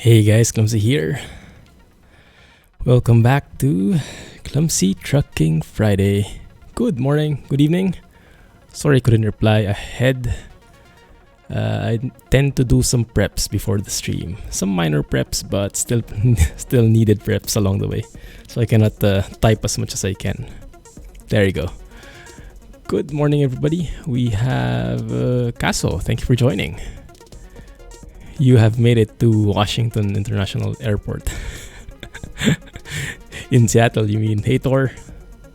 Hey guys, Clumsy here. Welcome back to Clumsy Trucking Friday. Good morning, good evening. Sorry I couldn't reply ahead. I tend to do some preps before the stream. Some minor preps, but still needed preps along the way. So I cannot type as much as I can. There you go. Good morning, everybody. We have Caso. Thank you for joining. You have made it to Washington International Airport. In Seattle, you mean? Hey, Thor.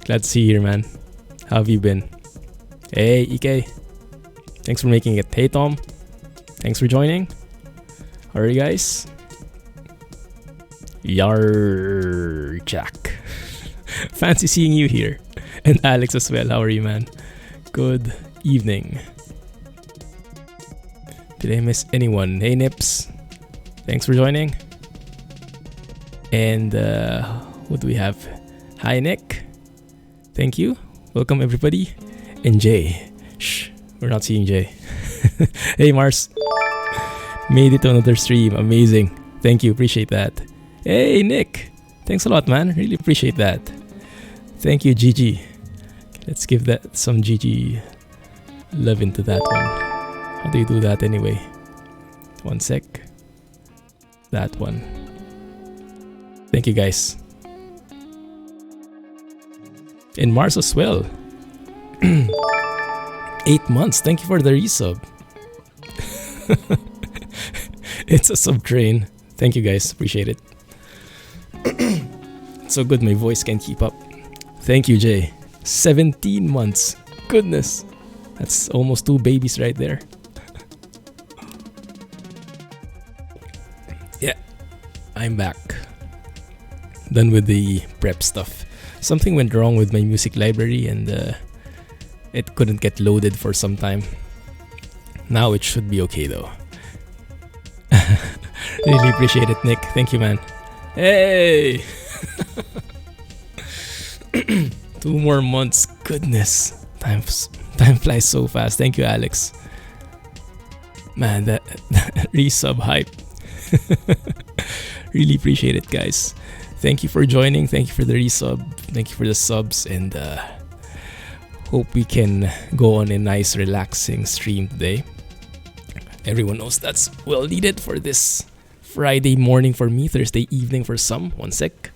Glad to see you here, man. How have you been? Hey, Ike. Thanks for making it. Hey, Tom. Thanks for joining. How are you guys? Yar, Jack. Fancy seeing you here. And Alex as well. How are you, man? Good evening. Did I miss anyone? Hey, Nips. Thanks for joining. And what do we have? Hi, Nick. Thank you. Welcome, everybody. And Jay. Shh, we're not seeing Jay. Hey, Mars. Made it to another stream. Amazing. Thank you. Appreciate that. Hey, Nick. Thanks a lot, man. Really appreciate that. Thank you, Gigi. Let's give that some Gigi love into that one. How do you do that anyway? One sec. That one. Thank you, guys. And Mars as well. 8 months. Thank you for the resub. It's a sub train. Thank you, guys. Appreciate it. It's so good my voice can keep up. Thank you, Jay. 17 months. Goodness. That's almost 2 babies right there. Yeah. I'm back. Done with the prep stuff. Something went wrong with my music library and it couldn't get loaded for some time. Now it should be okay though. Really appreciate it, Nick. Thank you, man. Hey! 2 more months. Goodness. Time flies so fast. Thank you, Alex. Man, that resub hype. Really appreciate it, guys. Thank you for joining. Thank you for the resub. Thank you for the subs. And hope we can go on a nice, relaxing stream today. Everyone knows that's well needed for this Friday morning for me, Thursday evening for some. One sec.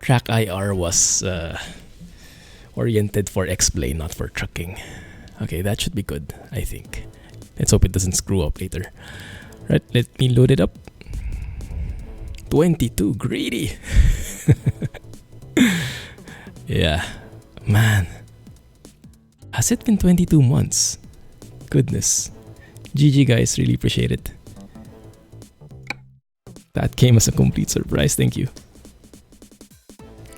Track IR was oriented for X-Plane, not for trucking. Okay, that should be good, I think. Let's hope it doesn't screw up later. Right, let me load it up. 22, greedy. Yeah, man. Has it been 22 months? Goodness. GG, guys, really appreciate it. That came as a complete surprise, thank you.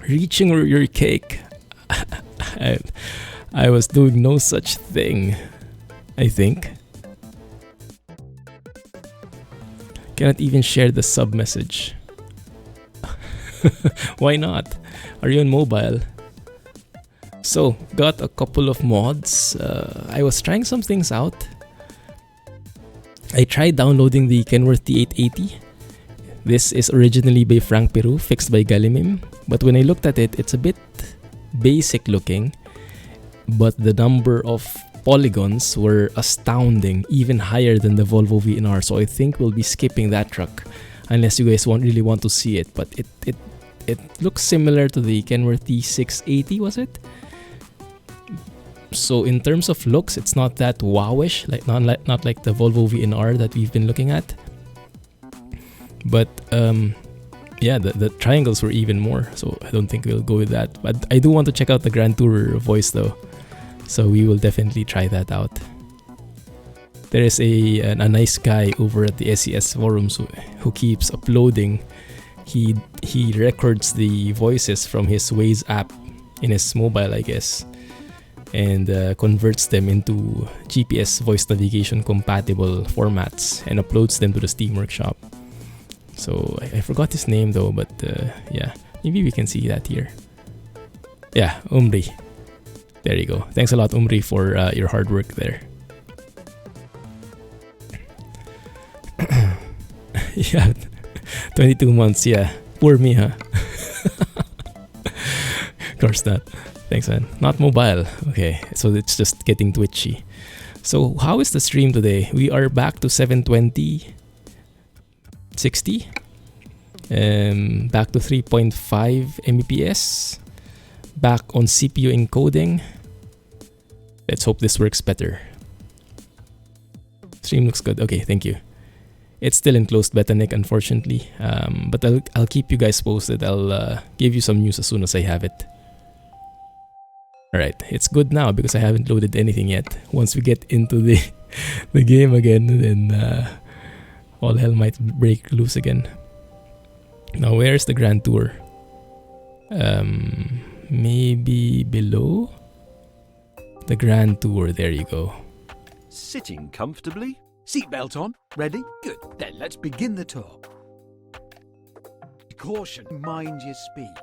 Reaching your cake. I was doing no such thing, I think. Cannot even share the sub message. Why not? Are you on mobile? So, got a couple of mods. I was trying some things out. I tried downloading the Kenworth T880. This is originally by Frank Peru, fixed by Galimim. But when I looked at it, it's a bit basic looking. But the number of polygons were astounding, even higher than the Volvo VNR. So I think we'll be skipping that truck unless you guys really want to see it. But it looks similar to the Kenworth T680, was it? So in terms of looks, it's not that wowish, not like the Volvo VNR that we've been looking at. But yeah, the triangles were even more. So I don't think we'll go with that. But I do want to check out the Grand Tourer voice though. So we will definitely try that out. There is a nice guy over at the SCS forums who keeps uploading. He records the voices from his Waze app in his mobile, I guess, and converts them into GPS voice navigation compatible formats and uploads them to the Steam Workshop. So I forgot his name though, but yeah, maybe we can see that here. Yeah, Umri. There you go. Thanks a lot, Umri, for your hard work there. Yeah, 22 months, yeah. Poor me, huh? Of course not. Thanks, man. Not mobile. Okay, so it's just getting twitchy. So how is the stream today? We are back to 720, 60. Back to 3.5 Mbps. Back on CPU encoding. Let's hope this works better. Stream looks good. Okay, thank you. It's still in closed beta, Nick, unfortunately. But I'll keep you guys posted. I'll give you some news as soon as I have it. Alright, it's good now because I haven't loaded anything yet. Once we get into the game again, then all hell might break loose again. Now, where's the Grand Tour? Maybe below? The Grand Tour, there you go. Sitting comfortably? Seatbelt on. Ready? Good. Then let's begin the tour. Caution. Mind your speed.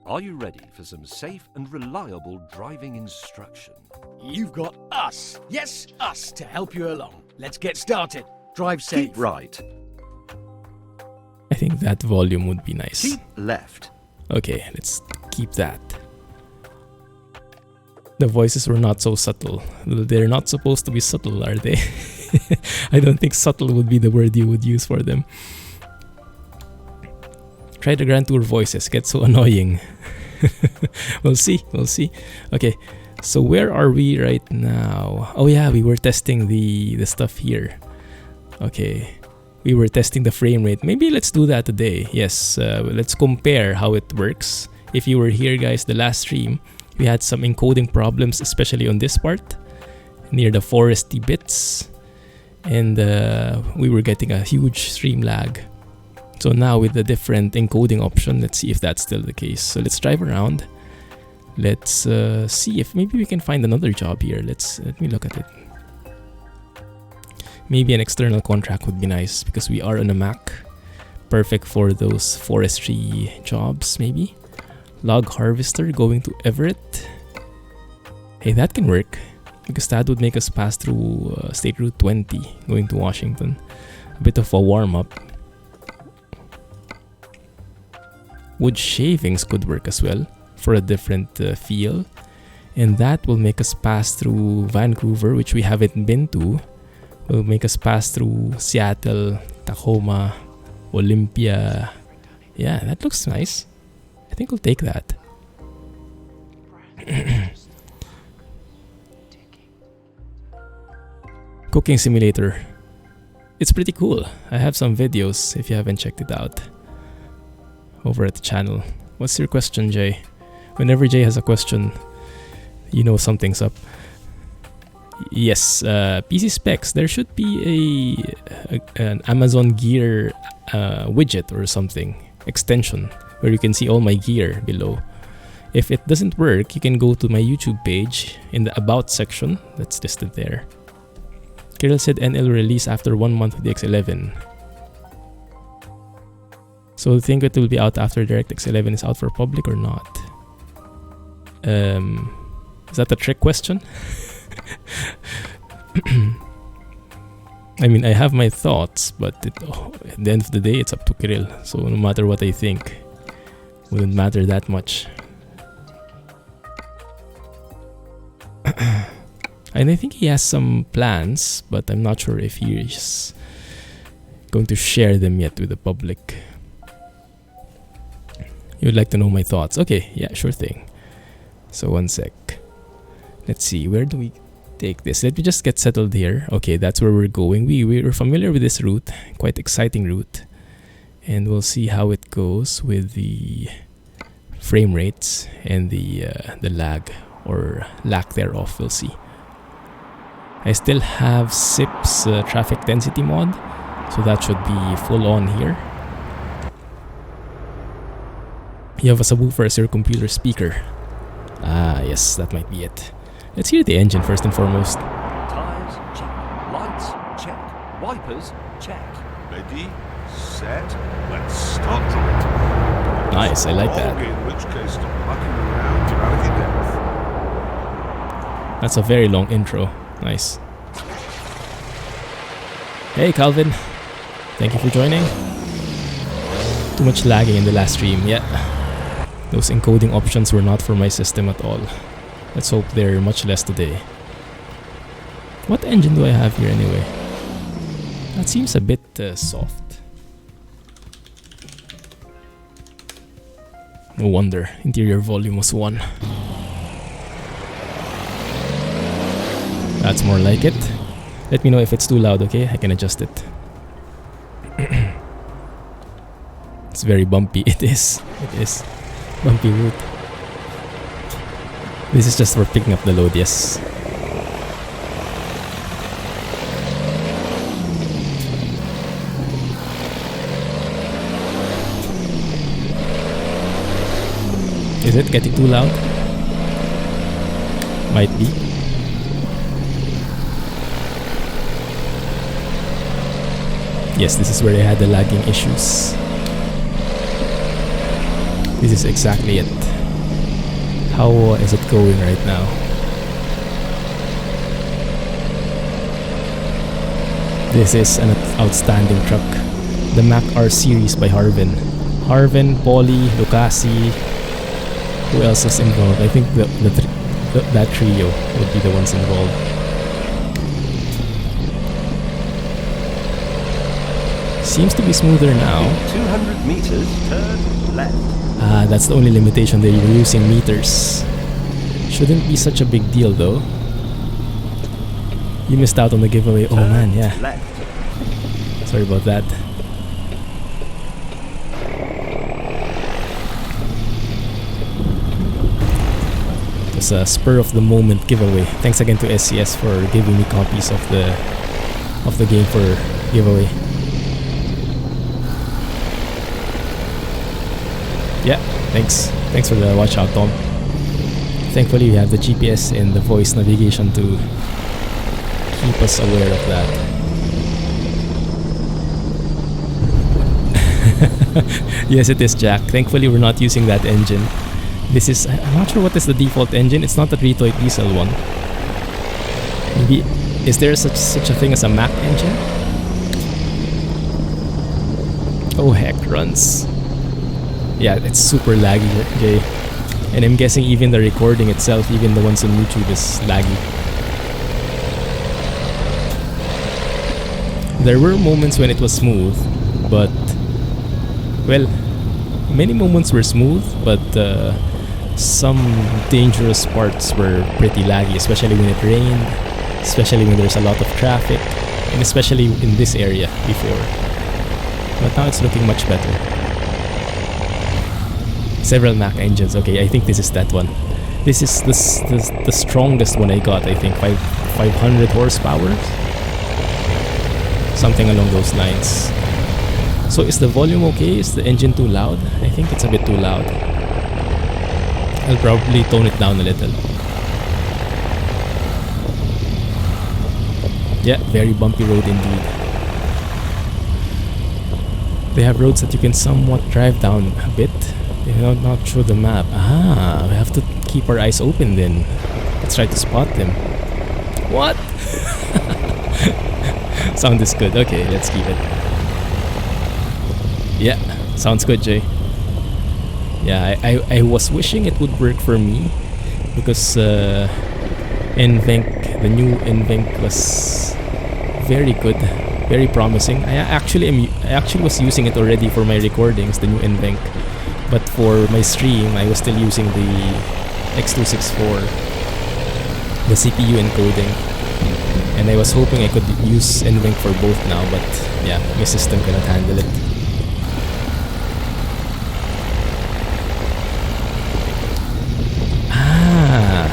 Are you ready for some safe and reliable driving instruction? You've got us. Yes, us to help you along. Let's get started. Drive safe. Keep right. I think that volume would be nice. Keep left. Okay, let's keep that. The voices were not so subtle. They're not supposed to be subtle, are they? I don't think subtle would be the word you would use for them. Try the Grand Tour voices. Get so annoying. We'll see. We'll see. Okay, so where are we right now? Oh yeah, we were testing the stuff here. Okay, we were testing the frame rate. Maybe let's do that today. Yes, let's compare how it works. If you were here, guys, the last stream, we had some encoding problems, especially on this part, near the foresty bits. And we were getting a huge stream lag. So now with the different encoding option, let's see if that's still the case. So let's drive around. Let's see if maybe we can find another job here. Let me look at it. Maybe an external contract would be nice because we are on a Mac. Perfect for those forestry jobs, maybe. Log harvester going to Everett. Hey, that can work because that would make us pass through State Route 20 going to Washington. A bit of a warm-up. Wood shavings could work as well for a different feel. And that will make us pass through Vancouver, which we haven't been to. Will make us pass through Seattle, Tacoma, Olympia. Yeah, that looks nice. I think we'll take that. Cooking simulator. It's pretty cool. I have some videos if you haven't checked it out over at the channel. What's your question, Jay? Whenever Jay has a question, you know something's up. Yes, PC specs. There should be an Amazon Gear widget or something, extension, where you can see all my gear below. If it doesn't work, you can go to my YouTube page in the About section. That's listed there. Kirill said NL release after 1 month with the X11. So I think it will be out after DirectX 11 is out for public or not? Is that a trick question? I mean, I have my thoughts, but at the end of the day, it's up to Kirill. So no matter what I think, wouldn't matter that much. And I think he has some plans, but I'm not sure if he is going to share them yet with the public. You would like to know my thoughts? Okay, yeah, sure thing. So 1 sec. Let's see, where do we take this? Let me just get settled here. Okay, that's where we're going. We're familiar with this route, quite exciting route. And we'll see how it goes with the frame rates and the lag or lack thereof. We'll see. I still have SIP's traffic density mod, so that should be full on here. You have a subwoofer as your computer speaker. Ah, yes, that might be it. Let's hear the engine first and foremost. Tires, check. Lights, check. Wipers, check. Ready, set, let's start driving. Nice, I like that. In which case, stop mucking around, you're out of your depth. That's a very long intro. Nice. Hey Calvin, thank you for joining. Too much lagging in the last stream, yeah. Those encoding options were not for my system at all. Let's hope they're much less today. What engine do I have here anyway? That seems a bit soft. No wonder, interior volume was 1. That's more like it. Let me know if it's too loud, okay? I can adjust it. It's very bumpy. It is. It is. Bumpy route. This is just for picking up the load, yes. Is it getting too loud? Might be. Yes, this is where I had the lagging issues. This is exactly it. How is it going right now? This is an outstanding truck. The Mack R Series by Harven. Harven, Polly, Lucasi. Who else is involved? I think that trio would be the ones involved. Seems to be smoother now. 200 meters, turn left. Ah, that's the only limitation. They're using meters. Shouldn't be such a big deal though. You missed out on the giveaway. Oh man, yeah. Left. Sorry about that. It was a spur of the moment giveaway. Thanks again to SCS for giving me copies of the game for giveaway. Yeah, thanks for the watch out, Tom. Thankfully we have the GPS and the voice navigation to keep us aware of that. Yes, it is, Jack. Thankfully we're not using that engine. This is, I'm not sure what is the default engine. It's not the Retoy diesel one. Maybe, is there such a thing as a Mack engine? Oh heck, runs. Yeah, it's super laggy, Jay. And I'm guessing even the recording itself, even the ones on YouTube, is laggy. There were moments when it was smooth, but... well, many moments were smooth, but some dangerous parts were pretty laggy, especially when it rained, especially when there's a lot of traffic, and especially in this area before. But now it's looking much better. Several Mack engines. Okay, I think this is that one. This is the strongest one I got. I think 500 horsepower, something along those lines. So is the volume okay? Is the engine too loud? I think it's a bit too loud. I'll probably tone it down a little. Yeah, very bumpy road indeed. They have roads that you can somewhat drive down a bit. They not show the map. Ah, we have to keep our eyes open then. Let's try to spot them. What? Sound is good. Okay, let's keep it. Yeah, sounds good, Jay. Yeah, I was wishing it would work for me because NVENC, the new NVENC was very good, very promising. I actually was using it already for my recordings, the new NVENC. But for my stream, I was still using the X264, the CPU encoding, and I was hoping I could use NVENC for both now, but yeah, my system cannot handle it. Ah,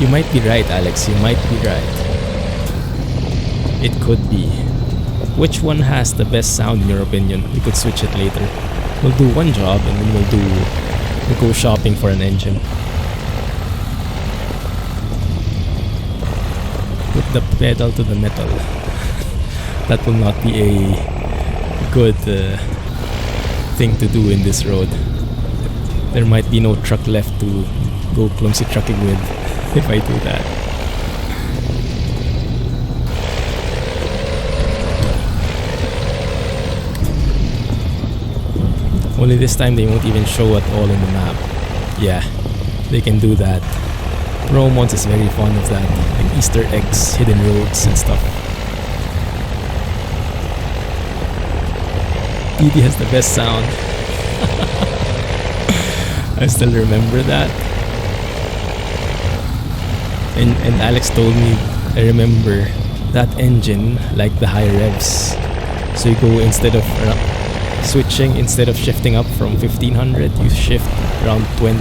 you might be right, Alex. You might be right. It could be. Which one has the best sound in your opinion? We could switch it later. We'll do one job and then we'll go shopping for an engine. Put the pedal to the metal. That will not be a good thing to do in this road. There might be no truck left to go clumsy trucking with if I do that. Only this time they won't even show at all in the map. Yeah, they can do that. Romans is very fond of that, like Easter eggs, hidden roads and stuff. DD has the best sound. I still remember that. And Alex told me, I remember that engine like the high revs. So you go instead of switching, instead of shifting up from 1500, you shift around 20,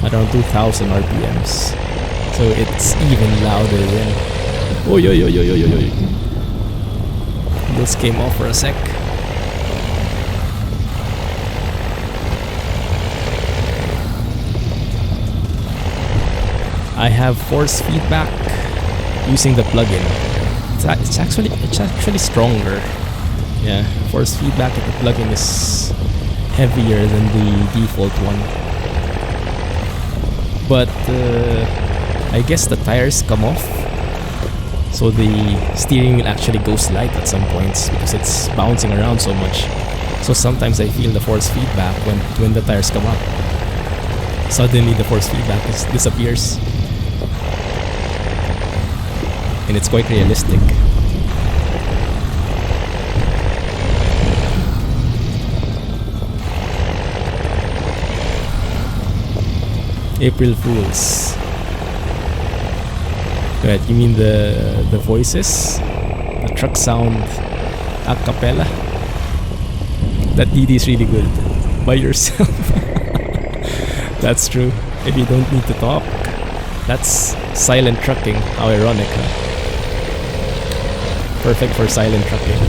around 2000 RPMs. So it's even louder then. Oh, yo, yo, yo, yo, yo, yo. Wheels came off for a sec. I have force feedback using the plugin. It's actually stronger. Yeah, force feedback of the plugin is heavier than the default one. But I guess the tires come off, so the steering wheel actually goes light at some points because it's bouncing around so much. So sometimes I feel the force feedback when the tires come up. Suddenly the force feedback disappears. And it's quite realistic. April Fools. Right, you mean the voices? The truck sound a cappella? That DD is really good. By yourself. That's true. If you don't need to talk. That's silent trucking. How ironic, huh? Perfect for silent trucking.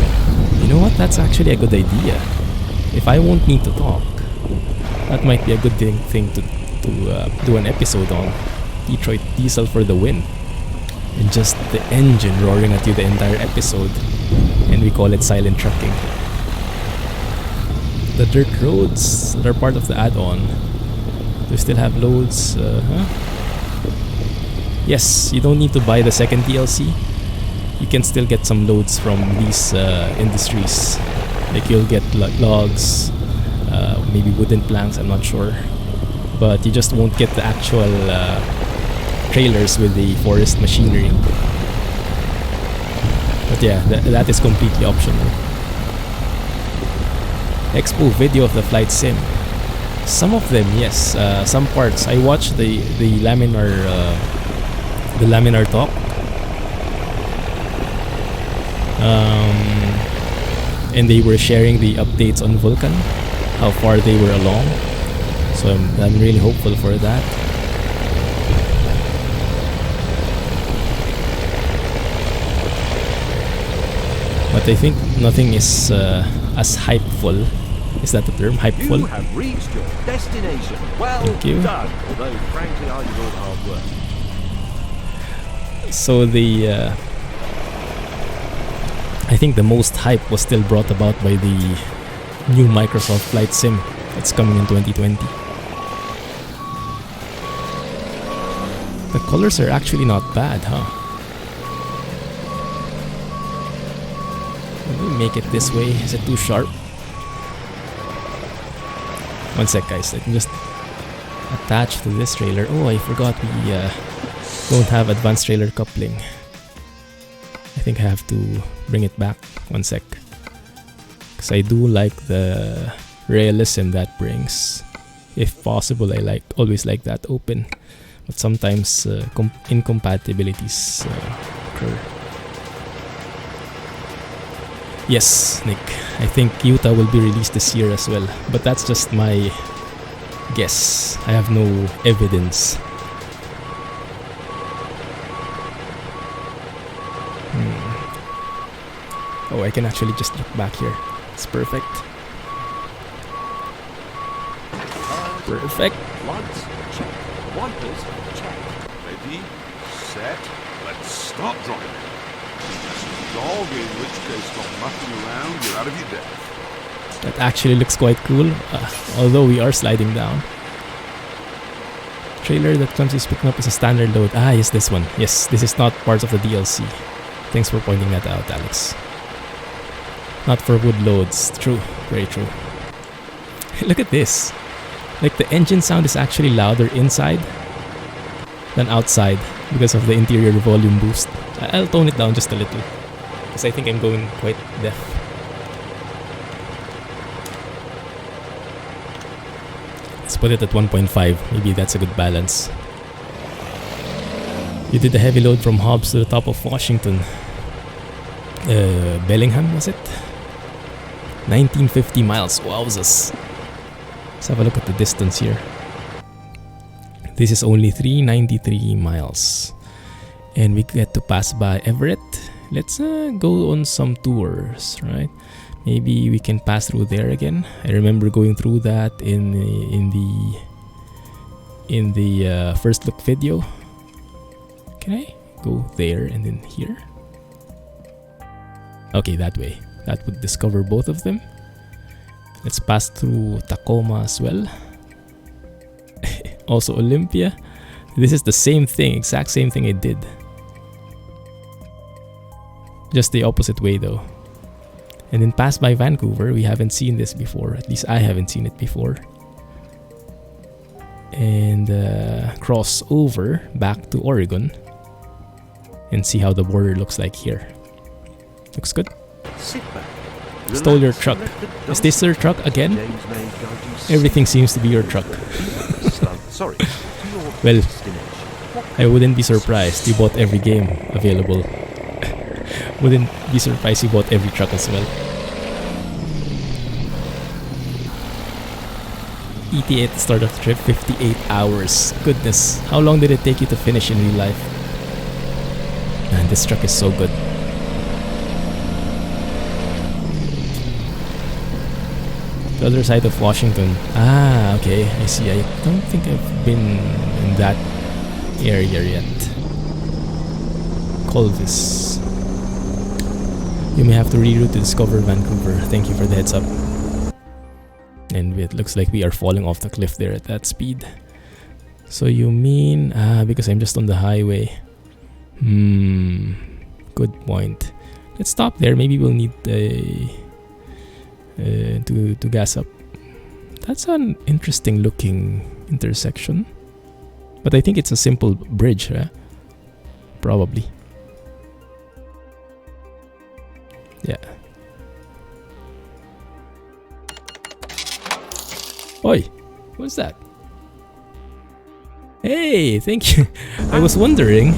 You know what? That's actually a good idea. If I won't need to talk, that might be a good thing to do an episode on. Detroit Diesel for the win. And just the engine roaring at you the entire episode. And we call it silent trucking. The dirt roads that are part of the add-on. Do we still have loads? Yes, you don't need to buy the second DLC. You can still get some loads from these industries. Like you'll get logs, maybe wooden planks, I'm not sure. But you just won't get the actual trailers with the forest machinery. But yeah, that is completely optional. Expo video of the flight sim. Some of them, yes. Some parts. I watched the laminar talk. And they were sharing the updates on Vulcan, how far they were along. So I'm really hopeful for that. But I think nothing is as hypeful. Is that the term? Hypeful? You have reached your destination. Well Thank you. done. Although, frankly, I did all the hard work. So I think the most hype was still brought about by the new Microsoft Flight Sim that's coming in 2020. The colors are actually not bad, huh? Let me make it this way. Is it too sharp? One sec, guys. Let me just attach to this trailer. Oh, I forgot we don't have advanced trailer coupling. I think I have to bring it back. One sec. Because I do like the realism that brings. If possible, I always like that open. But sometimes incompatibilities occur. Yes, Nick. I think Utah will be released this year as well. But that's just my guess. I have no evidence. Oh, I can actually just look back here. It's perfect. Perfect. Lights, check. Wipers, check. Ready, set, let's start driving. Dog, in which case stop mucking around, you're out of your depth. That actually looks quite cool, although we are sliding down. Trailer that Clumsy is picking up is a standard load. Ah, yes, this one. Yes, this is not part of the DLC. Thanks for pointing that out, Alex. Not for wood loads. True. Very true. Look at this. Like the engine sound is actually louder inside than outside because of the interior volume boost. I'll tone it down just a little because I think I'm going quite deaf. Let's put it at 1.5. Maybe that's a good balance. You did the heavy load from Hobbs to the top of Washington. Bellingham, was it? 1950 miles. Wowzers. Let's have a look at the distance here. This is only 393 miles. And we get to pass by Everett. Let's go on some tours, right? Maybe we can pass through there again. I remember going through that in the first look video. Can I go there and then here? Okay, that way. That would discover both of them. Let's pass through Tacoma as well. Also Olympia. This is the same thing, exact same thing I did. Just the opposite way though. And then pass by Vancouver. We haven't seen this before. At least I haven't seen it before. And cross over back to Oregon. And see how the border looks like here. Looks good. Sit back. Stole your truck. Is this your truck again? Everything seems to be your truck. Sorry. Well, I wouldn't be surprised. You bought every game available. Wouldn't be surprised you bought every truck as well. ETA at the start of the trip, 58 hours. Goodness, how long did it take you to finish in real life? Man, this truck is so good. The other side of Washington. Ah, okay, I see. I don't think I've been in that area yet. Colvis. You may have to reroute to discover Vancouver. Thank you for the heads up. And it looks like we are falling off the cliff there at that speed. So you mean because I'm just on the highway. Good point. Let's stop there. Maybe we'll need to gas up. That's an interesting looking intersection. But I think it's a simple bridge, right? Probably. Yeah. Oi, what's that? Hey, thank you. I was wondering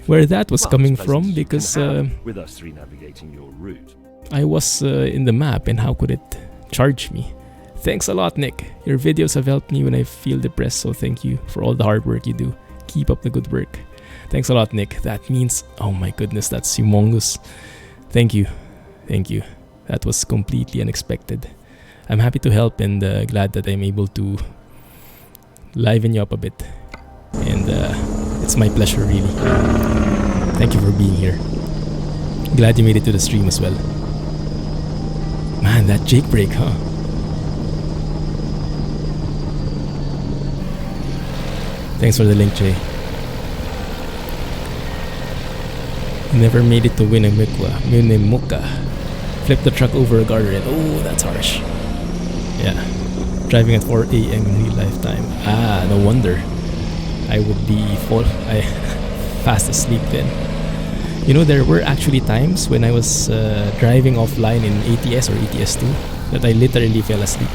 where that was coming from because with us three navigating your route. I was in the map and how could it charge me? Thanks a lot, Nick. Your videos have helped me when I feel depressed, so thank you for all the hard work you do. Keep up the good work. Thanks a lot, Nick. That means, oh my goodness, that's humongous. Thank you. Thank you. That was completely unexpected. I'm happy to help and glad that I'm able to liven you up a bit. And it's my pleasure, really. Thank you for being here. Glad you made it to the stream as well. Man, that jake brake, huh? Thanks for the link, Jay. Never made it to Winnemucca. Flipped the truck over a guardrail. Oh, that's harsh. Yeah. Driving at 4 a.m. in real life time. Ah, no wonder. I would be fast asleep then. You know, there were actually times when I was driving offline in ATS or ATS2 that I literally fell asleep.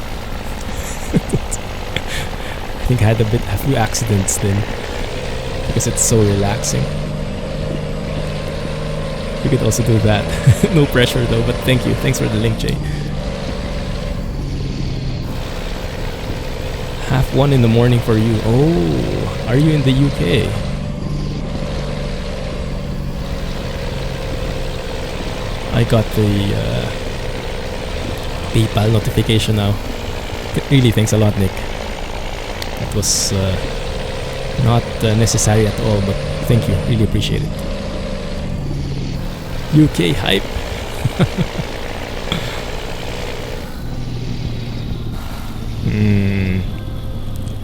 I think I had a few accidents then because it's so relaxing. You could also do that. No pressure though, but thank you. Thanks for the link, Jay. 1:30 in the morning for you. Oh, are you in the UK? I got the PayPal notification now. Really, thanks a lot, Nick. It was not necessary at all, but thank you. Really appreciate it. UK hype.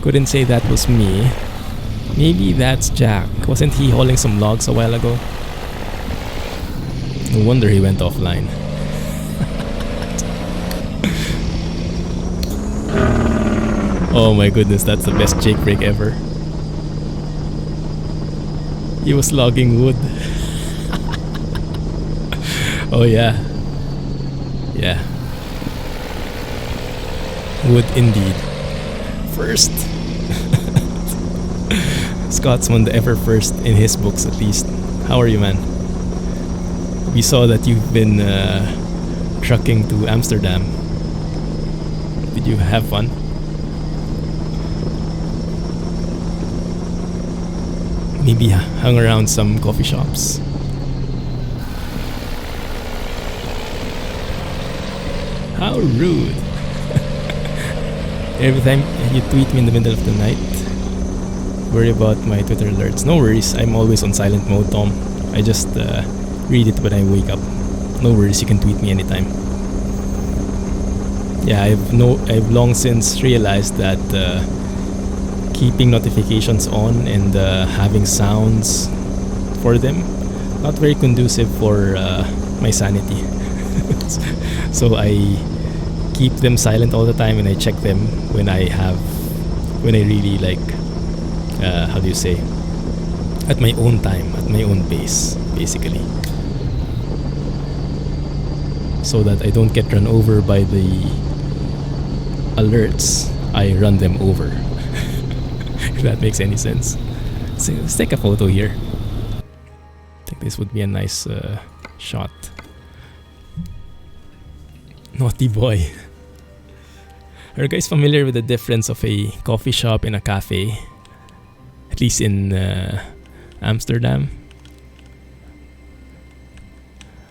Couldn't say that was me. Maybe that's Jack. Wasn't he hauling some logs a while ago? No wonder he went offline. Oh my goodness, that's the best jailbreak ever. He was logging wood. Oh yeah. Yeah. Wood indeed. First. Scotsman, the ever first in his books at least. How are you, man? We saw that you've been trucking to Amsterdam. Did you have fun? Maybe hung around some coffee shops. How rude. Every time you tweet me in the middle of the night, worry about my Twitter alerts. No worries, I'm always on silent mode, Tom. I just read it when I wake up. No worries, you can tweet me anytime. Yeah, I've long since realized that keeping notifications on and having sounds for them, not very conducive for my sanity. So I keep them silent all the time, and I check them when I really like, how do you say, at my own time, at my own pace, basically, so that I don't get run over by the alerts. I run them over. If that makes any sense. So let's take a photo here. I think this would be a nice shot. Naughty boy. Are you guys familiar with the difference of a coffee shop and a cafe? At least in Amsterdam.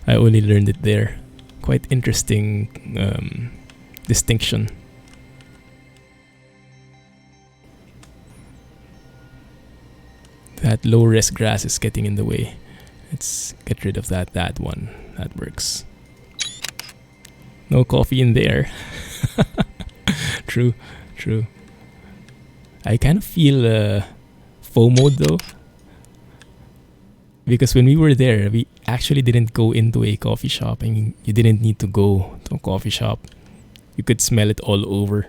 I only learned it there. Quite interesting distinction. That low-res grass is getting in the way. Let's get rid of that one. That works. No coffee in there. True. I kind of feel FOMO though, because when we were there, we actually didn't go into a coffee shop. I mean, you didn't need to go to a coffee shop. You could smell it all over.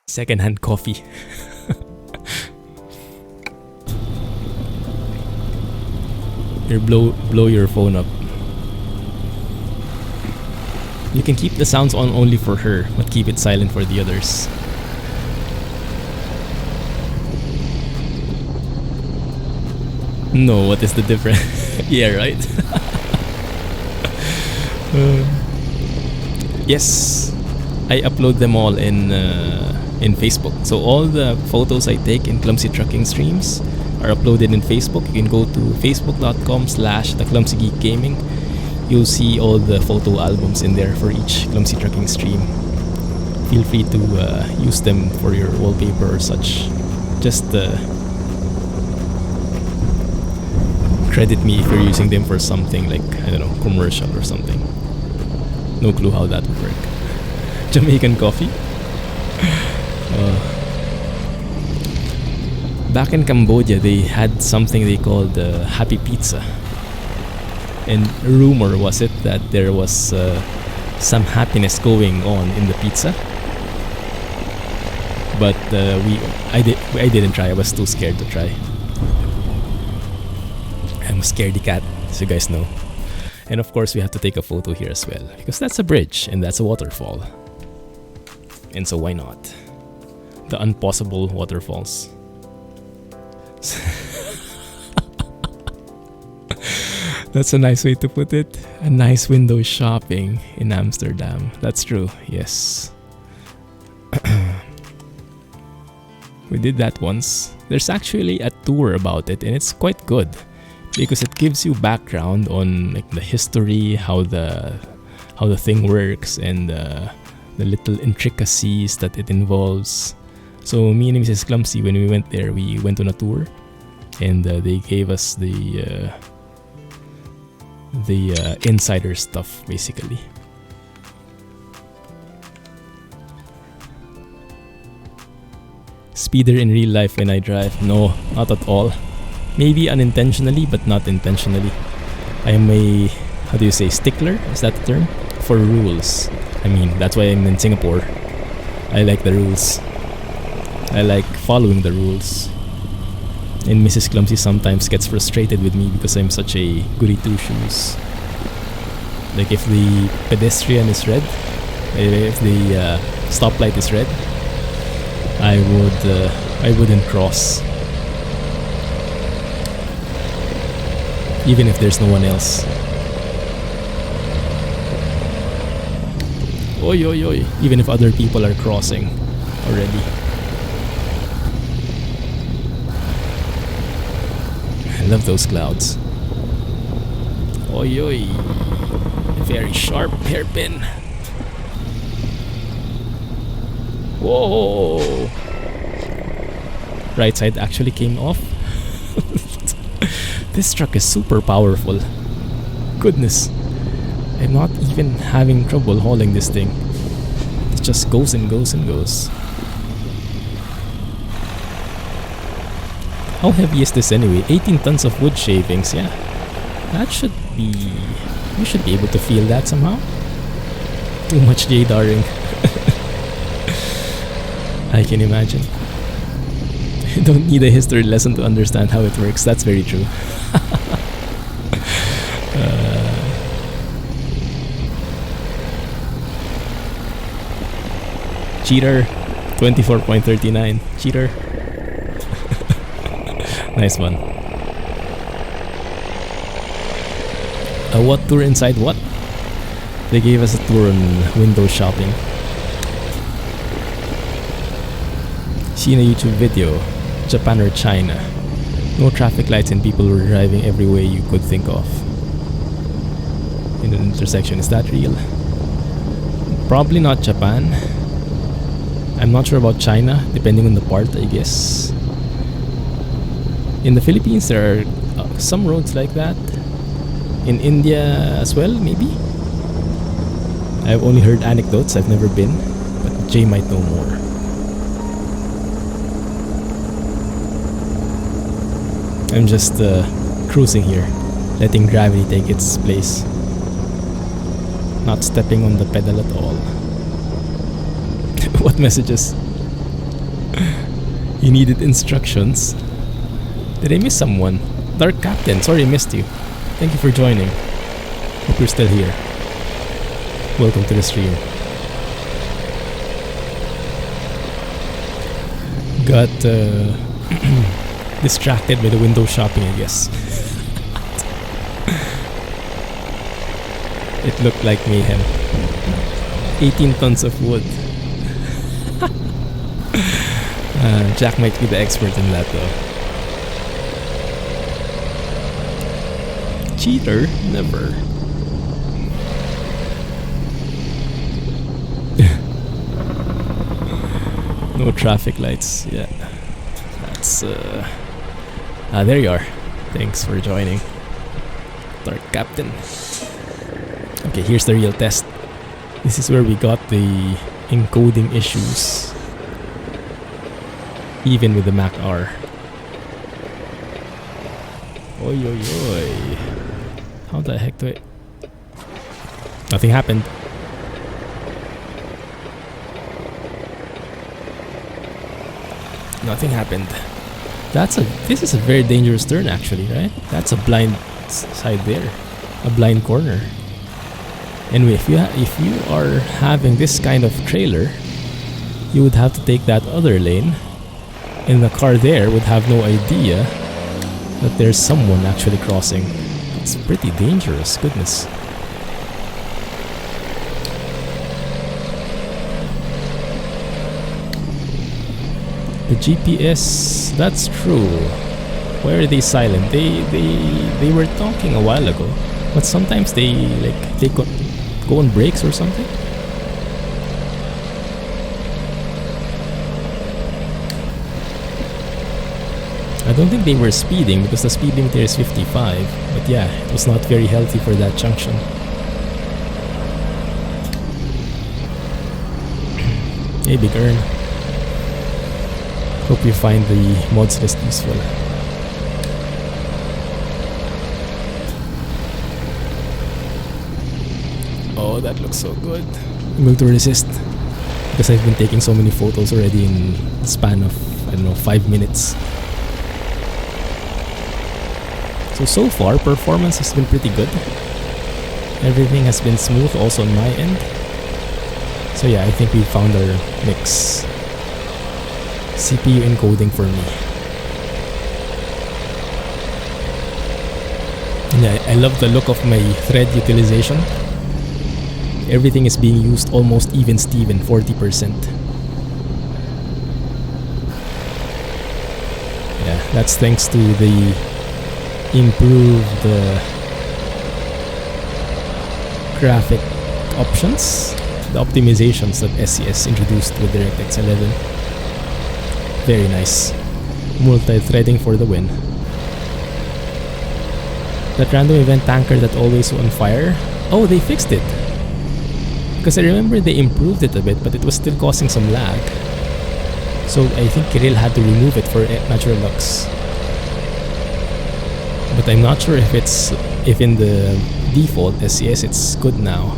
Secondhand coffee. Here, blow your phone up. You can keep the sounds on only for her, but keep it silent for the others. No, what is the difference? Yeah, right? Yes, I upload them all in Facebook. So all the photos I take in Clumsy Trucking streams are uploaded in Facebook. You can go to facebook.com/theclumsygeekgaming. You'll see all the photo albums in there for each Clumsy Trucking stream. Feel free to use them for your wallpaper or such. Just credit me if you're using them for something like, I don't know, commercial or something. No clue how that would work. Jamaican coffee? Back in Cambodia, they had something they called Happy Pizza. And rumor was it that there was some happiness going on in the pizza. But I didn't try. I was too scared to try. I'm a scaredy cat, as you guys know. And of course, we have to take a photo here as well, because that's a bridge and that's a waterfall. And so why not? The impossible waterfalls. That's a nice way to put it. A nice window shopping in Amsterdam. That's true, yes. We did that once. There's actually a tour about it, and it's quite good because it gives you background on like the history, how the thing works, and the little intricacies that it involves. So me and Mrs. Clumsy, when we went there, we went on a tour, and they gave us the insider stuff, basically. Speeder in real life when I drive? No, not at all. Maybe unintentionally, but not intentionally. I am a, how do you say, stickler? Is that the term? For rules. I mean, that's why I'm in Singapore. I like the rules. I like following the rules. And Mrs. Clumsy sometimes gets frustrated with me because I'm such a goody two-shoes. Like if the pedestrian is red, if the stoplight is red, I wouldn't cross. Even if there's no one else. Oi, oi, oi. Even if other people are crossing already. I love those clouds. Oi, oi. Very sharp hairpin. Whoa. Right side actually came off. This truck is super powerful. Goodness. I'm not even having trouble hauling this thing. It just goes and goes and goes. How heavy is this anyway? 18 tons of wood shavings, yeah. That should be... You should be able to feel that somehow. Too much JDARing. I can imagine. You don't need a history lesson to understand how it works. That's very true. Cheater. 24.39. Cheater. Nice one. A what tour inside what? They gave us a tour on window shopping. Seen a YouTube video. Japan or China. No traffic lights and people were driving every way you could think of. In an intersection. Is that real? Probably not Japan. I'm not sure about China, depending on the part, I guess. In the Philippines, there are some roads like that. In India as well, maybe? I've only heard anecdotes, I've never been. But Jay might know more. I'm just cruising here, letting gravity take its place. Not stepping on the pedal at all. What messages? You needed instructions. Did I miss someone? Dark Captain, sorry I missed you. Thank you for joining. Hope you're still here. Welcome to the stream. Got distracted by the window shopping, I guess. It looked like mayhem. 18 tons of wood. Jack might be the expert in that though. Cheater? Never. No traffic lights. Yeah. That's there you are. Thanks for joining. Dark Captain. Okay, here's the real test. This is where we got the encoding issues. Even with the Mack R. Oi oi oi. How the heck do I... Nothing happened. Nothing happened. This is a very dangerous turn actually, right? That's a blind side there. A blind corner. Anyway, if you are having this kind of trailer, you would have to take that other lane, and the car there would have no idea that there's someone actually crossing. It's pretty dangerous, goodness. The GPS, that's true. Why are they silent? They were talking a while ago, but sometimes they go on breaks or something. I don't think they were speeding because the speed limit there is 55. But yeah, it was not very healthy for that junction. Hey, Big Earn. Hope you find the mods list useful. Oh, that looks so good. I'm going to resist because I've been taking so many photos already in the span of, I don't know, 5 minutes. So far, performance has been pretty good. Everything has been smooth also on my end. So yeah, I think we found our mix. CPU encoding for me. Yeah, I love the look of my thread utilization. Everything is being used almost even Steven, 40%. Yeah, that's thanks to the improved graphic options, the optimizations that SCS introduced with DirectX 11. Very nice. Multi-threading for the win. That random event tanker that always on fire. Oh, they fixed it. Because I remember they improved it a bit, but it was still causing some lag. So I think Kirill had to remove it for natural lux. But I'm not sure if in the default SCS it's good now.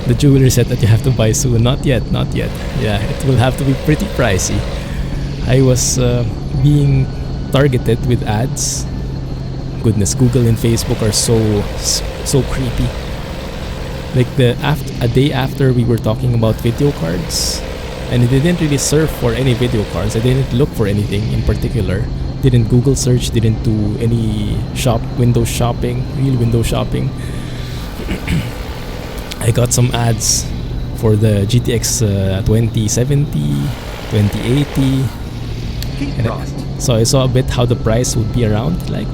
The jewelry set that you have to buy soon. Not yet. Yeah, it will have to be pretty pricey. I was being targeted with ads. Goodness, Google and Facebook are so creepy. Like a day after we were talking about video cards, and I didn't really surf for any video cards. I didn't look for anything in particular. Didn't Google search, didn't do any window shopping, real window shopping. I got some ads for the GTX 2070, 2080. So I saw a bit how the price would be around. Like,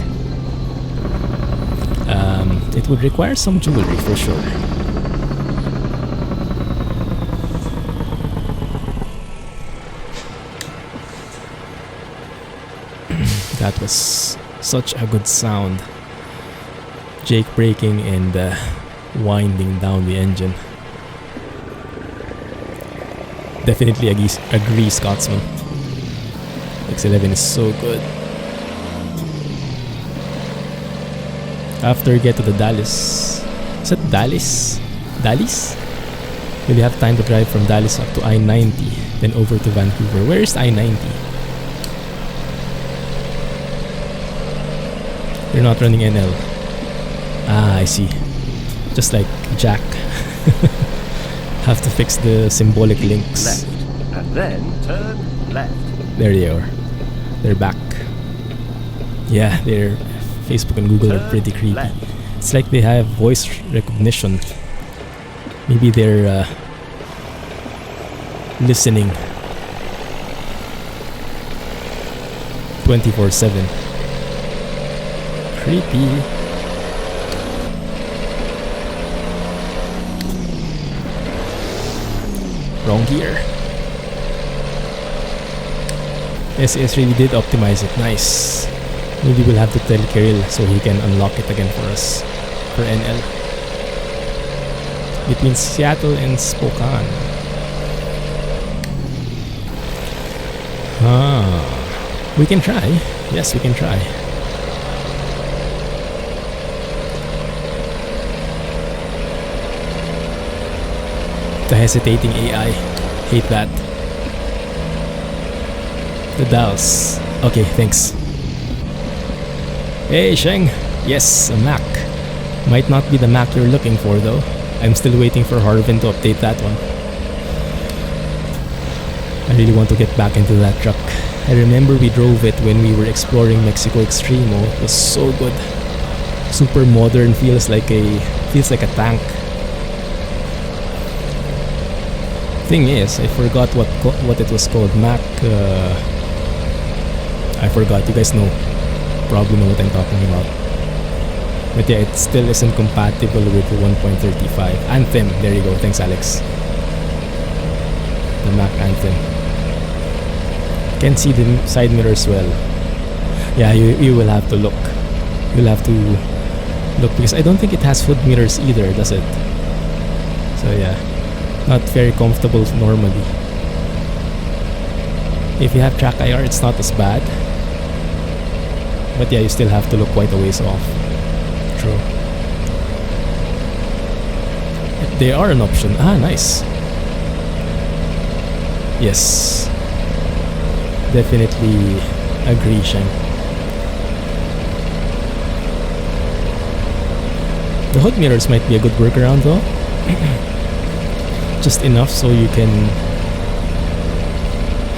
it would require some jewelry for sure. That was such a good sound. Jake braking and winding down the engine. Definitely agree, Scotsman. X11 is so good. After you get to the Dallas, is it Dallas? Will you have time to drive from Dallas up to I-90, then over to Vancouver? Where is I-90? You're not running NL. Ah, I see. Just like Jack. Have to fix the symbolic links. Left, and then turn left. There they are. They're back. Yeah, they're Facebook and Google are pretty creepy. Left. It's like they have voice recognition. Maybe they're listening 24/7. Creepy. Wrong gear. SCS really did optimize it. Nice. Maybe we'll have to tell Kirill so he can unlock it again for us. For NL. Between Seattle and Spokane. We can try. Yes, we can try. The hesitating AI. Hate that. The DAOs. Okay, thanks. Hey, Sheng. Yes, a Mack. Might not be the Mack you're looking for though. I'm still waiting for Harven to update that one. I really want to get back into that truck. I remember we drove it when we were exploring Mexico Extremo. It was so good. Super modern, feels like a tank. Thing is, I forgot what it was called. Mack. I forgot. You guys probably know what I'm talking about. But yeah, it still isn't compatible with the 1.35. Anthem. There you go. Thanks, Alex. The Mack Anthem. Can't see the side mirrors well. Yeah, you will have to look. You'll have to look because I don't think it has hood mirrors either, does it? So yeah, not very comfortable normally. If you have track IR, it's not as bad. But yeah, you still have to look quite a ways off. True. They are an option. Ah, nice. Yes. Definitely agree, Shang. The hood mirrors might be a good workaround though. Just enough so you can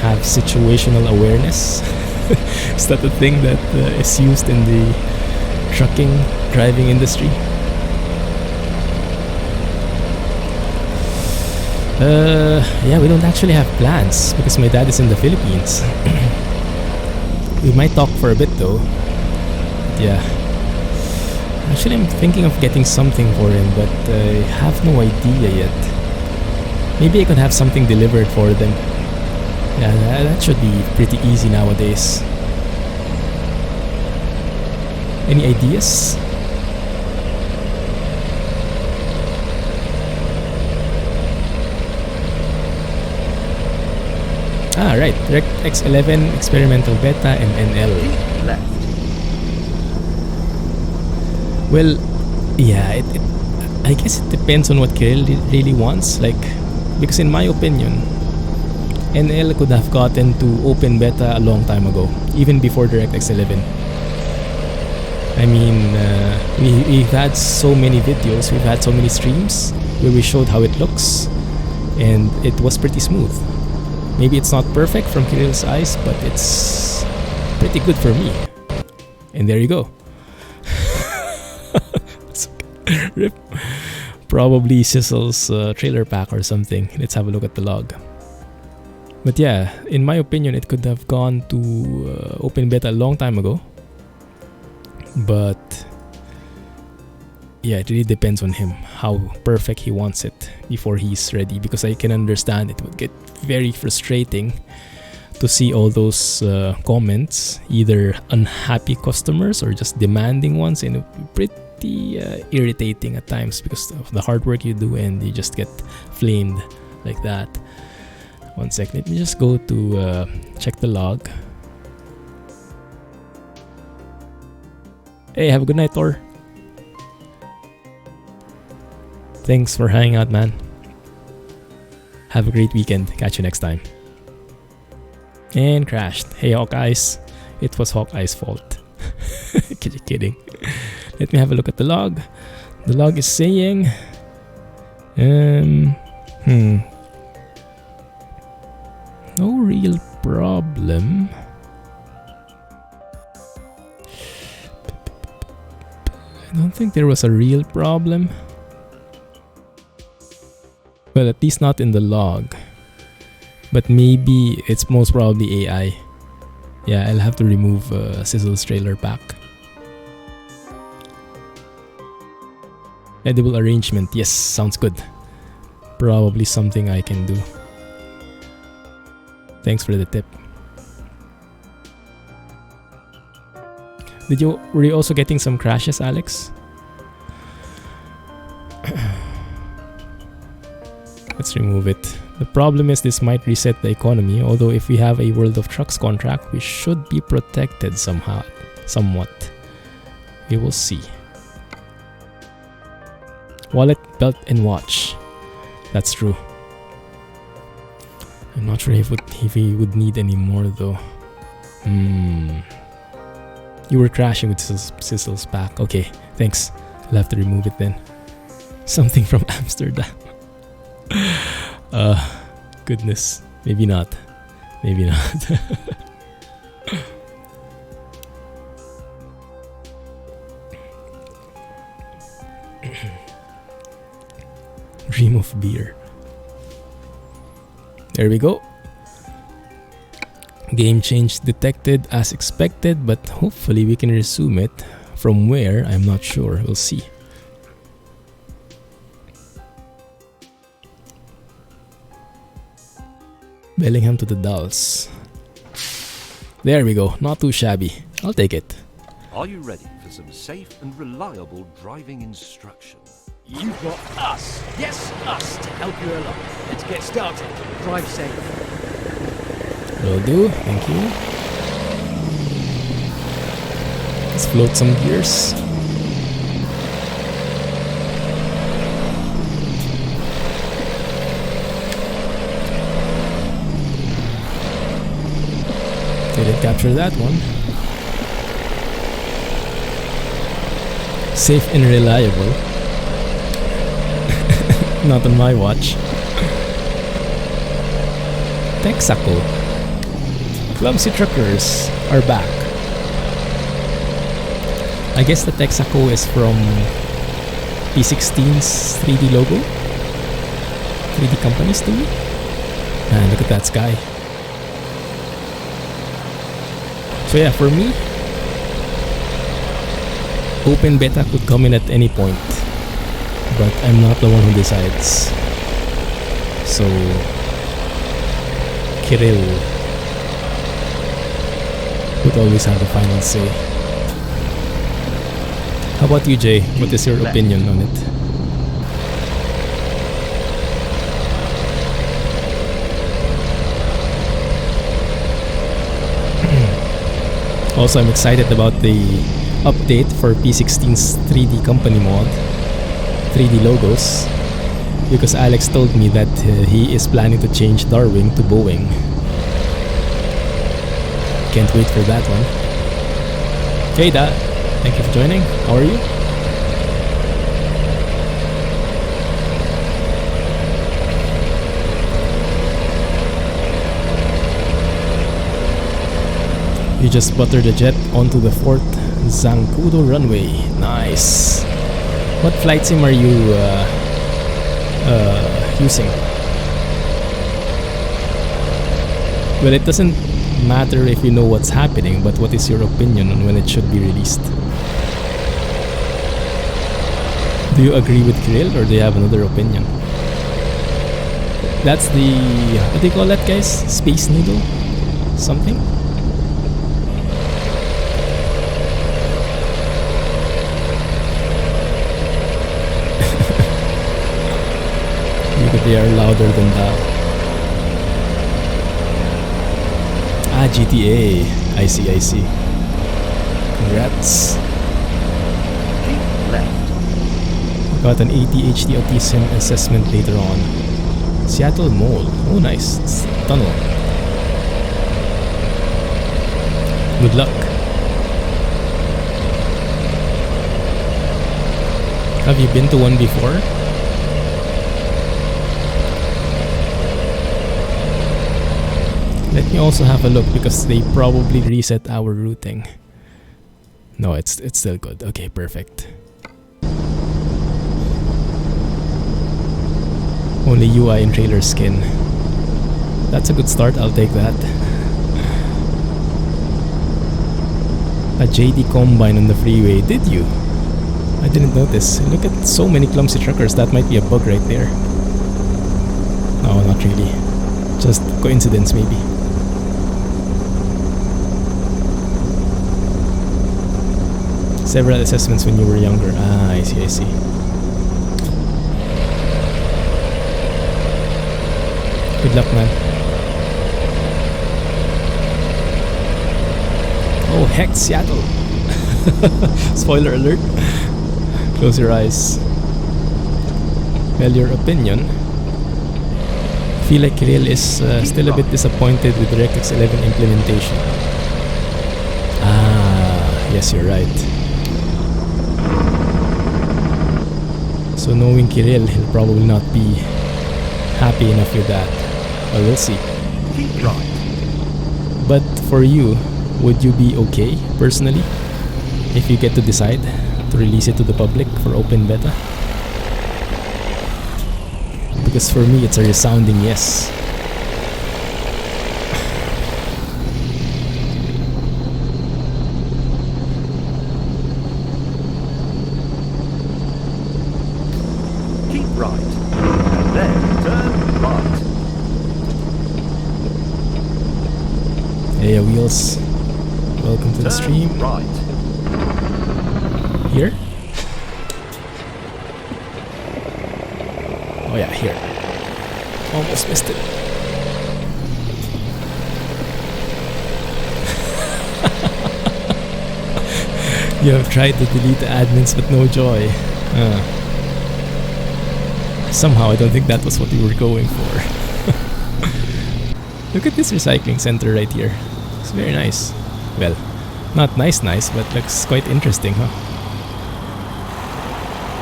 have situational awareness. Is that a thing that is used in the trucking driving industry? Yeah, we don't actually have plans because my dad is in the Philippines. We might talk for a bit though. Yeah. Actually, I'm thinking of getting something for him, but I have no idea yet. Maybe I could have something delivered for them. Yeah, that should be pretty easy nowadays. Any ideas? Ah, right. Direct X11, Experimental Beta, and NL. Left. Well, yeah, I guess it depends on what Kirill really wants. Like, because in my opinion, NL could have gotten to open beta a long time ago, even before DirectX 11. I mean, we've had so many videos, we've had so many streams where we showed how it looks, and it was pretty smooth. Maybe it's not perfect from Kirill's eyes, but it's pretty good for me. And there you go. Rip. Probably Sizzle's trailer pack or something. Let's have a look at the log. But yeah, in my opinion, it could have gone to open beta a long time ago. But yeah, it really depends on him, how perfect he wants it before he's ready. Because I can understand it would get very frustrating to see all those comments, either unhappy customers or just demanding ones, and it would be pretty irritating at times because of the hard work you do and you just get flamed like that. One sec, let me just go to check the log. Hey, have a good night, Thor. Thanks for hanging out, man. Have a great weekend. Catch you next time. And crashed. Hey, Hawkeyes. It was Hawkeye's fault. Kidding. Let me have a look at the log. The log is saying... No real problem. I don't think there was a real problem. Well, at least not in the log. But maybe it's most probably AI. Yeah, I'll have to remove Sizzle's trailer pack. Edible arrangement. Yes, sounds good. Probably something I can do. Thanks for the tip. Were you also getting some crashes, Alex? Let's remove it. The problem is this might reset the economy, although if we have a World of Trucks contract, we should be protected somewhat. We will see. Wallet, belt, and watch. That's true. I'm not sure if he would need any more though. You were crashing with Sizzle's pack. Okay, thanks. I'll have to remove it then. Something from Amsterdam. Goodness. Maybe not. Maybe not. Dream of beer. There we go. Game change detected as expected, but hopefully we can resume it. From where, I'm not sure. We'll see. Bellingham to the Dulls. There we go. Not too shabby. I'll take it. Are you ready for some safe and reliable driving instruction? You've got us. Yes, us to help you along. Let's get started. Drive safe. Will do. Thank you. Let's float some gears. Didn't capture that one. Safe and reliable. Not on my watch. Texaco. Clumsy truckers are back. I guess the Texaco is from P16's 3D logo. 3D companies to me. And look at that sky. So yeah, for me, open beta could come in at any point, but I'm not the one who decides. So Kirill would always have the final say. How about you, Jay? What is your opinion on it? Also, I'm excited about the update for P16's 3D company mod, 3D logos, because Alex told me that he is planning to change Darwin to Boeing. Can't wait for that one. Jada, thank you for joining. How are you? You just buttered the jet onto the 4th Zancudo runway. Nice. What flight sim are you using? Well, it doesn't matter if you know what's happening, but what is your opinion on when it should be released? Do you agree with Kirill or do you have another opinion? That's the, what do you call that, guys? Space Needle? Something? They are louder than that. Ah, GTA. I see, I see. Congrats. Keep left. Got an ADHD autism assessment later on. Seattle Mall. Oh, nice. It's tunnel. Good luck. Have you been to one before? Let me also have a look because they probably reset our routing. No, it's still good. Okay, perfect. Only UI and trailer skin. That's a good start. I'll take that. A JD Combine on the freeway. Did you? I didn't notice. Look at so many clumsy truckers. That might be a bug right there. No, not really. Just coincidence maybe. Several assessments when you were younger. Ah, I see, I see. Good luck, man. Oh, heck, Seattle. Spoiler alert. Close your eyes. Well, your opinion. Feel like Kirill is still a bit disappointed with DirectX 11 implementation. Ah, yes, you're right. So knowing Kirill, he'll probably not be happy enough with that. But we'll see. Keep right. But for you, would you be okay, personally, if you get to decide to release it to the public for open beta? Because for me, it's a resounding yes. Keep right. And then turn right. Hey, Wheels. Welcome to the stream. Right. Here? Oh yeah, here. Almost missed it. You have tried to delete the admins but no joy. Somehow I don't think that was what you were going for. Look at this recycling center right here. It's very nice. Well, not nice, but looks quite interesting, huh?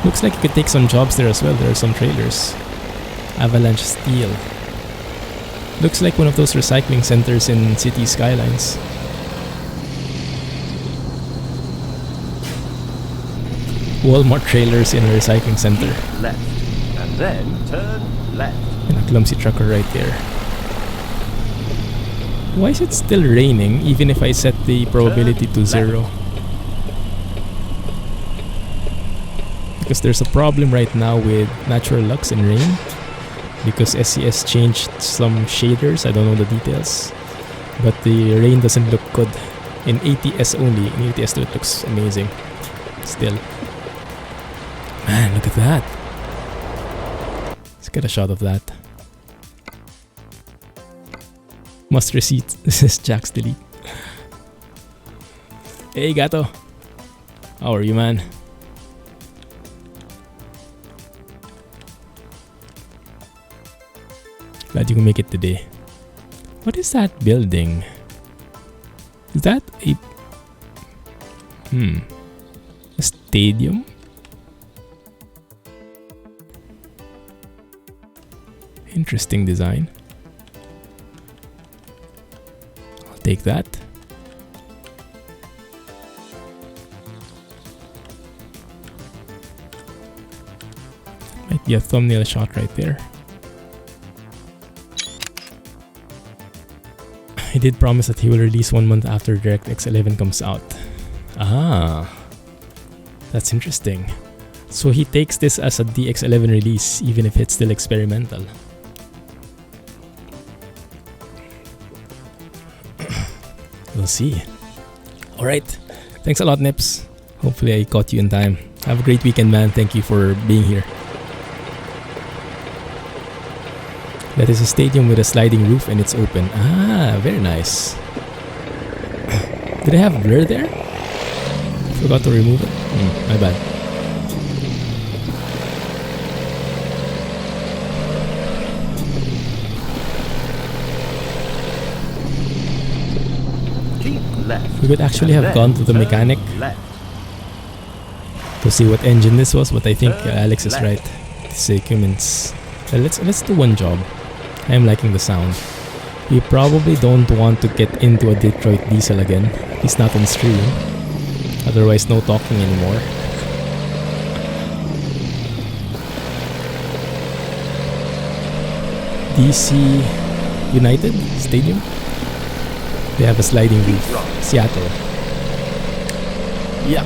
Looks like you could take some jobs there as well. There are some trailers. Avalanche Steel. Looks like one of those recycling centers in city skylines. Walmart trailers in a recycling center. Left, and then turn left. And a clumsy trucker right there. Why is it still raining even if I set the probability to 0? Because there's a problem right now with natural lux and rain. Because SCS changed some shaders, I don't know the details. But the rain doesn't look good. In ATS only, in ATS 2 it looks amazing. Still. Man, look at that. Let's get a shot of that. Must receipt. This is Jack's delete. Hey Gato. How are you, man? Glad you can make it today. What is that building? Is that a stadium? Interesting design. I'll take that. Might be a thumbnail shot right there. He did promise that he will release 1 month after DirectX 11 comes out. Ah, that's interesting. So he takes this as a DX11 release even if it's still experimental. We'll see. Alright, thanks a lot, Nips. Hopefully I caught you in time. Have a great weekend, man. Thank you for being here. That is a stadium with a sliding roof and it's open. Ah, very nice. Did I have blur there? Forgot to remove it. My bad. Keep left. We could actually have gone to the mechanic to see what engine this was, but I think Alex is right. It's a Cummins. Let's do one job. I am liking the sound. We probably don't want to get into a Detroit diesel again. At least not on stream. Otherwise, no talking anymore. DC United Stadium. They have a sliding roof. Seattle. Yuck.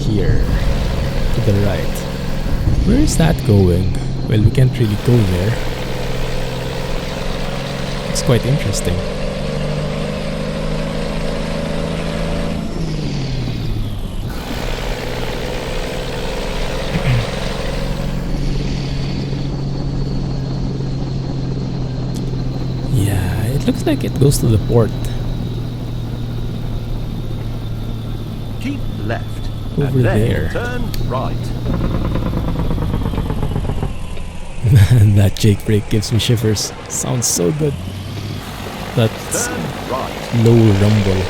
Here. To the right. Where is that going? Well, we can't really go there. It's quite interesting. Yeah, it looks like it goes to the port. Keep left. Over there. Turn right. That Jake break gives me shivers. Sounds so good. That's Turn right. low rumble.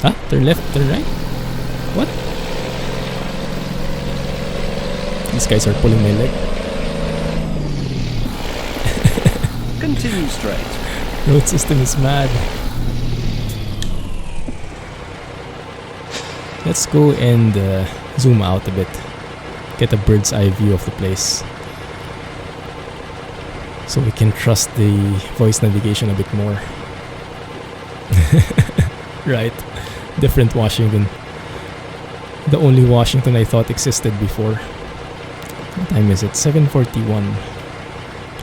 Huh? Turn left, turn right? What? These guys are pulling my leg. Continue straight. Road system is mad. Let's go and zoom out a bit. Get a bird's eye view of the place. So we can trust the voice navigation a bit more. Right. Different Washington. The only Washington I thought existed before. What time is it? 7:41.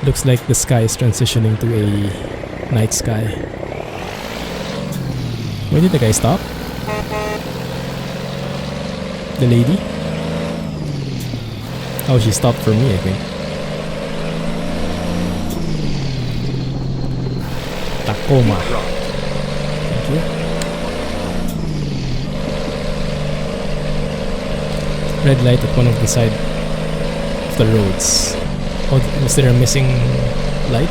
Looks like the sky is transitioning to a night sky. Where did the guy stop? The lady? Oh, she stopped for me, I think. Tacoma. Thank you. red light at one of the side of the roads. Oh, was there a missing light?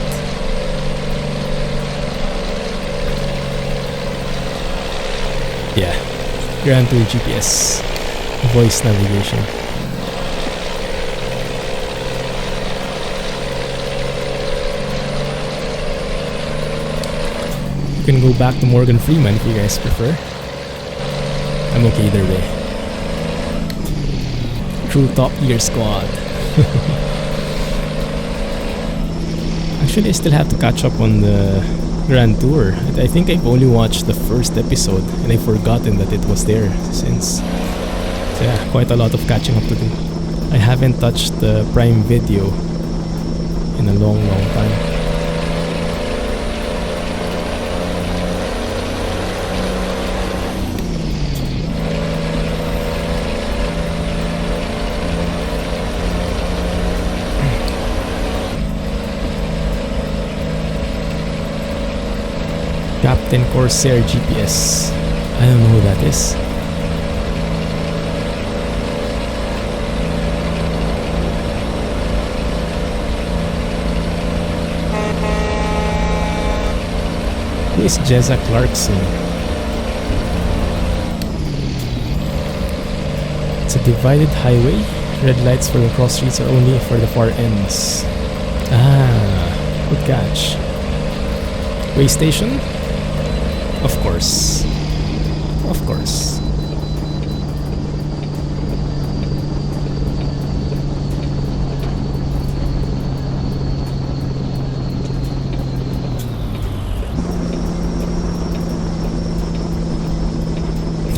Yeah, Grand Tour GPS, voice navigation. You can go back to Morgan Freeman if you guys prefer. I'm okay either way. True Top Gear Squad. Actually, I still have to catch up on the Grand Tour. I think I've only watched the first episode and I've forgotten that it was there since. So yeah, quite a lot of catching up to do. I haven't touched the Prime Video in a long time. Captain Corsair GPS. I don't know who that is. Who is Jezza Clarkson? It's a divided highway. Red lights for the cross streets are only for the far ends. Ah, good catch. Way station? Of course. Of course.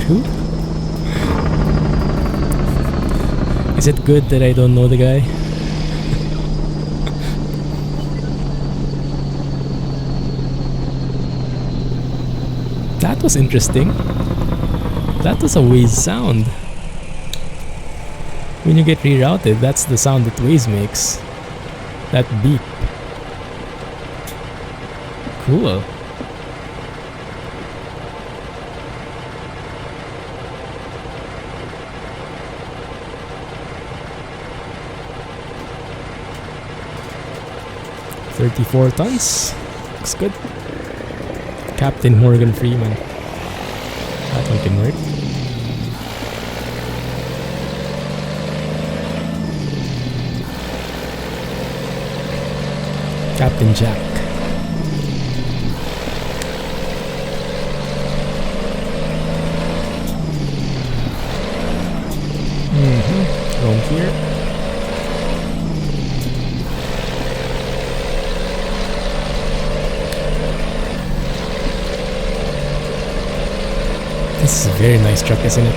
Who? Is it good that I don't know the guy? That was interesting. That was a Waze sound. When you get rerouted, that's the sound that Waze makes. That beep. Cool. $34 tons. Looks good. Captain Morgan Freeman. That one can work. Captain Jack. Wrong here. This is a very nice truck, isn't it?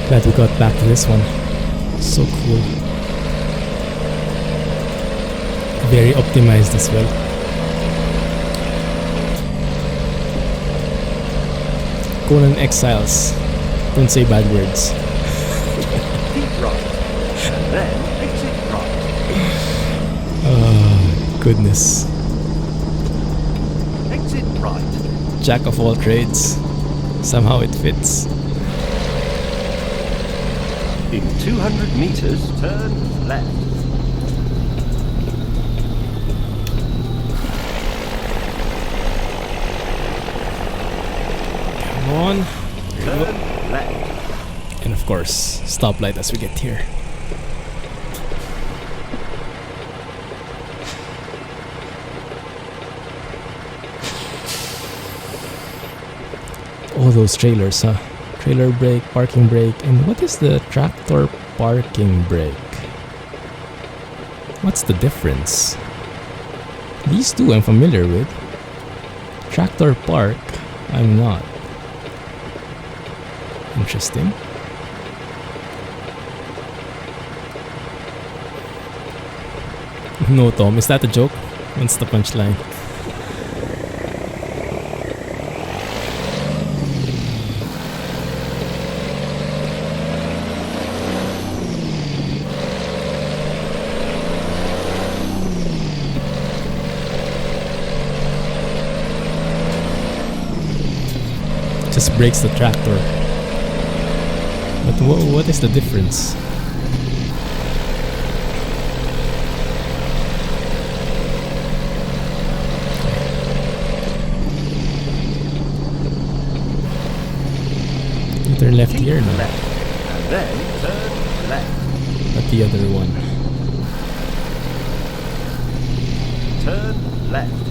Glad we got back to this one. So cool. Very optimized as well. Conan Exiles. Don't say bad words. Keep right, and then exit right. Oh, goodness. Exit right. Jack of all trades. Somehow it fits. In 200 meters, turn left. Come on. Turn left. And of course, stoplight as we get here. All those trailers, huh? Trailer brake, parking brake, and what is the tractor parking brake? What's the difference? These two I'm familiar with. Tractor park, I'm not. Interesting. No, Tom, is that a joke? What's the punchline? just breaks the tractor. But what is the difference? You turn left here now. Left. And then turn left. Not the other one. Turn left.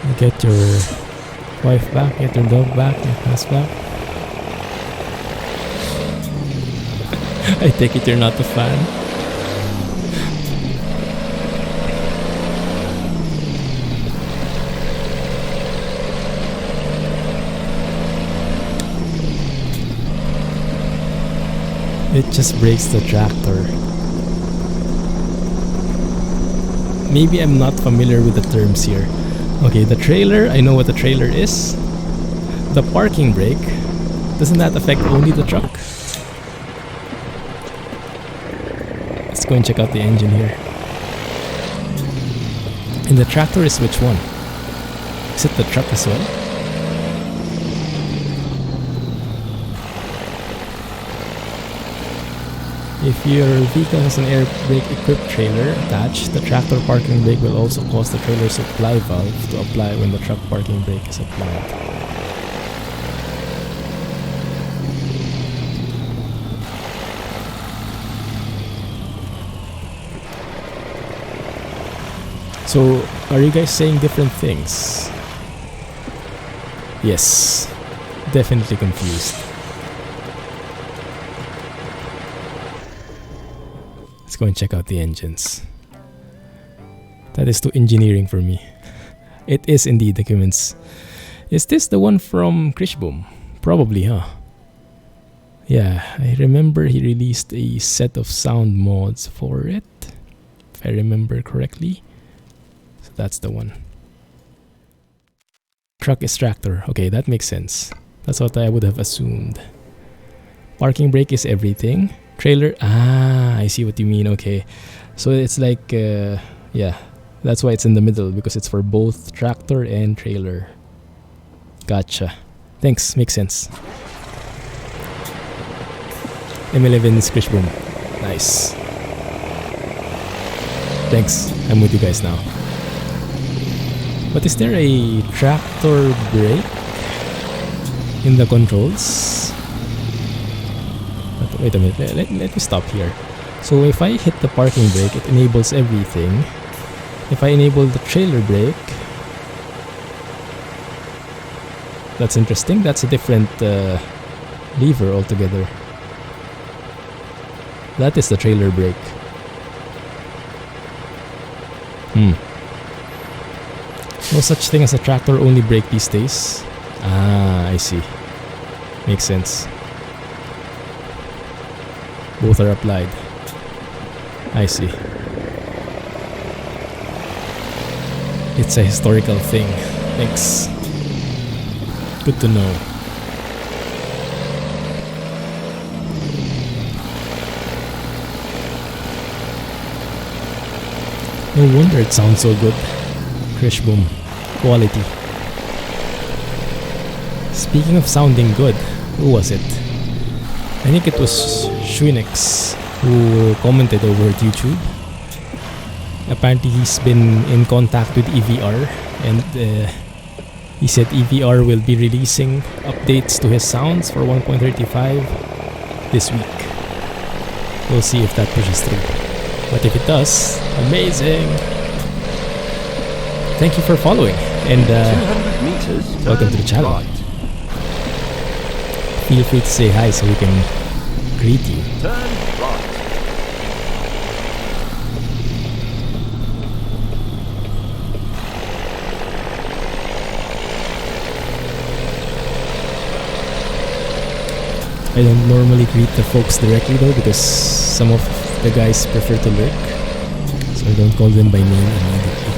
You get your wife back, get your dog back, your house back. I take it you're not a fan. It just breaks the tractor. Maybe I'm not familiar with the terms here. Okay, the trailer, I know what the trailer is. The parking brake, doesn't that affect only the truck? Let's go and check out the engine here. And the tractor is which one? Is it the truck as well? If your vehicle has an air brake equipped trailer attached, the tractor parking brake will also cause the trailer supply valve to apply when the truck parking brake is applied. So, are you guys saying different things? Yes, definitely confused. Let's go and check out the engines. That is too engineering for me. It is indeed documents. Is this the one from Krishboom? Probably, huh? Yeah, I remember he released a set of sound mods for it, if I remember correctly. So that's the one. Truck is tractor. Okay, that makes sense. That's what I would have assumed. Parking brake is everything. Trailer, I see what you mean. Okay, so it's like yeah, that's why it's in the middle, because it's for both tractor and trailer. Gotcha, thanks, makes sense. M11's Krishboom, nice, thanks, I'm with you guys now. But is there a tractor brake in the controls? Wait a minute, let me stop here. So if I hit the parking brake, it enables everything. If I enable the trailer brake, that's interesting. That's a different lever altogether. That is the trailer brake. No such thing as a tractor only brake these days. I see. Makes sense. Both are applied. I see. It's a historical thing. Thanks. Good to know. No wonder it sounds so good. Krishboom. Quality. Speaking of sounding good, who was it? I think it was Schwinix who commented over at YouTube. Apparently he's been in contact with EVR, and he said EVR will be releasing updates to his sounds for 1.35 this week. We'll see if that pushes through. But if it does, amazing! Thank you for following, and 200 meters. welcome to the channel. Right. Feel free to say hi so we can greet you. Turn right. I don't normally greet the folks directly though, because some of the guys prefer to lurk, so I don't call them by name immediately.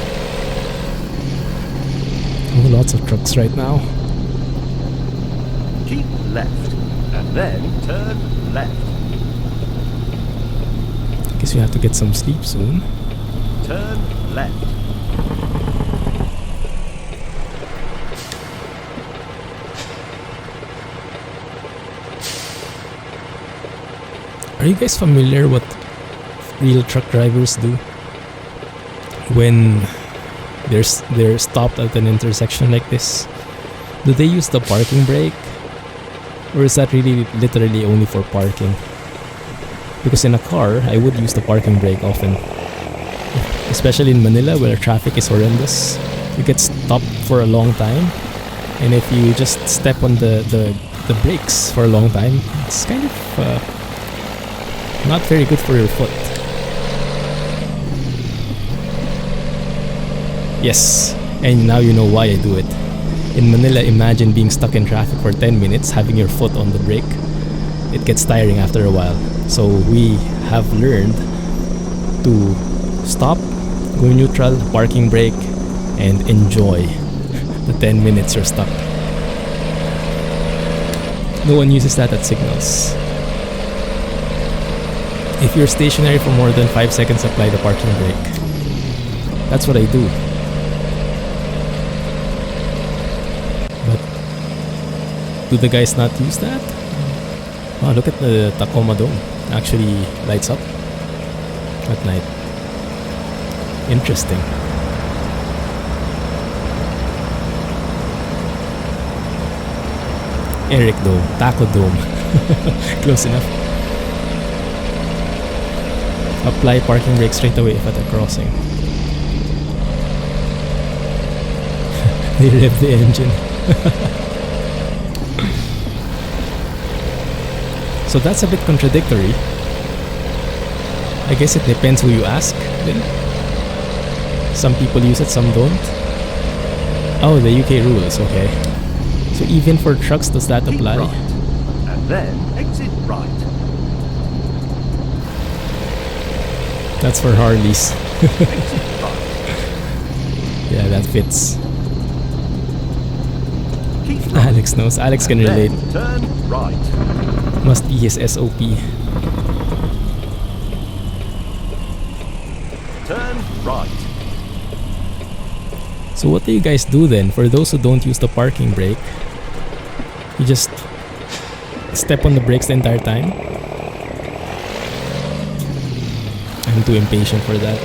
Oh, lots of trucks right now. Keep left. And then turn left. Guess we have to get some sleep soon. Turn left. Are you guys familiar what real truck drivers do when they're stopped at an intersection like this? Do they use the parking brake, or is that really literally only for parking? Because in a car, I would use the parking brake often, especially in Manila where traffic is horrendous. You get stopped for a long time, and if you just step on the brakes for a long time, it's kind of not very good for your foot. Yes, and now you know why I do it. In Manila, imagine being stuck in traffic for 10 minutes, having your foot on the brake. It gets tiring after a while. So we have learned to stop, go neutral, parking brake, and enjoy the 10 minutes you're stuck. No one uses that at signals. If you're stationary for more than 5 seconds, apply the parking brake. That's what I do. But do the guys not use that? Oh, look at the Tacoma Dome. Actually lights up at night. Interesting. Eric Dome, Taco Dome. Close enough. Apply parking brake straight away if at a crossing. They rev the engine. So that's a bit contradictory. I guess it depends who you ask then. Some people use it, some don't. Oh, the UK rules, okay. So even for trucks, does that apply? Keep right, and then exit right. That's for Harleys. Exit right. Yeah, that fits. Keep right. Alex knows. Alex can relate. Then turn right. Must be his SOP. Turn right. So what do you guys do then? For those who don't use the parking brake, you just step on the brakes the entire time? I'm too impatient for that.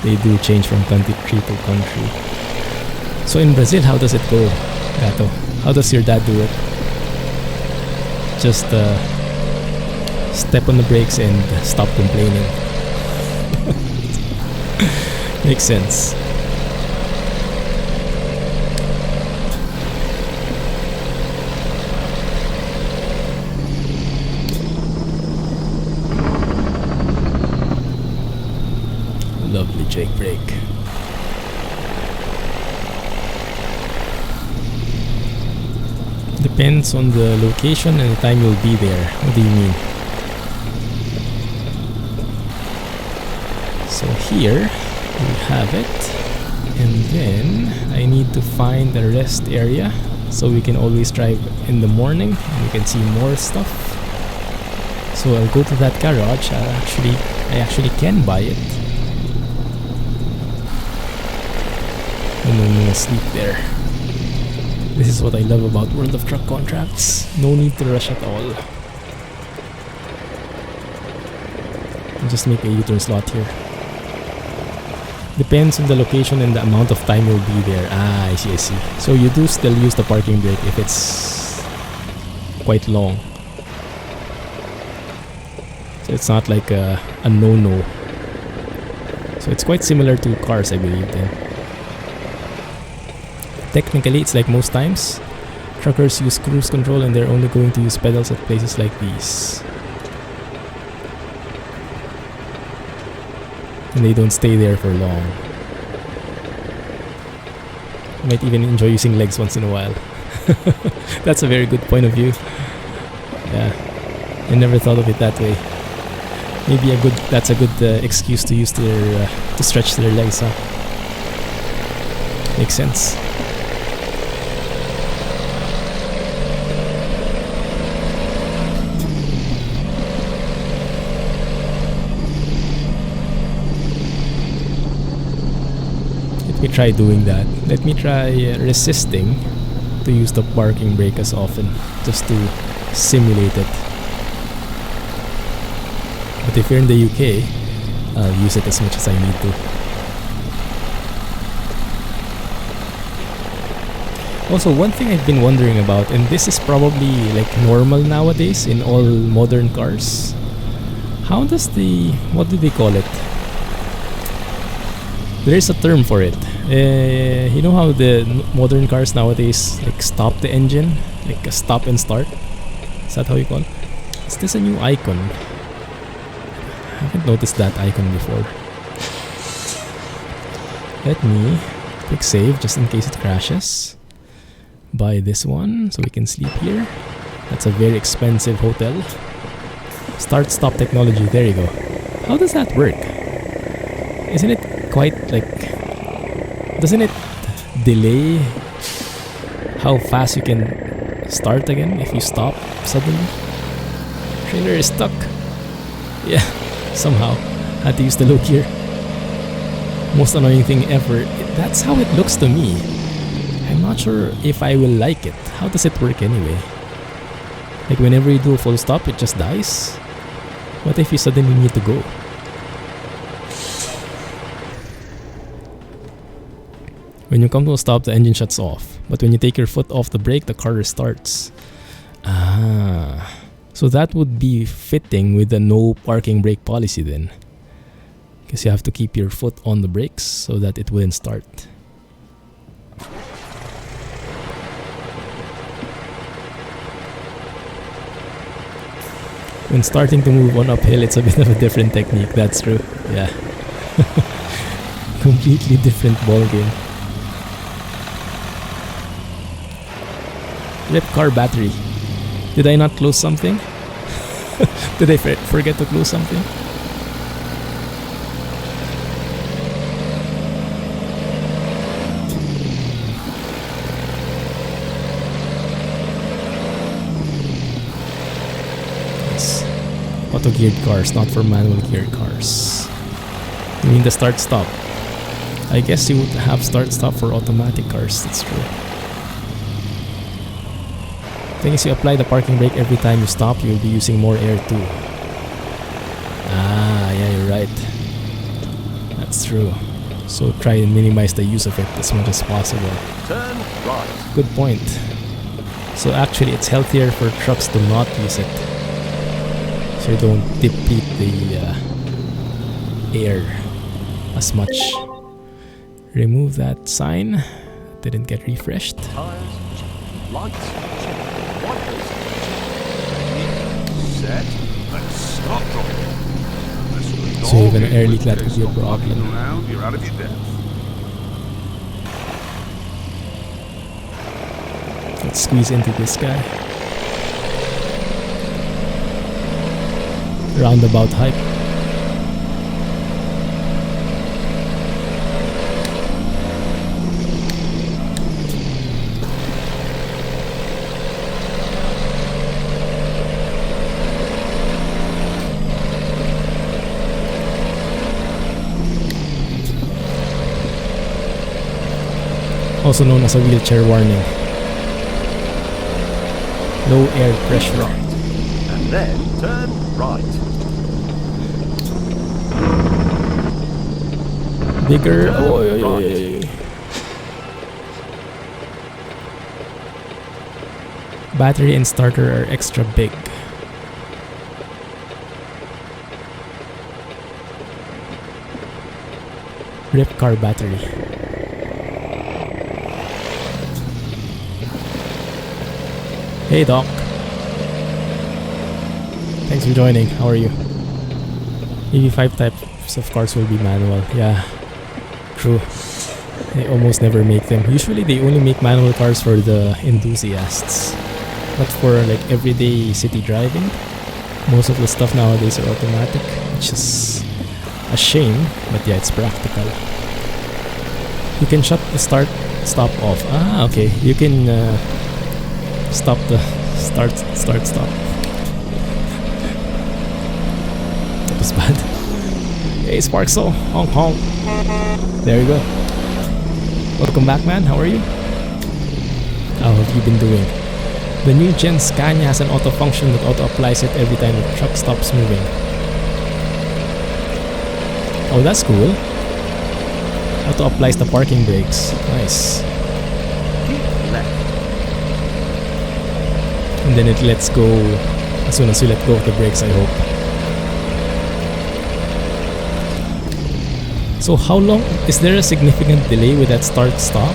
They do change from country to country. So in Brazil, how does it go, Gato? How does your dad do it? Just step on the brakes and stop complaining. Makes sense. Lovely Jake brake. Depends on the location and the time you'll be there. What do you mean? So here we have it, and then I need to find the rest area so we can always drive in the morning and we can see more stuff. So I'll go to that garage. I actually can buy it. And then we'll sleep there. This is what I love about World of Truck contracts. No need to rush at all. I'll just make a U-turn slot here. Depends on the location and the amount of time you'll be there. Ah, I see. So you do still use the parking brake if it's quite long. So it's not like a no-no. So it's quite similar to cars, I believe then. Technically, it's like most times. Truckers use cruise control and they're only going to use pedals at places like these. And they don't stay there for long. You might even enjoy using legs once in a while. That's a very good point of view. Yeah, I never thought of it that way. Maybe that's a good excuse to use to stretch their legs, huh? Makes sense. try doing that. Let me try resisting to use the parking brake as often, just to simulate it. But if you're in the UK, I'll use it as much as I need to. Also, one thing I've been wondering about, and this is probably like normal nowadays in all modern cars. How does what do they call it? There is a term for it. You know how the modern cars nowadays like stop the engine, like a stop and start? Is that how you call it? Is this a new icon? I haven't noticed that icon before. Let me quick save just in case it crashes. Buy this one so we can sleep here. That's a very expensive hotel. Start stop technology. There you go. How does that work? Isn't it quite like, doesn't it delay how fast you can start again if you stop suddenly? Trailer is stuck. Yeah, somehow had to use the low gear. Most annoying thing ever. That's how it looks to me. I'm not sure if I will like it. How does it work anyway? Like whenever you do a full stop, it just dies? What if you suddenly need to go? When you come to a stop, the engine shuts off. But when you take your foot off the brake, the car restarts. Ah, so that would be fitting with the no parking brake policy then. Because you have to keep your foot on the brakes so that it wouldn't start. When starting to move on uphill, it's a bit of a different technique. That's true. Yeah. Completely different ball game. Rip car battery. Did I not close something? Did I forget to close something? Yes. Auto geared cars, not for manual geared cars. You mean the start stop? I guess you would have start stop for automatic cars. That's true. Thing is, you apply the parking brake every time you stop, you'll be using more air too. Ah, yeah, you're right. That's true. So try and minimize the use of it as much as possible. Turn right. Good point. So actually, it's healthier for trucks to not use it, so you don't deplete the air as much. Remove that sign. Didn't get refreshed. Tires, lights, wipers, set, and stop driving. So even an early clad could be a problem. Around, you're out of your depth. Let's squeeze into this guy. Roundabout hype. Also known as a wheelchair warning. Low air pressure. And then turn right. Bigger. Turn Oh, right. Battery and starter are extra big. Rip car battery. Hey Doc. Thanks for joining. How are you? EV5 types of cars will be manual. Yeah, true. They almost never make them. Usually they only make manual cars for the enthusiasts. But for like everyday city driving, most of the stuff nowadays are automatic, which is a shame, but yeah, it's practical. You can shut the start stop off. Ah, okay. You can stop the start stop. That was bad. Hey Sparkso, honk honk. There you go. Welcome back, man. How are you? How have you been doing? The new gen Scania has an auto function that auto applies it every time the truck stops moving. Oh, that's cool. Auto applies the parking brakes. Nice. Keep left. And then it lets go as soon as you let go of the brakes, I hope. So how long? Is there a significant delay with that start-stop?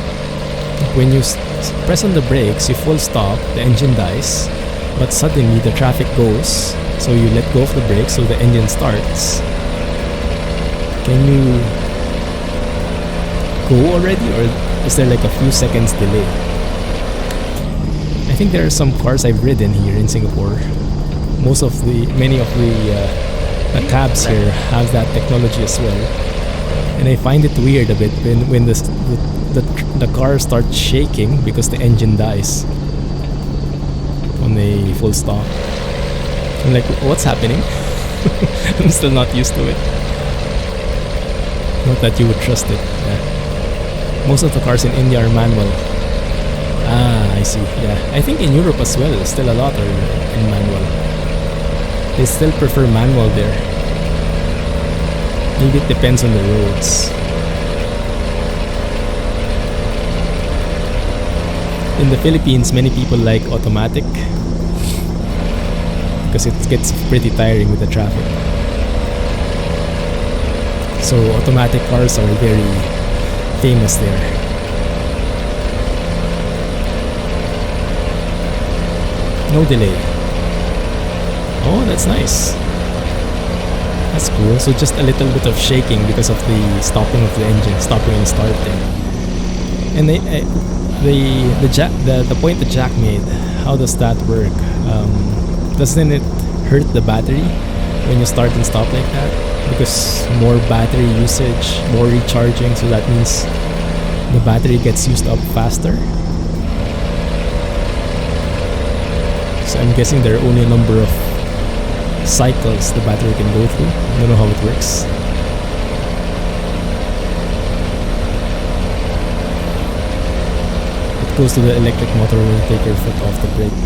When you press on the brakes, you full stop, the engine dies, but suddenly the traffic goes, so you let go of the brakes so the engine starts. Can you go already, or is there like a few seconds delay? I think there are some cars I've ridden here in Singapore. Many of the cabs here have that technology as well, and I find it weird a bit when the car starts shaking because the engine dies on a full stop. I'm like, what's happening? I'm still not used to it. Not that you would trust it. Yeah. Most of the cars in India are manual. Ah, I see. Yeah, I think in Europe as well, still a lot are in manual. They still prefer manual there. Maybe it depends on the roads. In the Philippines, many people like automatic because it gets pretty tiring with the traffic. So automatic cars are very famous there. No delay. Oh, that's nice. That's cool. So just a little bit of shaking because of the stopping of the engine, stopping and starting. And the point that Jack made, how does that work? Doesn't it hurt the battery when you start and stop like that? Because more battery usage, more recharging, so that means the battery gets used up faster. So I'm guessing there are only a number of cycles the battery can go through. I don't know how it works. It goes to the electric motor when you take your foot off the brake.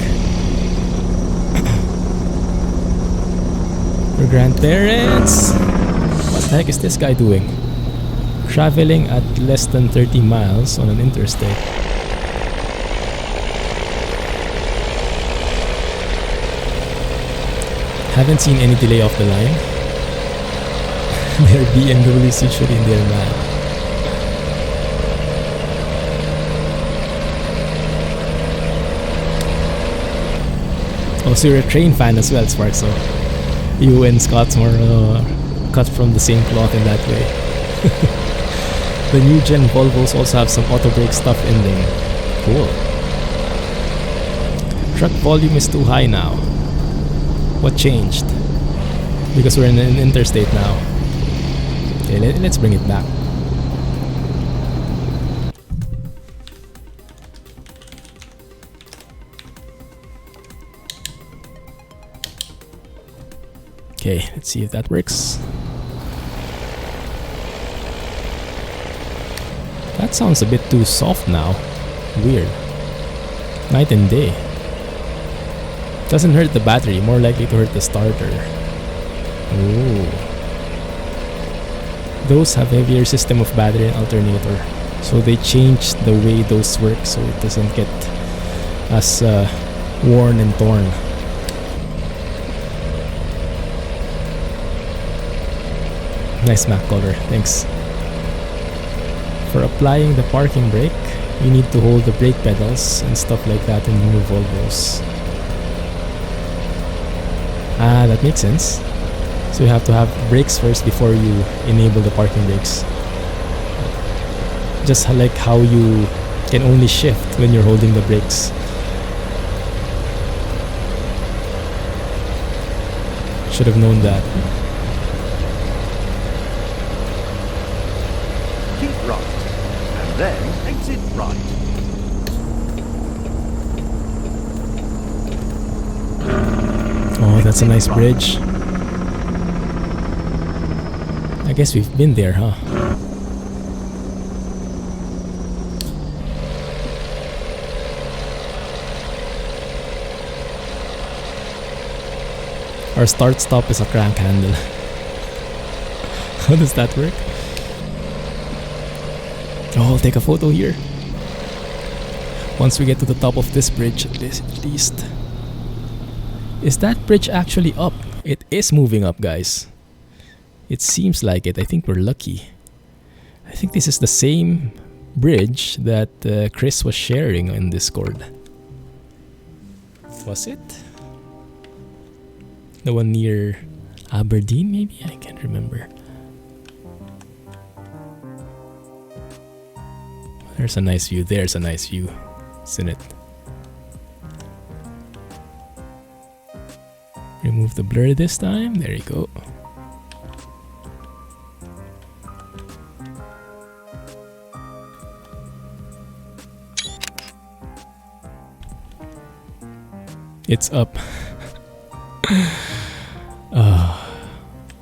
Your grandparents! What the heck is this guy doing? Traveling at less than 30 miles on an interstate. Haven't seen any delay off the line. Their BMWs usually in their man. Oh, so you're a train fan as well, Sparks. So you and Scott's more cut from the same cloth in that way. The new gen Volvos also have some auto brake stuff in them. Cool. Truck volume is too high now. What changed? Because we're in an interstate now. Okay, let's bring it back. Okay, let's see if that works. That sounds a bit too soft now. Weird. Night and day. Doesn't hurt the battery, more likely to hurt the starter. Ooh. Those have heavier system of battery and alternator, so they changed the way those work so it doesn't get as worn and torn. Nice Mack color, thanks. For applying the parking brake, you need to hold the brake pedals and stuff like that in the new Volvos. Ah, that makes sense. So you have to have brakes first before you enable the parking brakes. Just like how you can only shift when you're holding the brakes. Should have known that. Keep right, and then exit right. Oh, that's a nice bridge. I guess we've been there, huh? Our start stop is a crank handle. How does that work? Oh, I'll take a photo here. Once we get to the top of this bridge, at least. Is that bridge actually up? It is moving up, guys. It seems like it. I think we're lucky. I think this is the same bridge that Chris was sharing in Discord. Was it? The one near Aberdeen, maybe? I can't remember. There's a nice view. There's a nice view. Isn't it? Remove the blur this time. There you go. It's up.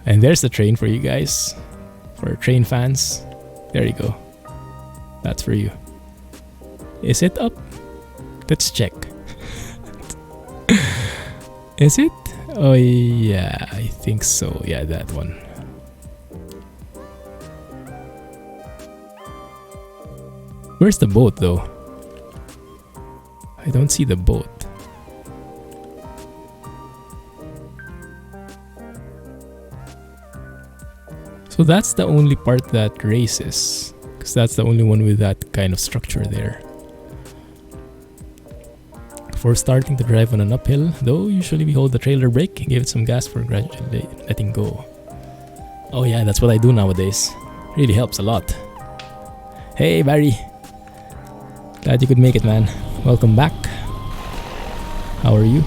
And there's the train for you guys. For train fans. There you go. That's for you. Is it up? Let's check. Is it? Oh yeah, I think so. Yeah, that one. Where's the boat though? I don't see the boat. So that's the only part that races, because that's the only one with that kind of structure there. Before starting to drive on an uphill, though, usually we hold the trailer brake, give it some gas for gradually letting go. Oh yeah, that's what I do nowadays. Really helps a lot. Hey Barry, glad you could make it, man. Welcome back. How are you?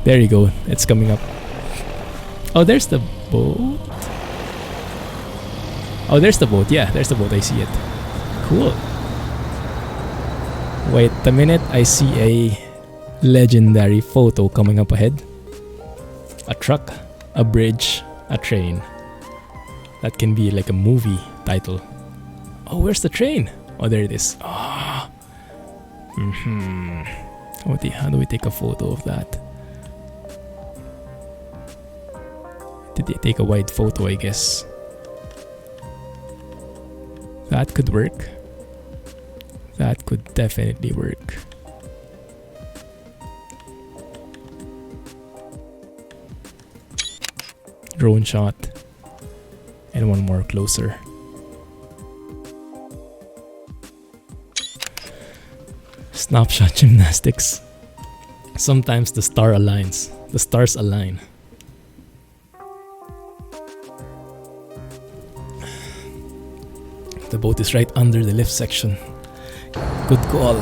There you go, it's coming up. Oh, there's the boat. Oh, there's the boat. Yeah, there's the boat. I see it. Cool. Wait a minute. I see a legendary photo coming up ahead. A truck, a bridge, a train. That can be like a movie title. Oh, where's the train? Oh, there it is. Ah. How do we take a photo of that? Did they take a wide photo, I guess? That could work. That could definitely work. Drone shot. And one more closer. Snapshot gymnastics. Sometimes the star aligns. The stars align. The boat is right under the lift section. Good call.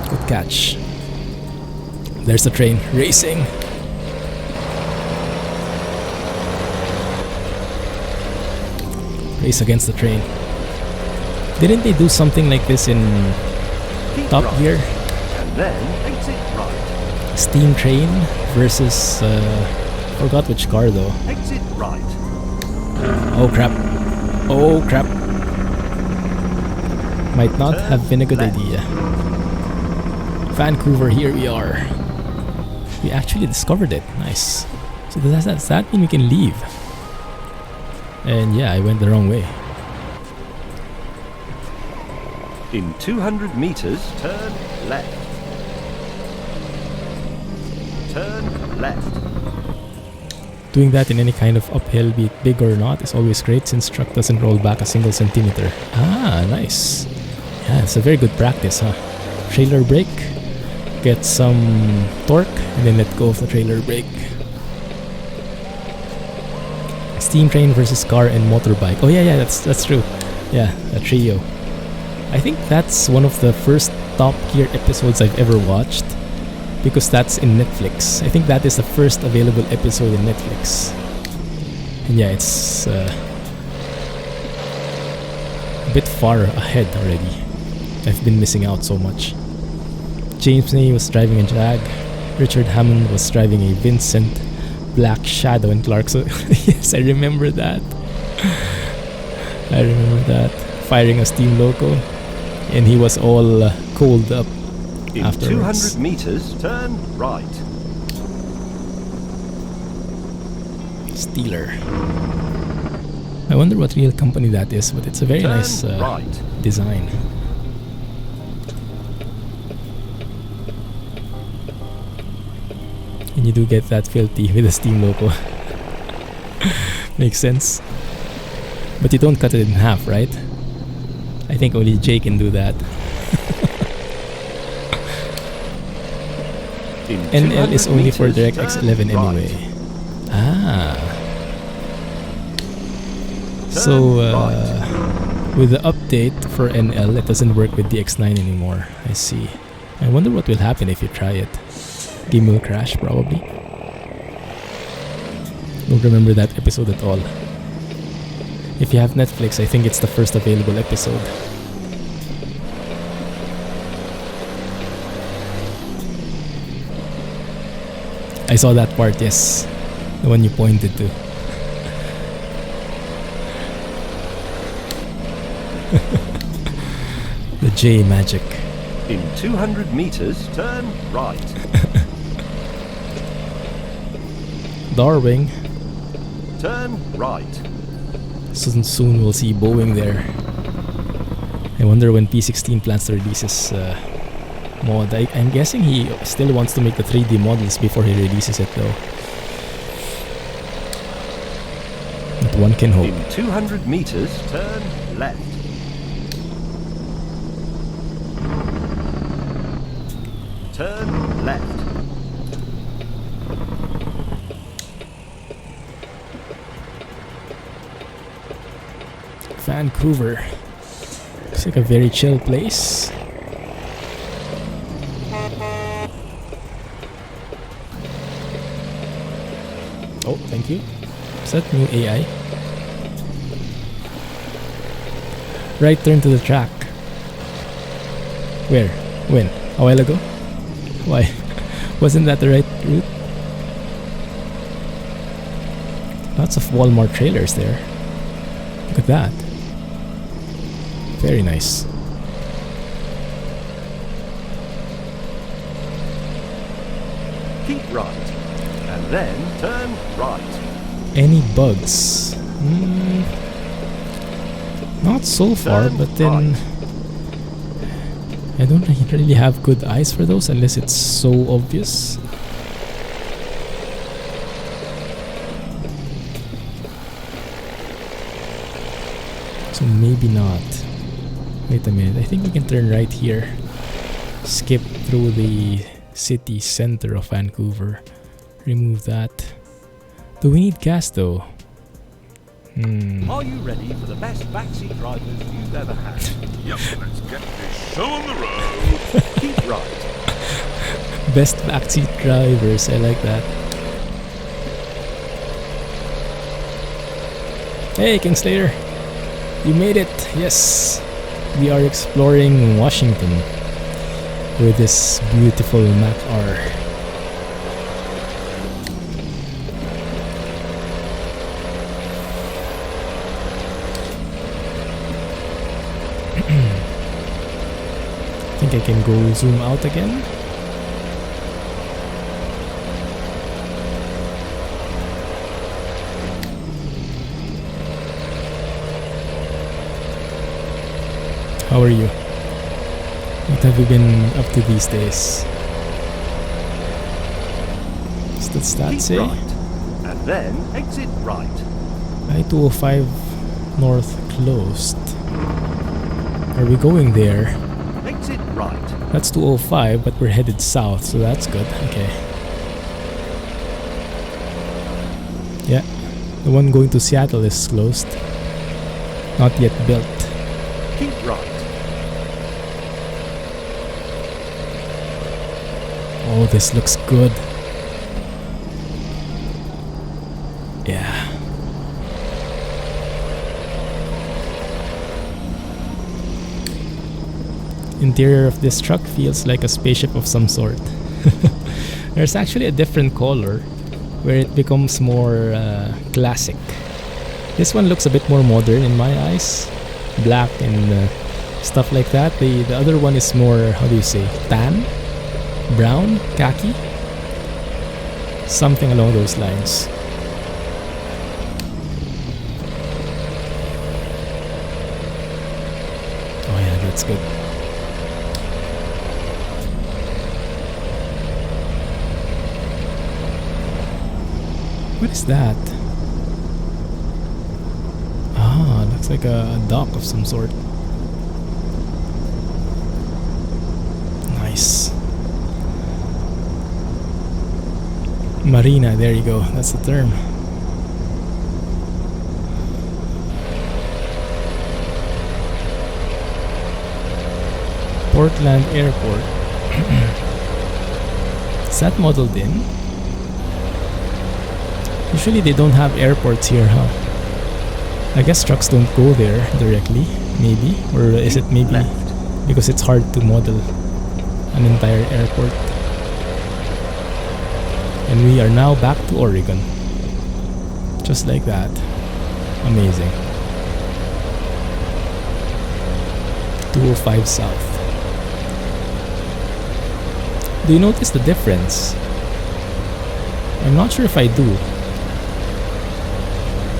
Good catch. There's the train racing. Race against the train. Didn't they do something like this in Top Gear? And then exit right. Steam train versus forgot which car though. Exit right. Oh crap. Oh crap. Might not have been a good idea. Vancouver, here we are. We actually discovered it. Nice. So does that mean we can leave? And yeah, I went the wrong way. In 200 meters, turn left. Turn left. Doing that in any kind of uphill, be it big or not, is always great since truck doesn't roll back a single centimeter. Ah, nice. Yeah, it's a very good practice, huh? Trailer brake, get some torque, and then let go of the trailer brake. Steam train versus car and motorbike. Oh yeah, that's true. Yeah, a trio. I think that's one of the first Top Gear episodes I've ever watched, because that's in Netflix. I think that is the first available episode in Netflix. And yeah, it's a bit far ahead already. I've been missing out so much. James Ney was driving a Jag. Richard Hammond was driving a Vincent Black Shadow in Clarkson. Yes, I remember that. I remember that. Firing a steam loco. And he was all cold up In afterwards. 200 meters, turn right. Steeler. I wonder what real company that is, but it's a very Turn nice right. design. And you do get that filthy with the Steam logo. Makes sense. But you don't cut it in half, right? I think only Jay can do that. NL is only for DirectX 11 anyway. Ah. So with the update for NL, it doesn't work with DX9 anymore. I see. I wonder what will happen if you try it. Game will crash probably. Don't remember that episode at all. If you have Netflix, I think it's the first available episode. I saw that part, yes. The one you pointed to. The J magic. In 200 meters, turn right. Darwing. Turn right. Soon we'll see Boeing there. I wonder when P16 plans to release his mod. I'm guessing he still wants to make the 3D models before he releases it though. But one can hope. In 200 meters, turn left. Turn left. Vancouver. Looks like a very chill place. Oh, thank you. Is that new AI? Right turn to the track. Where? When? A while ago? Why? Wasn't that the right route? Lots of Walmart trailers there. Look at that. Very nice. Keep right. And then turn right. Any bugs? Not so far, Turn but then I don't really have good eyes for those unless it's so obvious. So maybe not. Wait a minute, I think we can turn right here. Skip through the city center of Vancouver. Remove that. Do we need gas though? Are you ready for the best backseat drivers you've ever had? Yep, let's get this show on the road. Keep right. Best backseat drivers, I like that. Hey Kingslayer, you made it, yes. We are exploring Washington with this beautiful Mack R. I think I can go zoom out again. How are you? What have you been up to these days? What's that stat Keep say? right. And then exit right. I-205 North closed. Are we going there? Exit right. That's 205, but we're headed south, so that's good. Okay. Yeah, the one going to Seattle is closed. Not yet built. Keep right. Oh, this looks good. Yeah. Interior of this truck feels like a spaceship of some sort. There's actually a different color where it becomes more classic. This one looks a bit more modern in my eyes. Black and stuff like that. The other one is more, how do you say, tan? Brown? Khaki? Something along those lines. that's good. What is that? Ah, looks like a dock of some sort. Nice. Marina, there you go. That's the term. Portland Airport. Is that modeled in? Usually they don't have airports here, huh? I guess trucks don't go there directly, maybe. Or is it maybe because it's hard to model an entire airport? And we are now back to Oregon. Just like that. Amazing. 205 South. Do you notice the difference? I'm not sure if I do.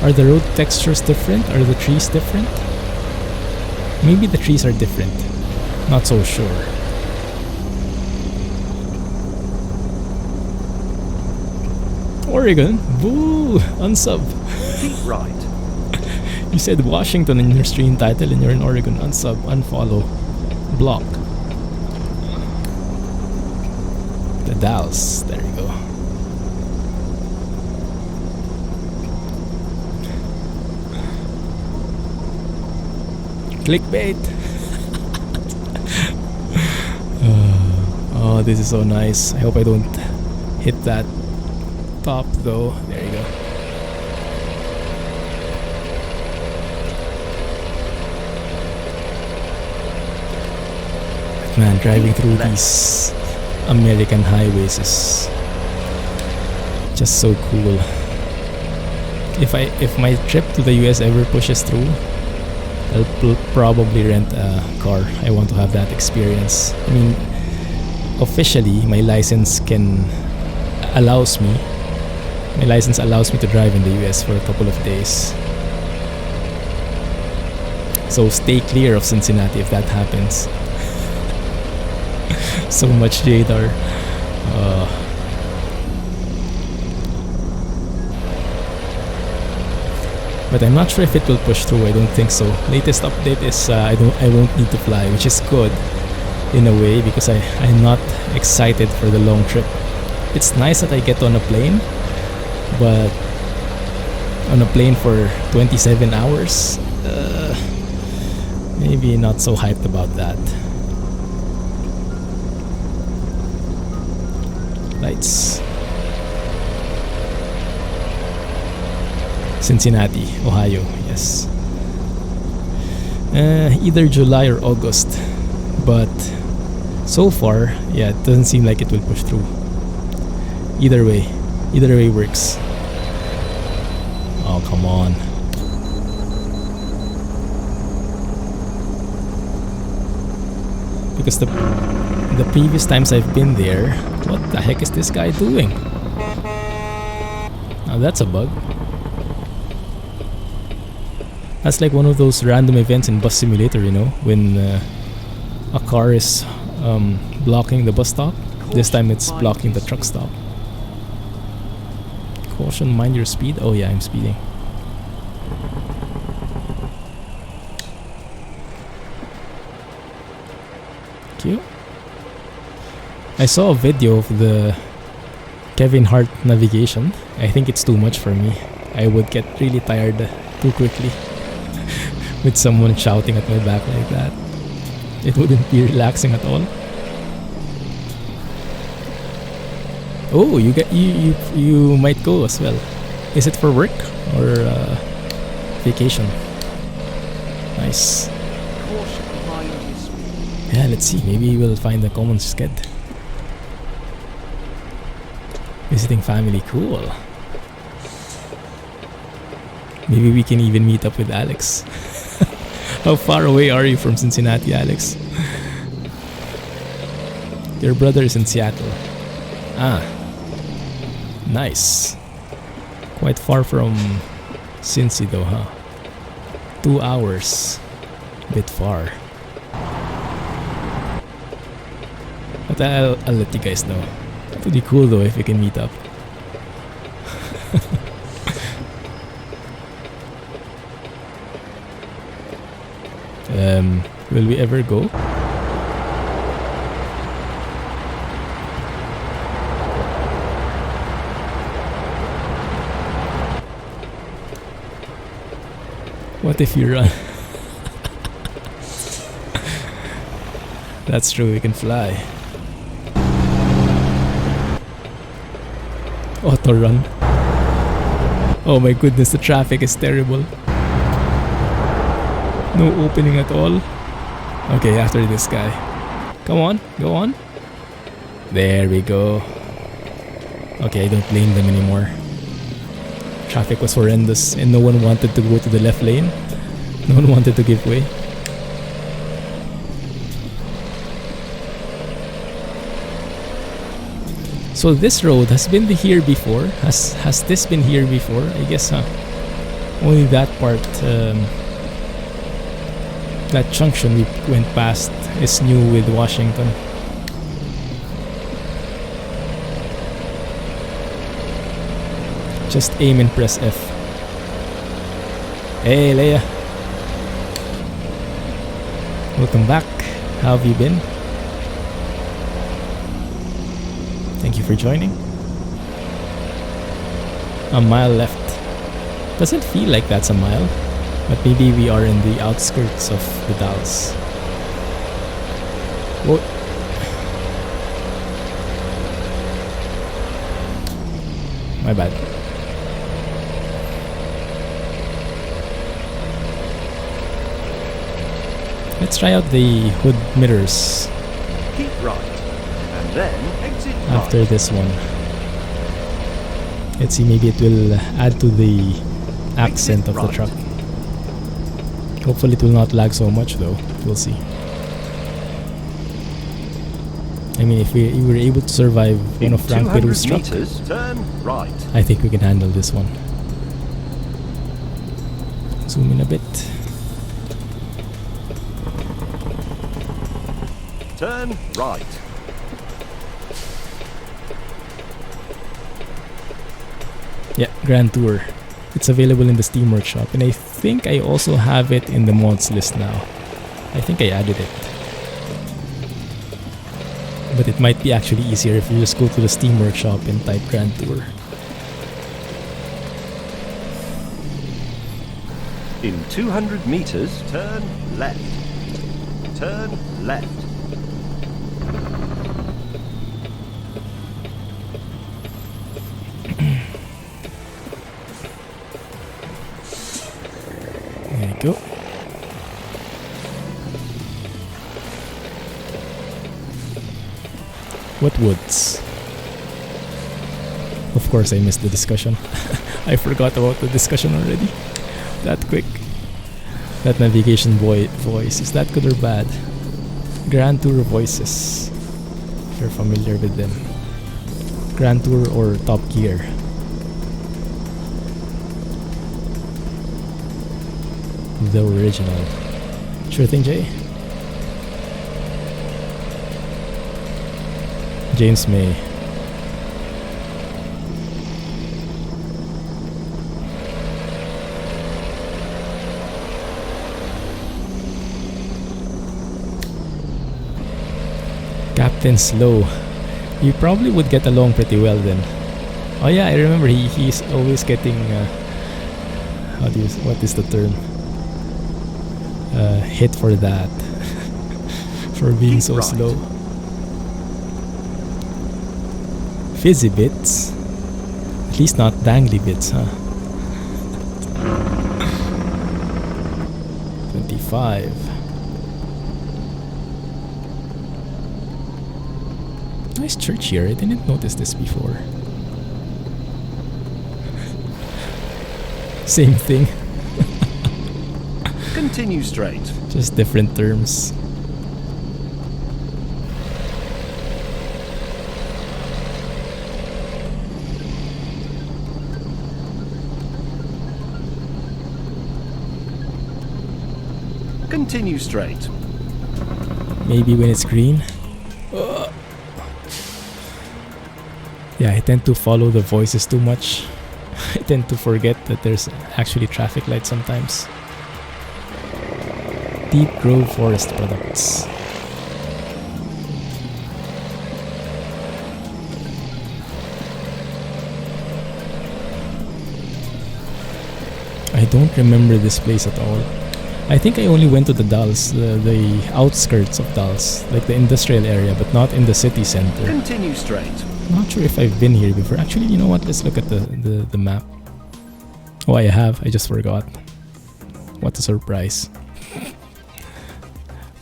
Are the road textures different? Are the trees different? Maybe the trees are different. Not so sure. Oregon? Boo! Unsub. Keep right. You said Washington in your stream title and you're in Oregon. Unsub, unfollow, block. The Dalles. There you go. Clickbait. Oh, this is so nice. I hope I don't hit that top though. There you go. Man, driving through these American highways is just so cool. If my trip to the US ever pushes through, I'll probably rent a car. I want to have that experience. I mean, officially, my license allows me to drive in the US for a couple of days. So stay clear of Cincinnati if that happens. So much JDAR. But I'm not sure if it will push through. I don't think so. Latest update is I won't need to fly, which is good in a way because I'm not excited for the long trip. It's nice that I get on a plane, but on a plane for 27 hours, maybe not so hyped about that. Lights. Cincinnati, Ohio, yes. Either July or August, but so far, yeah, it doesn't seem like it will push through. Either way works. Oh, come on. Because the previous times I've been there, what the heck is this guy doing? Now that's a bug. That's like one of those random events in Bus Simulator, you know, when a car is blocking the bus stop. This time it's blocking the truck stop. Caution, mind your speed. Oh yeah, I'm speeding. Cute. I saw a video of the Kevin Hart navigation. I think it's too much for me. I would get really tired too quickly with someone shouting at my back like that. It wouldn't be relaxing at all. Oh, you might go as well. Is it for work or vacation? Nice. Yeah, let's see. Maybe we'll find a common sked. Visiting family, cool. Maybe we can even meet up with Alex. How far away are you from Cincinnati, Alex? Your brother is in Seattle. Ah, nice. Quite far from Cincy though, huh? 2 hours. Bit far. But I'll let you guys know. It would be cool though if we can meet up. Will we ever go? What if you run? That's true, we can fly. Auto run. Oh my goodness, the traffic is terrible. No opening at all. Okay, after this guy. Come on, go on. There we go. Okay, I don't blame them anymore. Traffic was horrendous and no one wanted to go to the left lane. No one wanted to give way. So this road has been here before. Has this been here before? I guess, huh? Only that part, that junction we went past is new with Washington. Just aim and press F. Hey Leia. Welcome back. How have you been? Thank you for joining. A mile left. Doesn't feel like that's a mile, but maybe we are in the outskirts of the Dalles. Whoa. My bad. Let's try out the hood mirrors. Keep right, and then exit right. After this one. Let's see, maybe it will add to the accent of the truck. Hopefully it will not lag so much though. We'll see. I mean, if we were able to survive one of Frank Peru's truck, turn right. I think we can handle this one. Zoom in a bit. Turn right. Yeah, Grand Tour. It's available in the Steam Workshop, and I think I also have it in the mods list now. I think I added it. But it might be actually easier if you just go to the Steam Workshop and type Grand Tour. In 200 meters, turn left. Turn left. There you go. What woods? Of course I missed the discussion. I forgot about the discussion already. That quick. That navigation voice, is that good or bad? Grand Tour voices. If you're familiar with them. Grand Tour or Top Gear. The original. Sure thing, Jay. James May. Captain Slow. You probably would get along pretty well then. Oh yeah, I remember he's always getting what is the term? Hit for that. For being so right. slow. Fizzy bits? At least not dangly bits, huh? 25. Nice church here. I didn't notice this before. Same thing. Continue straight. Just different terms. Continue straight. Maybe when it's green. Yeah, I tend to follow the voices too much. I tend to forget that there's actually traffic lights sometimes. Deep Grove Forest Products. I don't remember this place at all. I think I only went to the Dalles, the outskirts of Dalles, like the industrial area, but not in the city center. Continue straight. I'm not sure if I've been here before. Actually, you know what? Let's look at the map. Oh, I have. I just forgot. What a surprise.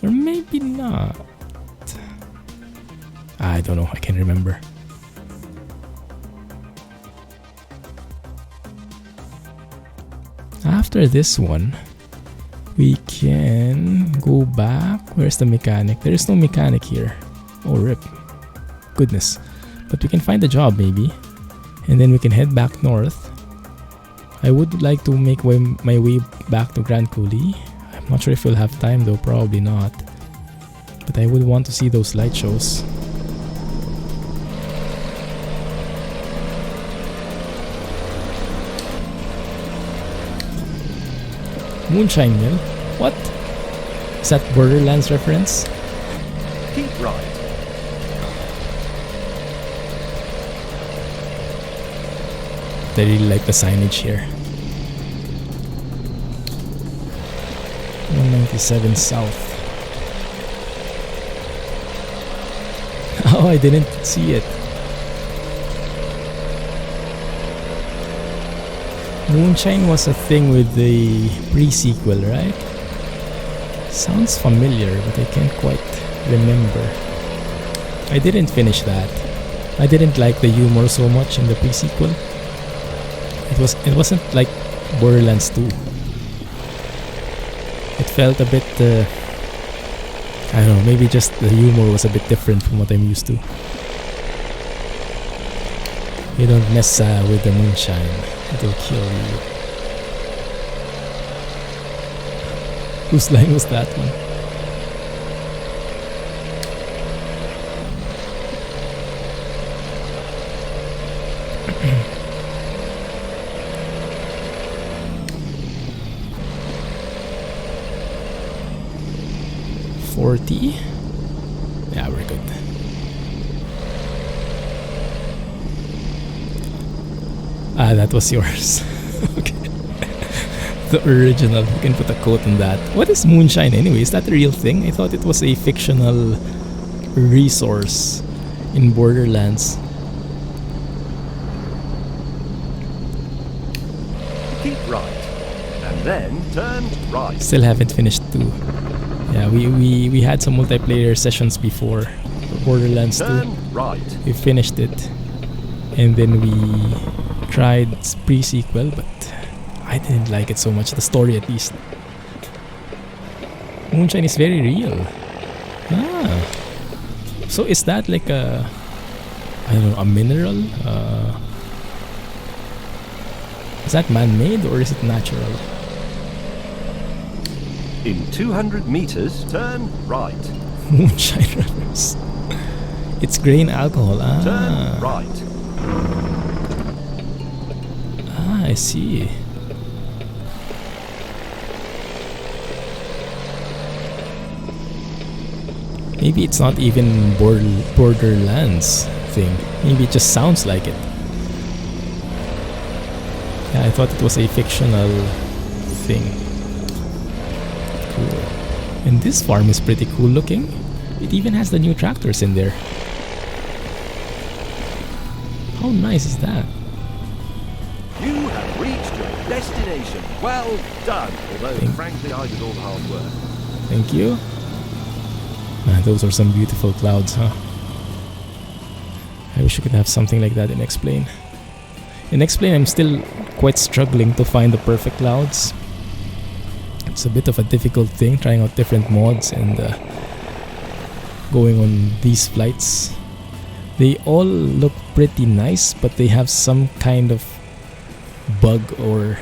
Or maybe not. I don't know. I can't remember. After this one, we can go back. Where's the mechanic? There is no mechanic here. Oh, rip. Goodness. But we can find a job maybe. And then we can head back north. I would like to make my way back to Grand Coulee. I'm not sure if we'll have time though. Probably not. But I would want to see those light shows. Moonshine Mill? What? Is that Borderlands reference? Keep right. I really like the signage here. 197 South. Oh, I didn't see it. Moonshine was a thing with the pre-sequel, right? Sounds familiar, but I can't quite remember. I didn't finish that. I didn't like the humor so much in the pre-sequel. It wasn't like Borderlands 2. It felt a bit I don't know, maybe just the humor was a bit different from what I'm used to. You don't mess with the moonshine. It'll kill you. Whose line was that one? Yeah, we're good. Ah, that was yours. Okay. The original. You can put a quote on that. What is moonshine anyway? Is that a real thing? I thought it was a fictional resource in Borderlands. Keep right. And then turn right. Still haven't finished 2. Yeah, we had some multiplayer sessions before Borderlands 2. Turn right. We finished it. And then we tried pre-sequel, but I didn't like it so much. The story at least. Moonshine is very real. Ah. So is that like a, I don't know, a mineral? Is that man-made or is it natural? In 200 meters, turn right. Moonshine reference. It's grain alcohol. Ah. Turn right. Ah, I see. Maybe it's not even Borderlands thing. Maybe it just sounds like it. Yeah, I thought it was a fictional thing. Cool. And this farm is pretty cool looking. It even has the new tractors in there. How nice is that? You have reached your destination. Well done. Although, frankly, I did all the hard work. Thank you. Those are some beautiful clouds, huh? I wish I could have something like that in X-Plane. In X-Plane, I'm still quite struggling to find the perfect clouds. It's a bit of a difficult thing, trying out different mods and going on these flights. They all look pretty nice, but they have some kind of bug or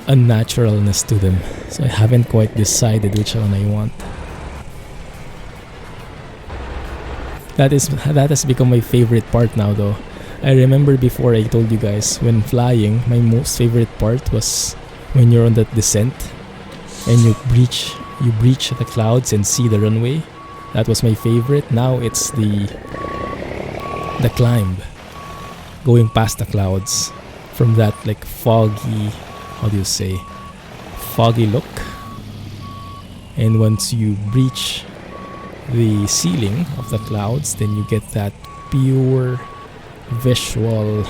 unnaturalness to them. So I haven't quite decided which one I want. That has become my favorite part now though. I remember before I told you guys, when flying, my most favorite part was when you're on that descent and you breach the clouds and see the runway. That was my favorite. Now it's the climb, going past the clouds from that like foggy, how do you say, foggy look. And once you breach the ceiling of the clouds, then you get that pure visual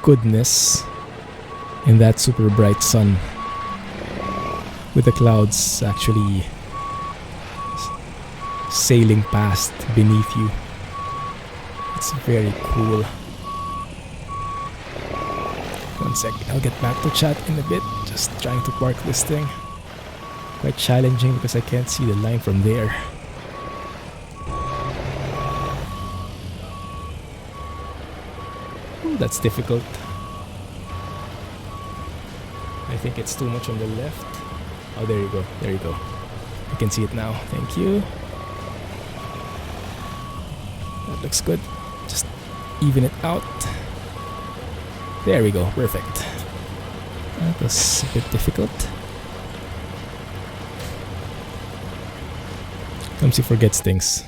goodness in that super bright sun, with the clouds actually sailing past beneath you. It's very cool. One sec, I'll get back to chat in a bit. Just trying to park this thing. Quite challenging because I can't see the line from there. Ooh, that's difficult. I think it's too much on the left. Oh, there you go. There you go. I can see it now. Thank you. That looks good. Just even it out. There we go. Perfect. That was a bit difficult. Clumsy forgets things.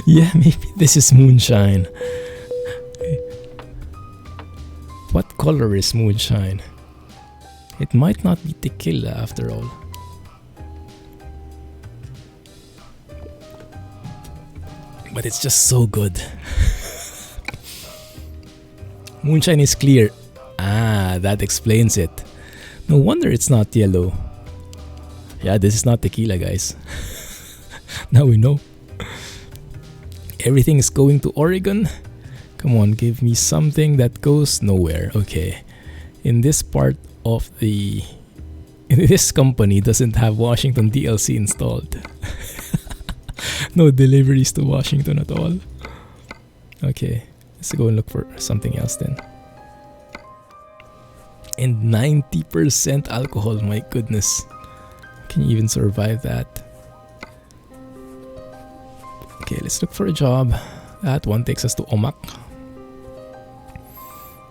Yeah, maybe this is moonshine. What color is moonshine? It might not be tequila after all. But it's just so good. Moonshine is clear. Ah, that explains it. No wonder it's not yellow. Yeah, this is not tequila, guys. Now we know. Everything is going to Oregon. Come on, give me something that goes nowhere. Okay. In this part of this company doesn't have Washington DLC installed. No deliveries to Washington at all. Okay, let's go and look for something else then. And 90% alcohol, my goodness. Can you even survive that? Okay, let's look for a job. That one takes us to Omak.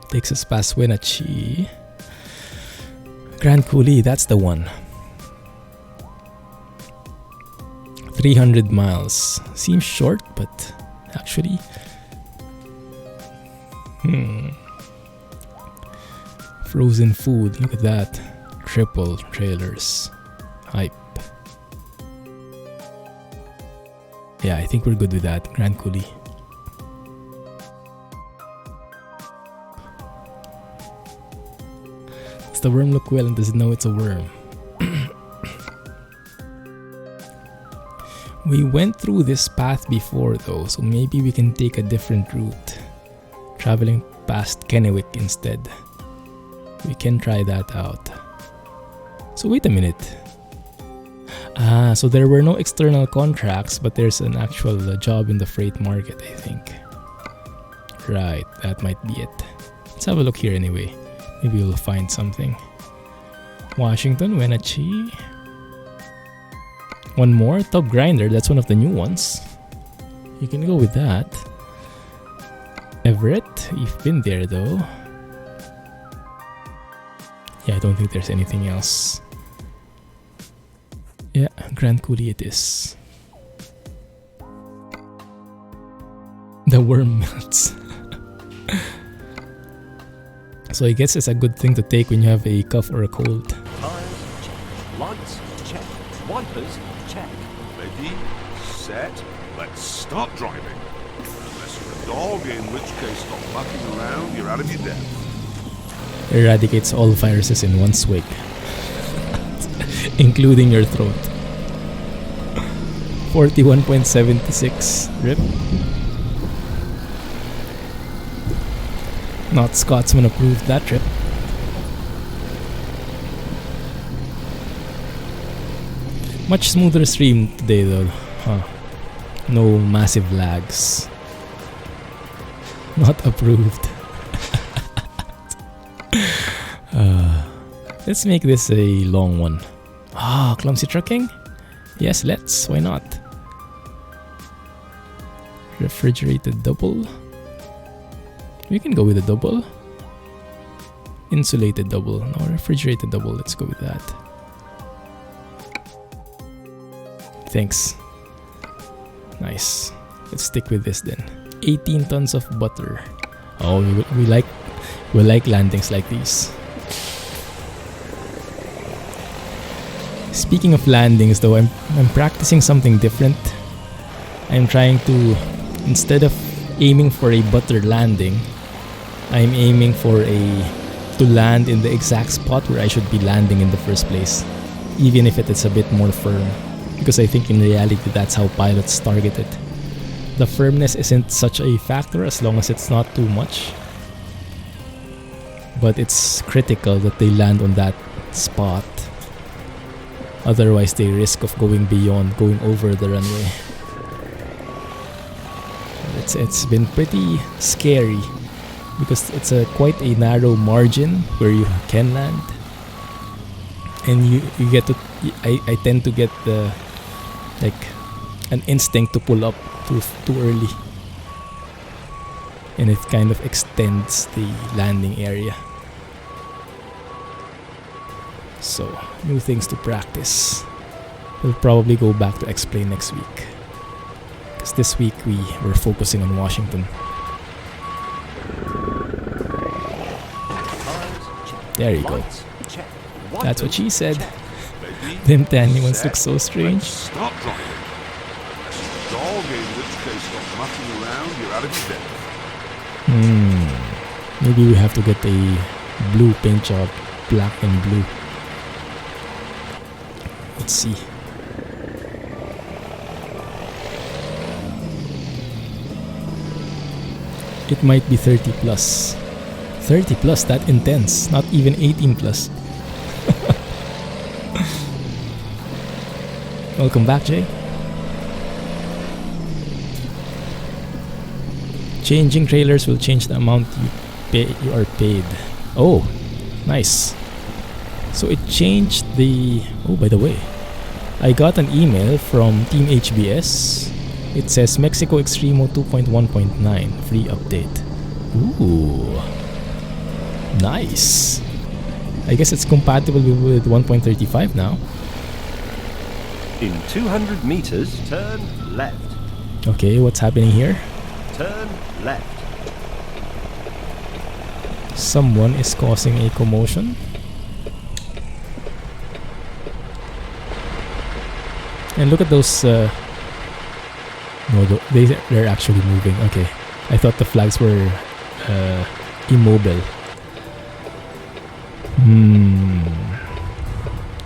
Takes us past Wenatchee. Grand Coulee, that's the one. 300 miles. Seems short, but actually... Frozen food, look at that. Triple trailers. Hype. Yeah, I think we're good with that. Grand Coulee. Does the worm look well and does it know it's a worm? We went through this path before though, so maybe we can take a different route. Traveling past Kennewick instead. We can try that out. So wait a minute. So there were no external contracts, but there's an actual job in the freight market, I think. Right, that might be it. Let's have a look here anyway. Maybe we'll find something. Washington, Wenatchee. One more, Top Grinder, that's one of the new ones. You can go with that. Everett, you've been there though. Yeah, I don't think there's anything else. Yeah, Grand Coulee it is. The worm melts. So I guess it's a good thing to take when you have a cough or a cold. Tires, check. Lights, check. Wipers, check. Ready, set, let's start driving. Unless you're a dog, in which case stop mucking around, you're out of your depth. Eradicates all viruses in one swig. Including your throat. 41.76 rip. Not Scotsman approved that trip. Much smoother stream today though, huh? No massive lags. Not approved. Let's make this a long one. Clumsy trucking? Yes, let's. Why not? Refrigerated double. We can go with a double. Insulated double. No, refrigerated double. Let's go with that. Thanks. Nice. Let's stick with this then. 18 tons of butter. Oh, we like landings like these. Speaking of landings though, I'm practicing something different. I'm trying to, instead of aiming for a butter landing, I'm aiming for to land in the exact spot where I should be landing in the first place, even if it is a bit more firm, because I think in reality that's how pilots target it. The firmness isn't such a factor as long as it's not too much, but it's critical that they land on that spot. Otherwise they risk of going over the runway. It's been pretty scary because it's quite a narrow margin where you can land, and you get to. I tend to get an instinct to pull up too early, and it kind of extends the landing area. So, new things to practice. We'll probably go back to explain next week, because this week we were focusing on Washington. There you go. That's what she said. Didn't anyone look so strange? Stop driving. Unless you're a dog, in which case stop mucking around, you're out of your depth. Maybe we have to get a blue paint job, black and blue. Let's see. It might be 30 plus. 30 plus, that intense. Not even 18 plus. Welcome back, Jay. Changing trailers will change the amount you are paid. Oh, nice. So it changed the... Oh, by the way, I got an email from Team HBS. It says Mexico Extremo 2.1.9 free update. Ooh, nice. I guess it's compatible with 1.35 now. In 200 meters, turn left. Okay, what's happening here? Turn left. Someone is causing a commotion. And look at those... no, they're actually moving. Okay. I thought the flags were immobile.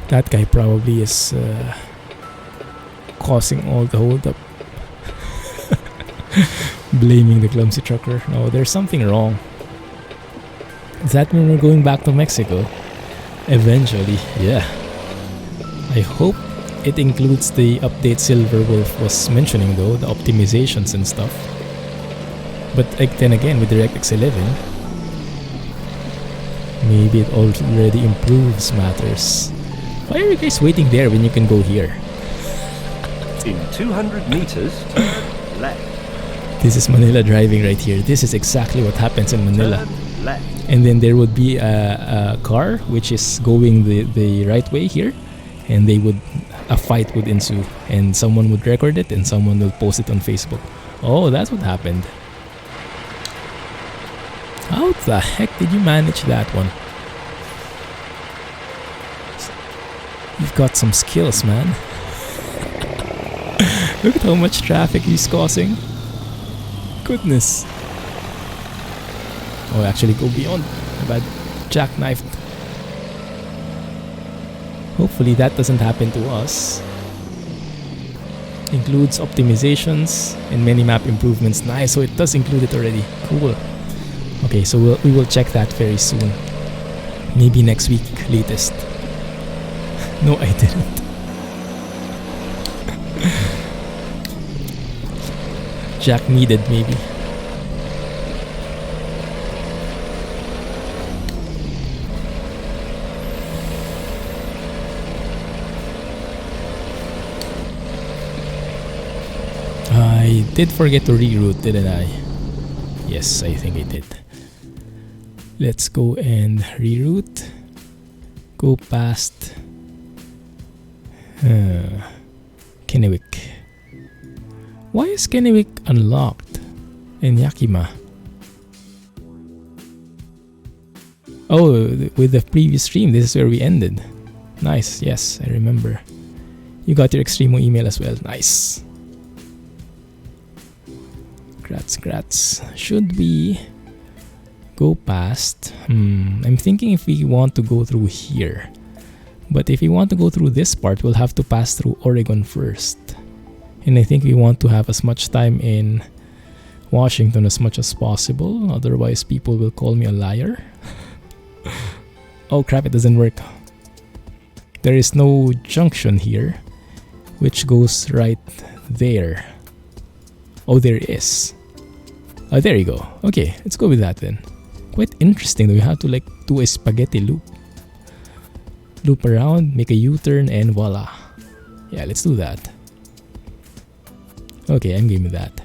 That guy probably is causing all the holdup. Blaming the clumsy trucker. No, there's something wrong. Does that mean we're going back to Mexico? Eventually, yeah. I hope it includes the update Silverwolf was mentioning though, the optimizations and stuff. But then again, with DirectX 11, maybe it already improves matters. Why are you guys waiting there when you can go here? In 200 meters, turn left. This is Manila driving right here. This is exactly what happens in Manila. Turn left. And then there would be a car which is going the right way here, and a fight would ensue, and someone would record it and someone will post it on Facebook. Oh, that's what happened. How the heck did you manage that one? You've got some skills, man. Look at how much traffic he's causing. Goodness. Oh, actually go beyond. Bad jackknifed. Hopefully that doesn't happen to us. Includes optimizations and many map improvements. Nice, so it does include it already. Cool. Okay, so we will check that very soon. Maybe next week, latest. No, I didn't. Jack needed, maybe. I did forget to reroute, didn't I? Yes, I think I did. Let's go and reroute. Go past Kennewick. Why is Kennewick unlocked in Yakima? Oh, with the previous stream, this is where we ended. Nice, yes, I remember. You got your Extremo email as well. Nice. Grats. Should we go past? I'm thinking if we want to go through here. But if we want to go through this part, we'll have to pass through Oregon first. And I think we want to have as much time in Washington as much as possible. Otherwise, people will call me a liar. Oh crap, it doesn't work. There is no junction here, which goes right there. Oh, there is. Oh, there you go. Okay, let's go with that then. Quite interesting though. You have to like do a spaghetti loop. Loop around, make a U-turn, and voila. Yeah, let's do that. Okay, I'm game with that.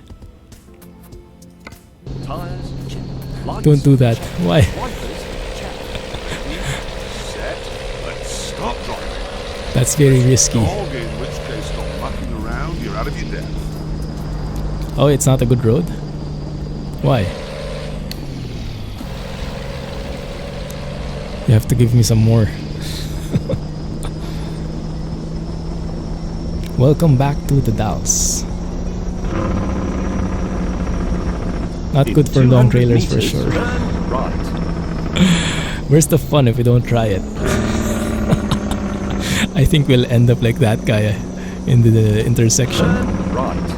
Tires, check. Lights, Don't do that. check. Why? Wipers, check. Set. Let's stop driving. That's very risky. Dog, in which case stop mucking around. You're out of your depth. Oh, it's not a good road? Why? You have to give me some more. Welcome back to the Dalles. Not good for long trailers for sure. Turn right. Where's the fun if we don't try it? I think we'll end up like that guy in the intersection. Turn right.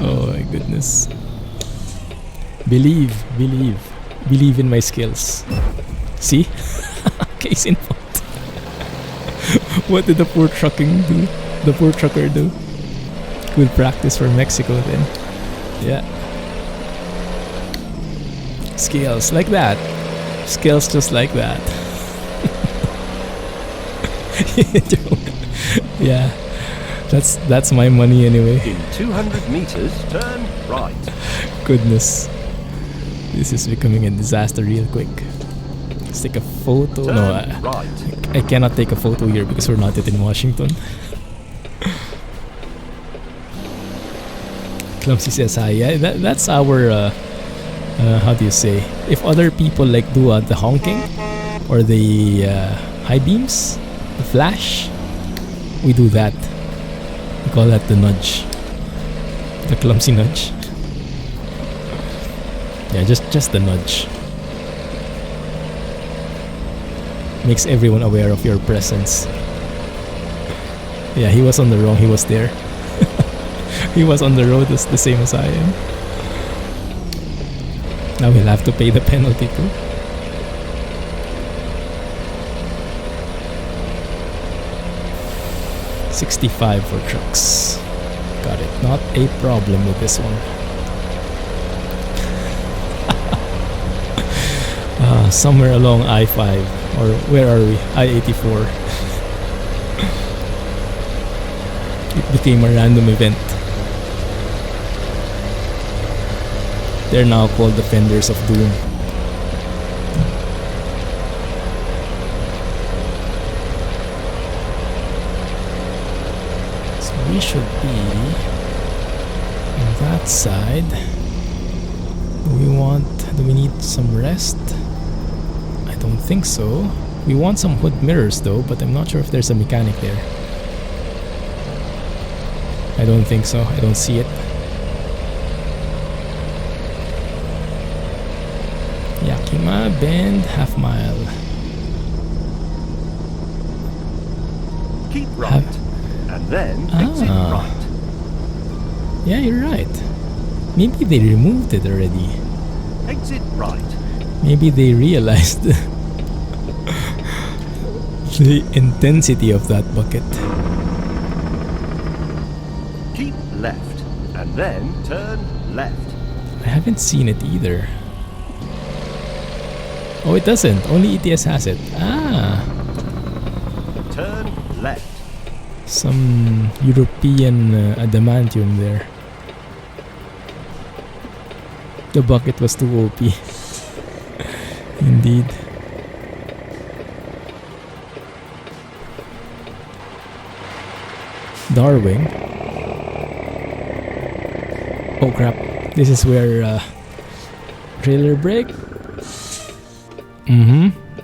Oh my goodness. Believe in my skills. See? Case in point. What did the poor trucker do? Good practice for Mexico then. Yeah. Skills like that. Skills just like that. Yeah. That's my money anyway. In 200 meters, turn right. Goodness. This is becoming a disaster real quick. Let's take a photo. Turn No, right. I cannot take a photo here because we're not yet in Washington. Clumsy says hi. Yeah, that's our how do you say? If other people like do the honking or the high beams, the flash, we do that. We call that the nudge, the clumsy nudge. Yeah, just the nudge. Makes everyone aware of your presence. Yeah, he was on the wrong. He was there. He was on the road the same as I am. Now we'll have to pay the penalty too. $65 for trucks. Got it. Not a problem with this one. Somewhere along I-5 or where are we? I-84. It became a random event. They're now called the Fenders of Doom. So we should be on that side. Do we need some rest? I don't think so. We want some hood mirrors though, but I'm not sure if there's a mechanic there. I don't think so. I don't see it. Yakima Bend half mile. Keep right. And then exit right. Yeah, you're right. Maybe they removed it already. Exit right. Maybe they realized the intensity of that bucket. Keep left. And then turn left. I haven't seen it either. Oh, it doesn't. Only ATS has it. Turn left. Some European adamantium there. The bucket was too OP. Indeed. Darwin. Oh crap. This is where trailer brake.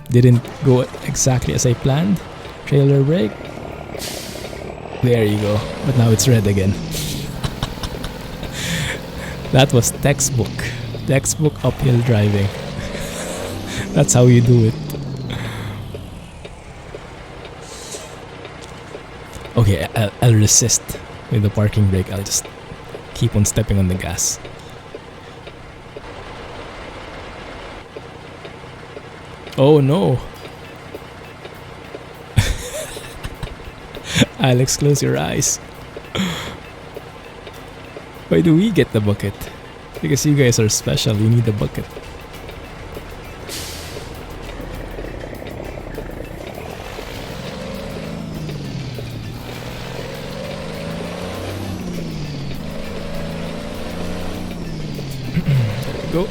Didn't go exactly as I planned. Trailer brake. There you go. But now it's red again. That was textbook. Textbook uphill driving. That's how you do it. Okay, I'll resist with the parking brake. I'll just keep on stepping on the gas. Oh no! Alex, close your eyes. Why do we get the bucket? Because you guys are special, you need a bucket. Go.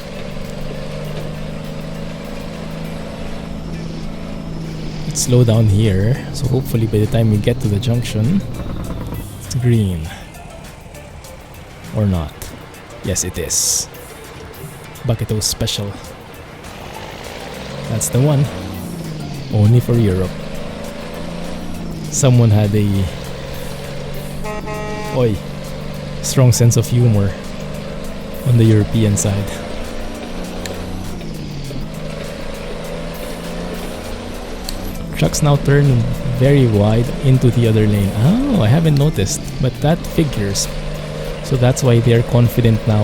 Let's slow down here, so hopefully by the time we get to the junction, it's green. Or not. Yes, it is. Bucketo Special. That's the one. Only for Europe. Someone had a strong sense of humor on the European side. Trucks now turn very wide into the other lane. Oh, I haven't noticed, but that figures. So that's why they're confident now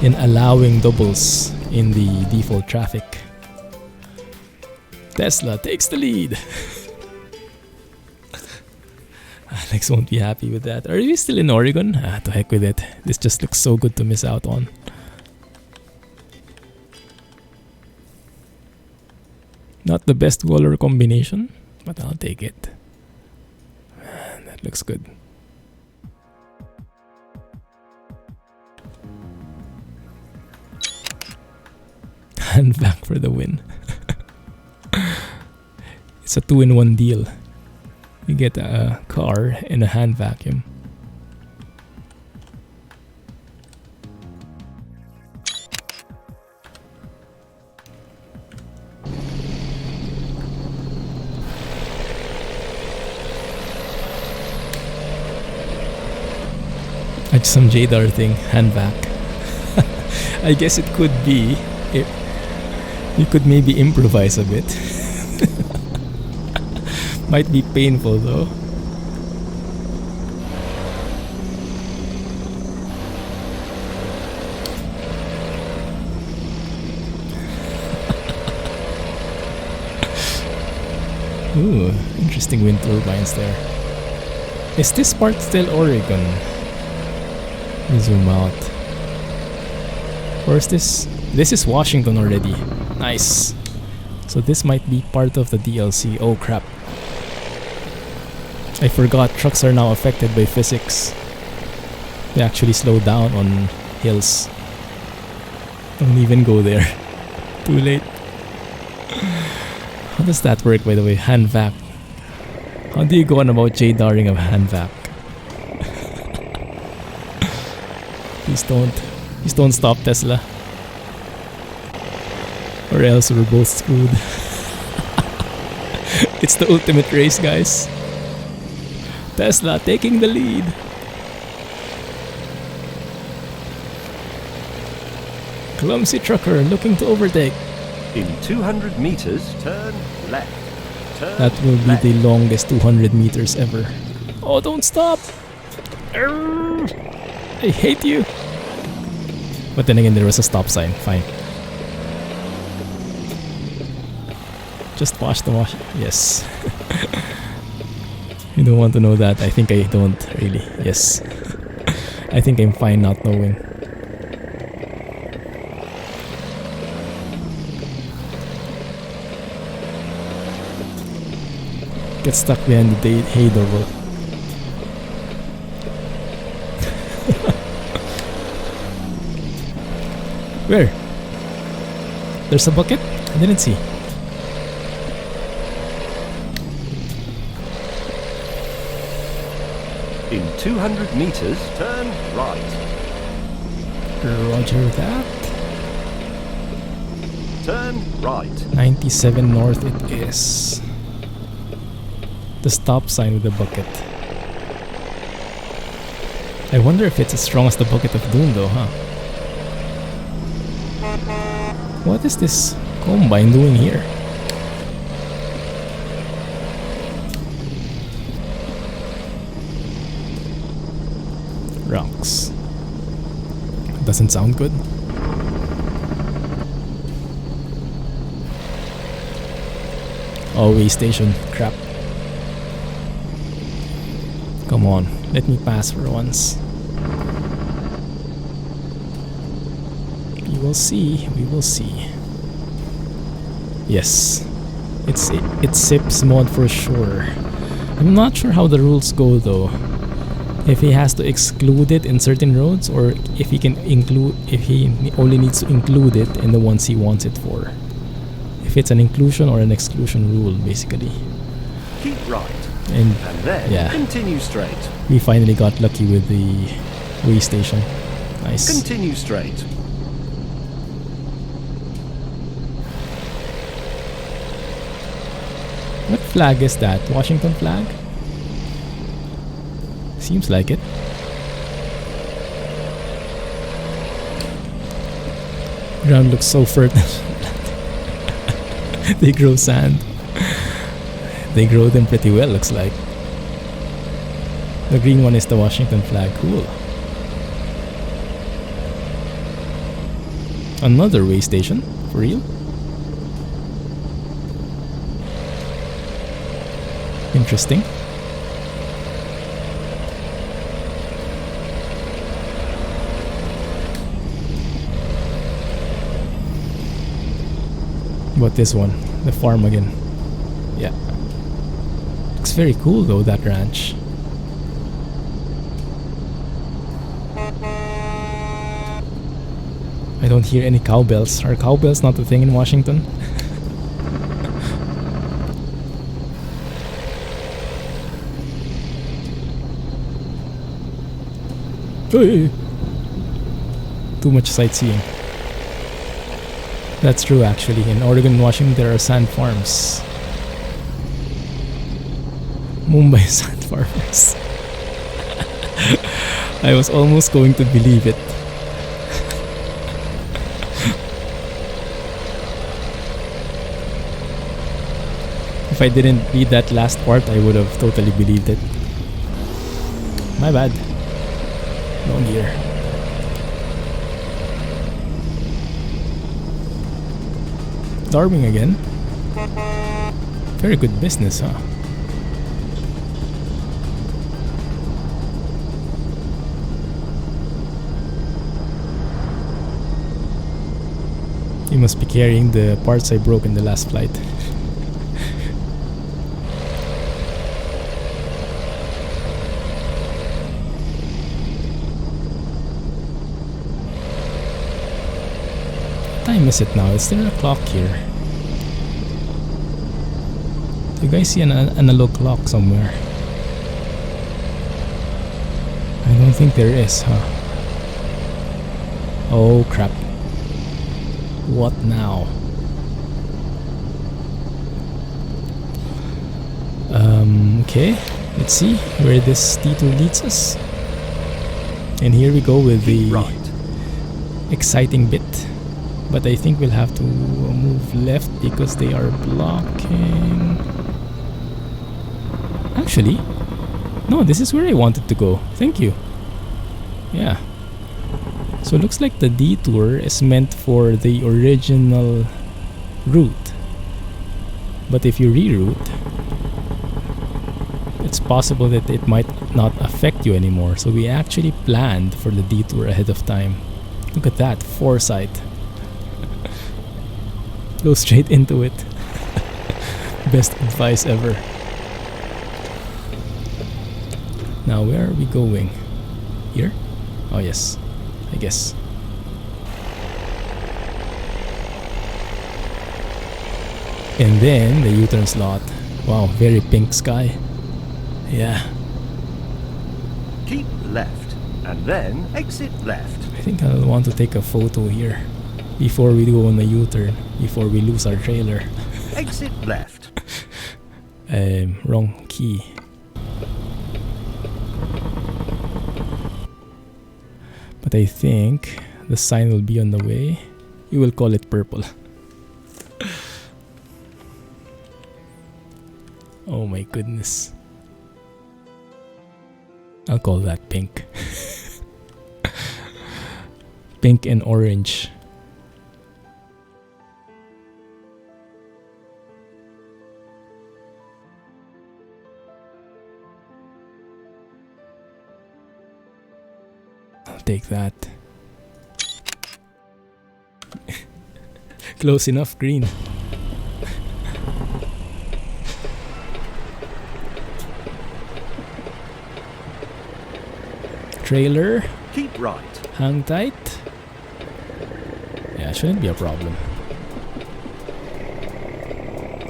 in allowing doubles in the default traffic. Tesla takes the lead. Alex won't be happy with that. Are you still in Oregon? To heck with it. This just looks so good to miss out on. Not the best color combination, but I'll take it. That looks good. Hand vac for the win. It's a 2-in-1 deal. You get a car and a hand vacuum. Like some Jadar thing, hand vac. I guess it could be. You could maybe improvise a bit. Might be painful though. Ooh, interesting wind turbines there. Is this part still Oregon? Let me zoom out. Or is this? This is Washington already. Nice. So this might be part of the DLC. Oh crap. I forgot trucks are now affected by physics. They actually slow down on hills. Don't even go there. Too late. How does that work, by the way? Hand vac. How do you go on about J-daring of hand vac? Please don't. Please don't stop, Tesla. Or else we're both screwed. It's the ultimate race, guys. Tesla taking the lead. Clumsy trucker looking to overtake. In 200 meters, turn left. Turn That will be left. the longest 200 meters ever. Oh, don't stop! Arrgh. I hate you. But then again, there was a stop sign. Fine. Just wash the wash. Yes. You don't want to know that. I think I don't really. Yes. I think I'm fine not knowing. Get stuck behind the hay double. Where? There's a bucket? I didn't see. In 200 meters, turn right. Roger that. Turn right. 97 north it is. The stop sign with the bucket. I wonder if it's as strong as the bucket of doom though, huh? What is this combine doing here? Rocks. Doesn't sound good. Oh, way station. Crap. Come on, let me pass for once. We will see, we will see. Yes, it's SIP's mod for sure. I'm not sure how the rules go though. If he has to exclude it in certain roads, or if he can include, if he only needs to include it in the ones he wants it for. If it's an inclusion or an exclusion rule, basically. Keep right. And then yeah, continue straight. we finally got lucky with the way station. Nice. Continue straight. What flag is that? Washington flag? Seems like it. Ground looks so fertile. They grow sand. They grow them pretty well, looks like. The green one is the Washington flag. Cool. Another way station? For real? Interesting. But this one, the farm again. Yeah. Looks very cool though, that ranch. I don't hear any cowbells. Are cowbells not a thing in Washington? Hey. Too much sightseeing. That's true actually. In Oregon and Washington there are sand farms. Mumbai sand farmers. I was almost going to believe it. If I didn't read that last part, I would have totally believed it. My bad. No gear. Starving again. Very good business, huh? You must be carrying the parts I broke in the last flight. What time is it now? Is there a clock here? Do you guys see an analog clock somewhere? I don't think there is, huh? Oh crap. What now? Okay, let's see where this detour leads us. And here we go with the exciting bit. But I think we'll have to move left because they are blocking. Actually, no, this is where I wanted to go. Thank you. Yeah. So it looks like the detour is meant for the original route. But if you reroute, it's possible that it might not affect you anymore. So we actually planned for the detour ahead of time. Look at that, foresight. Go straight into it. Best advice ever. Now where are we going? Here? Oh yes, I guess. And then the U-turn slot. Wow, very pink sky. Yeah, Keep left, and then exit left. I think I'll want to take a photo here before we go on the U-turn, before we lose our trailer. Exit left. Wrong key. But I think the sign will be on the way. You will call it purple. Oh my goodness. I'll call that pink. Pink and orange. I'll take that. Close enough, green. Trailer, Keep right. hang tight. Yeah, shouldn't be a problem.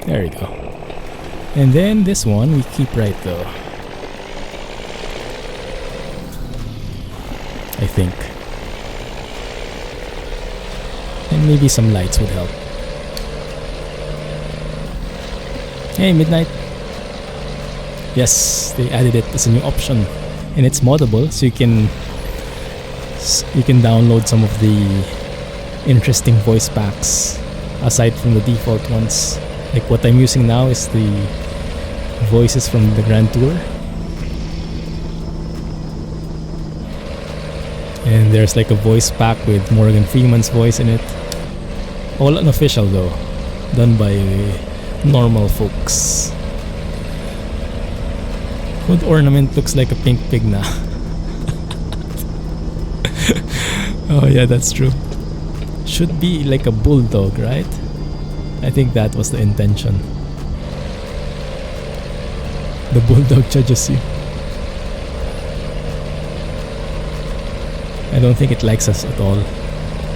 There we go. And then this one we keep right though. I think. And maybe some lights would help. Hey, midnight. Yes, they added it as a new option. And it's moddable, so you can download some of the interesting voice packs aside from the default ones. Like what I'm using now is the voices from the Grand Tour. And there's like a voice pack with Morgan Freeman's voice in it. All unofficial though, done by normal folks. Hood ornament looks like a pink pig now. Oh yeah, that's true. Should be like a bulldog, right? I think that was the intention. The bulldog judges you. I don't think it likes us at all.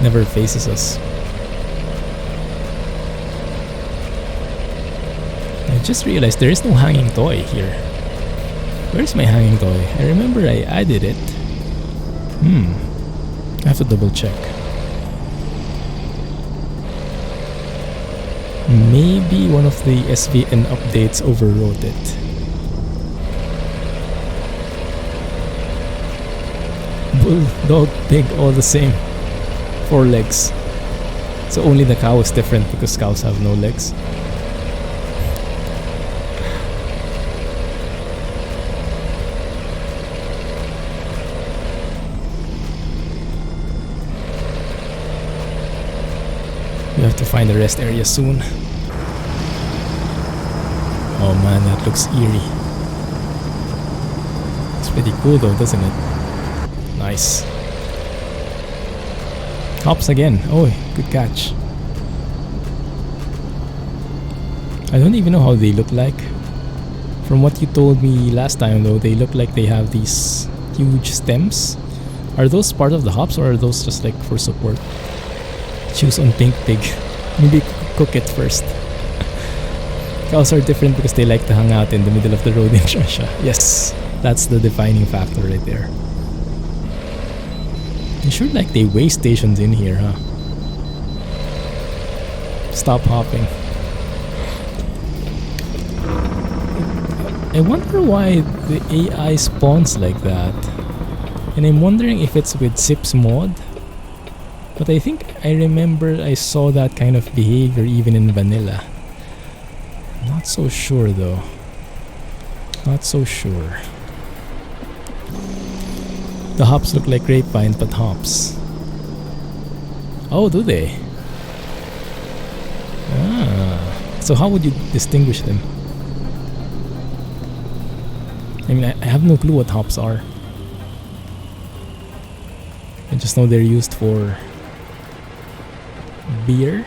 Never faces us. I just realized there is no hanging toy here. Where's my hanging toy? I remember I added it. I have to double check. Maybe one of the SVN updates overwrote it. Bull, dog, pig, all the same. 4 legs. So only the cow is different because cows have no legs. We have to find a rest area soon. Oh man, that looks eerie. It's pretty cool though, doesn't it? Nice. Hops again. Oh, good catch. I don't even know how they look like. From what you told me last time though, they look like they have these huge stems. Are those part of the hops or are those just like for support? Choose on pink pig. Maybe cook it first. Cows are different because they like to hang out in the middle of the road in Russia. Yes, that's the defining factor right there. They sure like they weigh stations in here, huh? Stop hopping. I wonder why the AI spawns like that. And I'm wondering if it's with Zip's mod. But I think I remember I saw that kind of behavior even in vanilla. Not so sure though. Not so sure. The hops look like grapevine but hops. Oh, do they? Ah. So how would you distinguish them? I mean, I have no clue what hops are. I just know they're used for beer.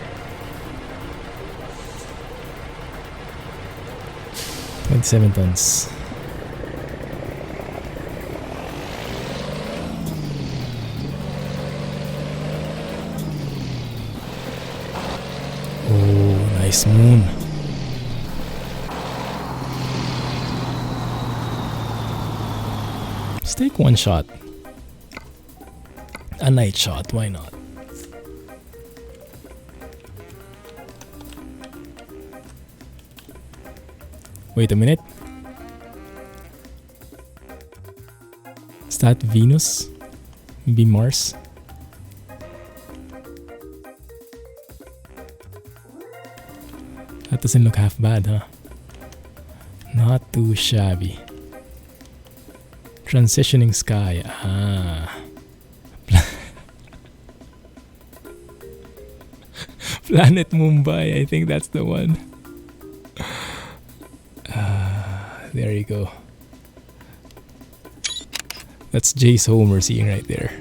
27 tons. Oh, nice moon. take one shot. A night shot, why not? Wait a minute. Is that Venus? Maybe Mars? That doesn't look half bad, huh? Not too shabby. Transitioning sky. Ah. Planet Mumbai. I think that's the one. There you go. That's Jace Homer seeing right there.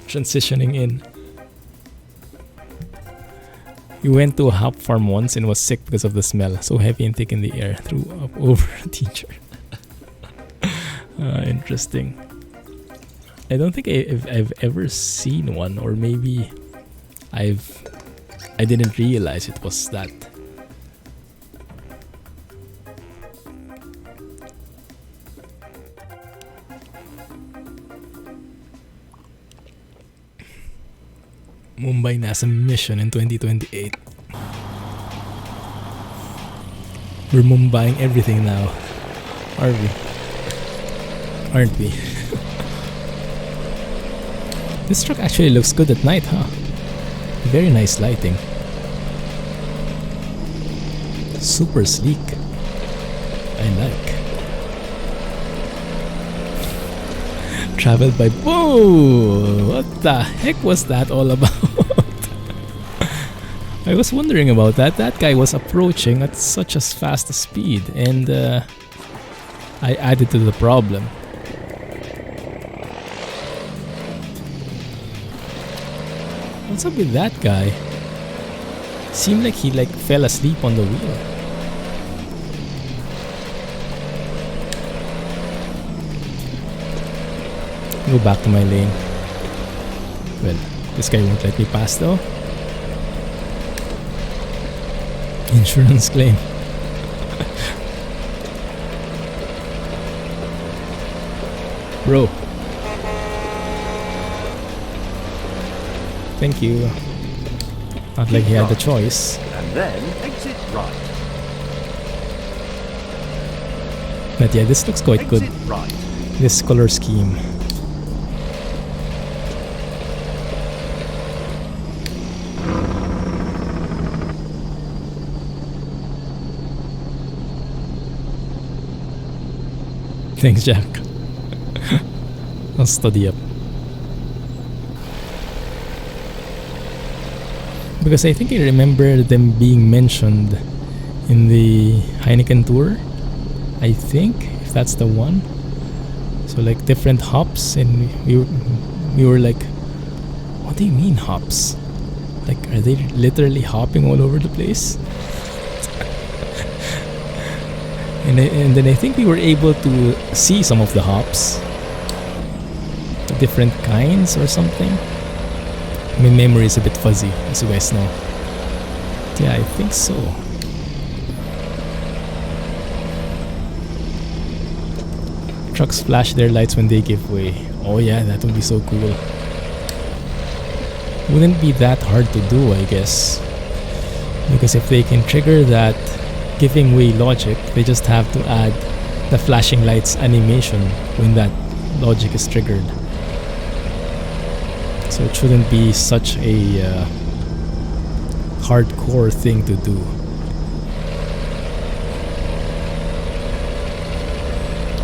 Transitioning in. He went to a hop farm once and was sick because of the smell. So heavy and thick in the air. Threw up over a teacher. Interesting. I don't think I've ever seen one, or maybe I didn't realize it was that. Mumbai NASA mission in 2028. We're Mumbaiing everything now, are we? Aren't we? This truck actually looks good at night, huh? Very nice lighting. Super sleek. I like. Traveled by... Whoa! What the heck was that all about? I was wondering about that. That guy was approaching at such a fast speed, and I added to the problem. What's up with that guy? Seemed like he fell asleep on the wheel. Go back to my lane. Well, this guy won't let me pass though. Insurance claim. Bro. Thank you. Not like he had the choice. And then exit right. But yeah, this looks quite good. Exit right. This color scheme. Thanks, Jack. I'll study up. Because I think I remember them being mentioned in the Heineken tour. I think, if that's the one. So like different hops, and we were like, what do you mean hops? Like, are they literally hopping all over the place? And then I think we were able to see some of the hops. Different kinds or something. My memory is a bit fuzzy, as you guys know. Yeah, I think so. Trucks flash their lights when they give way. Oh yeah, that would be so cool. Wouldn't be that hard to do, I guess. Because if they can trigger that giving way logic, they just have to add the flashing lights animation when that logic is triggered. So it shouldn't be such a hardcore thing to do.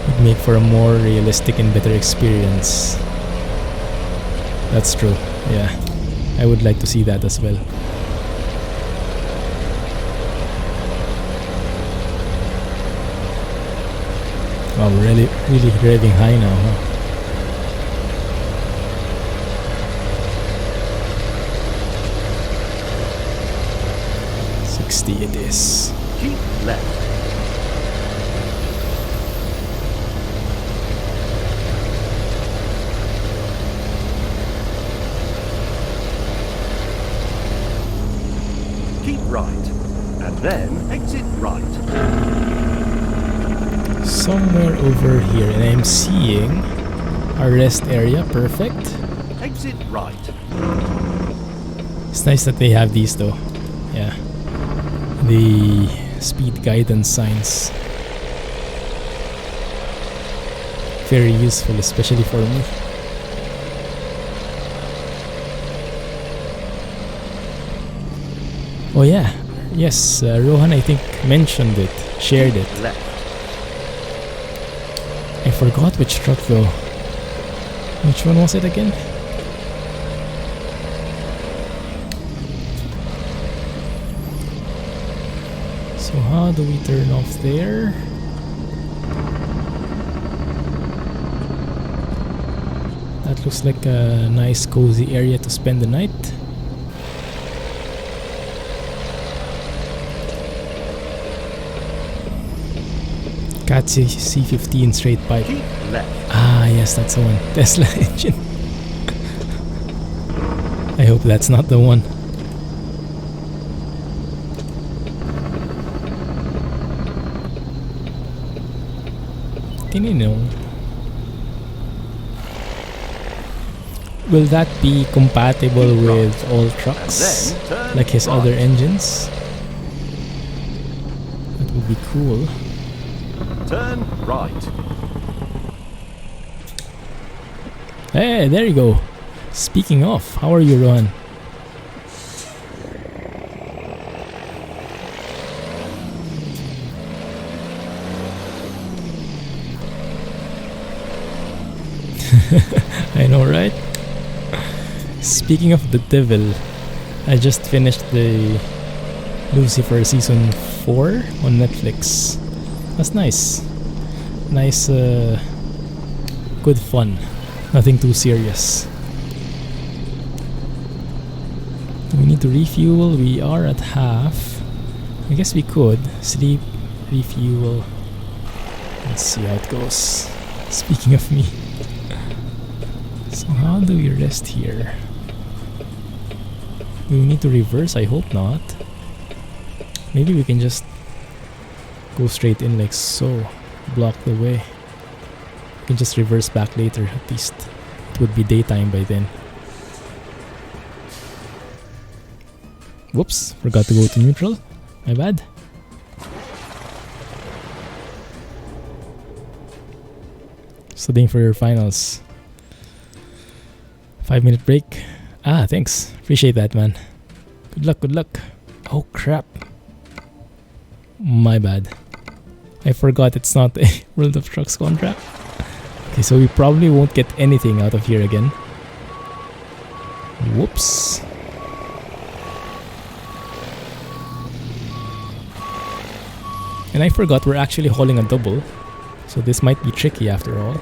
It'd make for a more realistic and better experience. That's true, yeah. I would like to see that as well. Wow, we're really revving high now, huh? It is. Keep left. Keep right. And then exit right. somewhere over here, and I'm seeing our rest area. Perfect. Exit right. It's nice that they have these though. Yeah. The speed guidance signs. Very useful, especially for me. Oh yeah. Yes, Rohan I think mentioned it, shared it. Left. I forgot which truck though. Which one was it again? So how do we turn off there? That looks like a nice cozy area to spend the night. Cat C15 straight pipe. Keep left. Ah, yes, that's the one. Tesla engine. I hope that's not the one. Can you know? Will that be compatible with all trucks? And then turn Like his right. other engines? That would be cool. Turn right. Hey, there you go. Speaking of, how are you, Ron? I know, right? Speaking of the devil, I just finished the Lucifer season 4 on Netflix. That's nice. Nice, good fun. Nothing too serious. Do we need to refuel? We are at half. I guess we could sleep, refuel. Let's see how it goes. Speaking of me. So how do we rest here? Do we need to reverse? I hope not. Maybe we can just go straight in like so. Block the way. We can just reverse back later at least. It would be daytime by then. Whoops, forgot to go to neutral. My bad. Studying for your finals. 5-minute break. Ah, thanks. Appreciate that, man. Good luck, good luck. Oh, crap. My bad. I forgot it's not a World of Trucks contract. Okay, so we probably won't get anything out of here again. Whoops. And I forgot we're actually hauling a double. So this might be tricky after all.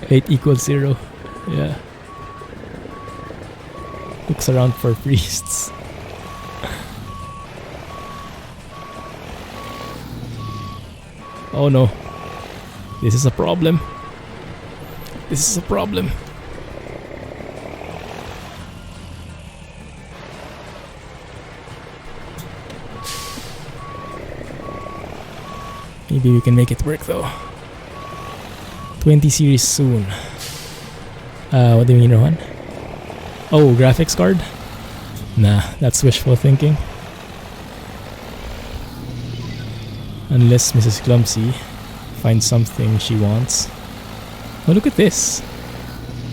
8 equals 0. Yeah. Looks around for priests. Oh no. This is a problem. This is a problem. Maybe we can make it work though. 20 series soon. What do you mean, Rohan? Oh, graphics card? Nah, that's wishful thinking. Unless Mrs. Clumsy finds something she wants. Oh, look at this.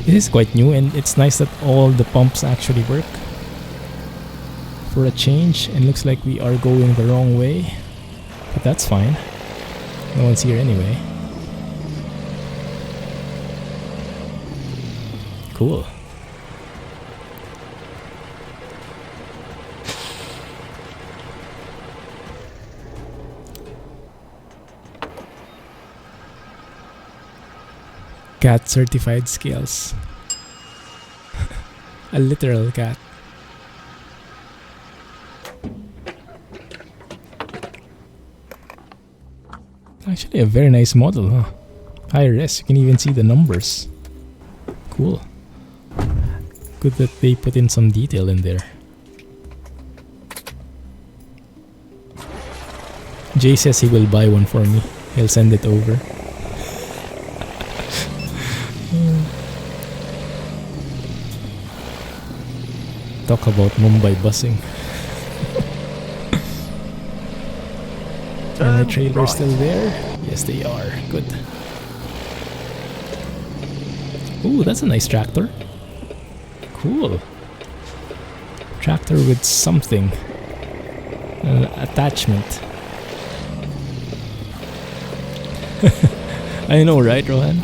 This is quite new and it's nice that all the pumps actually work. For a change, and looks like we are going the wrong way. But that's fine. No one's here anyway. Cool. Cat certified scales. A literal cat. Actually a very nice model, huh? High res, you can even see the numbers. Cool. Good that they put in some detail in there. Jay says he will buy one for me. He'll send it over. Talk about Mumbai busing. Are the trailers still there? Yes, they are. Good. Ooh, that's a nice tractor. Cool. Tractor with something. An attachment. I know, right, Rohan?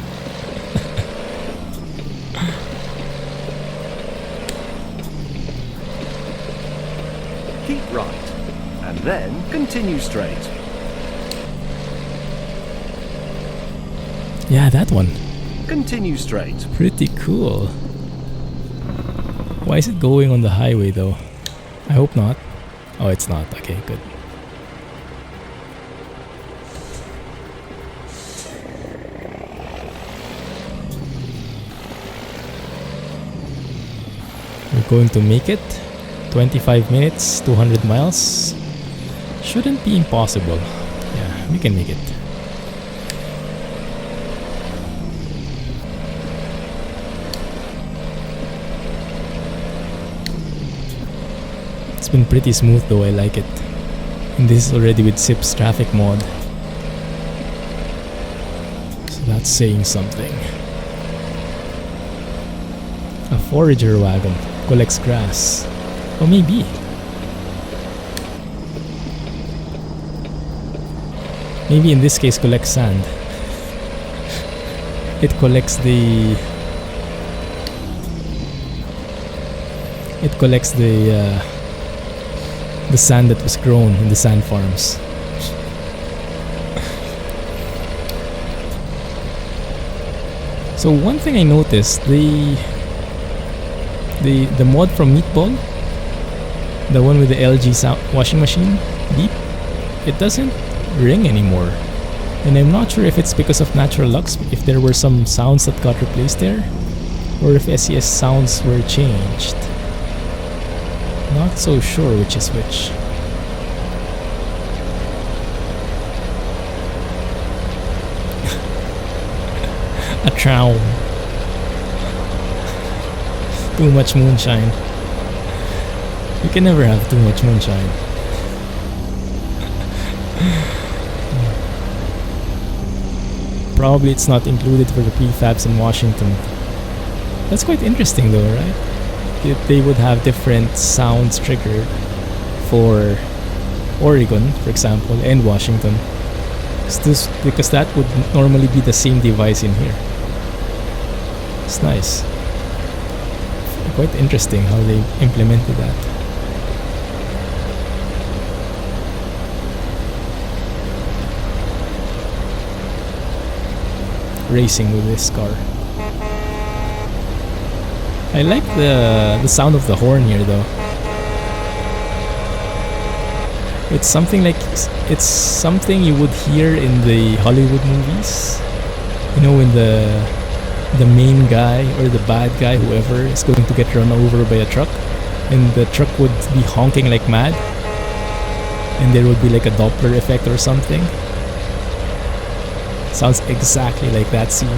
Keep right, and then continue straight. Yeah, that one. Continue straight. Pretty cool. Why is it going on the highway though? I hope not. Oh, it's not. Okay, good. We're going to make it. 25 minutes, 200 miles. Shouldn't be impossible. Yeah, we can make it. It's been pretty smooth though, I like it. And this is already with SIP's traffic mod. So that's saying something. A forager wagon collects grass. Or maybe. Maybe in this case collects sand. It collects the sand that was grown in the sand farms. So one thing I noticed, the mod from Meatball, the one with the LG sound washing machine beep, it doesn't ring anymore. And I'm not sure if it's because of natural lux, if there were some sounds that got replaced there, or if SCS sounds were changed. Not so sure which is which. A traum. Too much moonshine. You can never have too much moonshine. Probably it's not included for the prefabs in Washington. That's quite interesting though, right? They would have different sounds triggered for Oregon, for example, and Washington. Because that would normally be the same device in here. It's nice. Quite interesting how they implemented that. Racing with this car. I like the sound of the horn here though. It's something you would hear in the Hollywood movies. You know, when the main guy or the bad guy, whoever, is going to get run over by a truck, and the truck would be honking like mad, and there would be like a Doppler effect or something. Sounds exactly like that scene.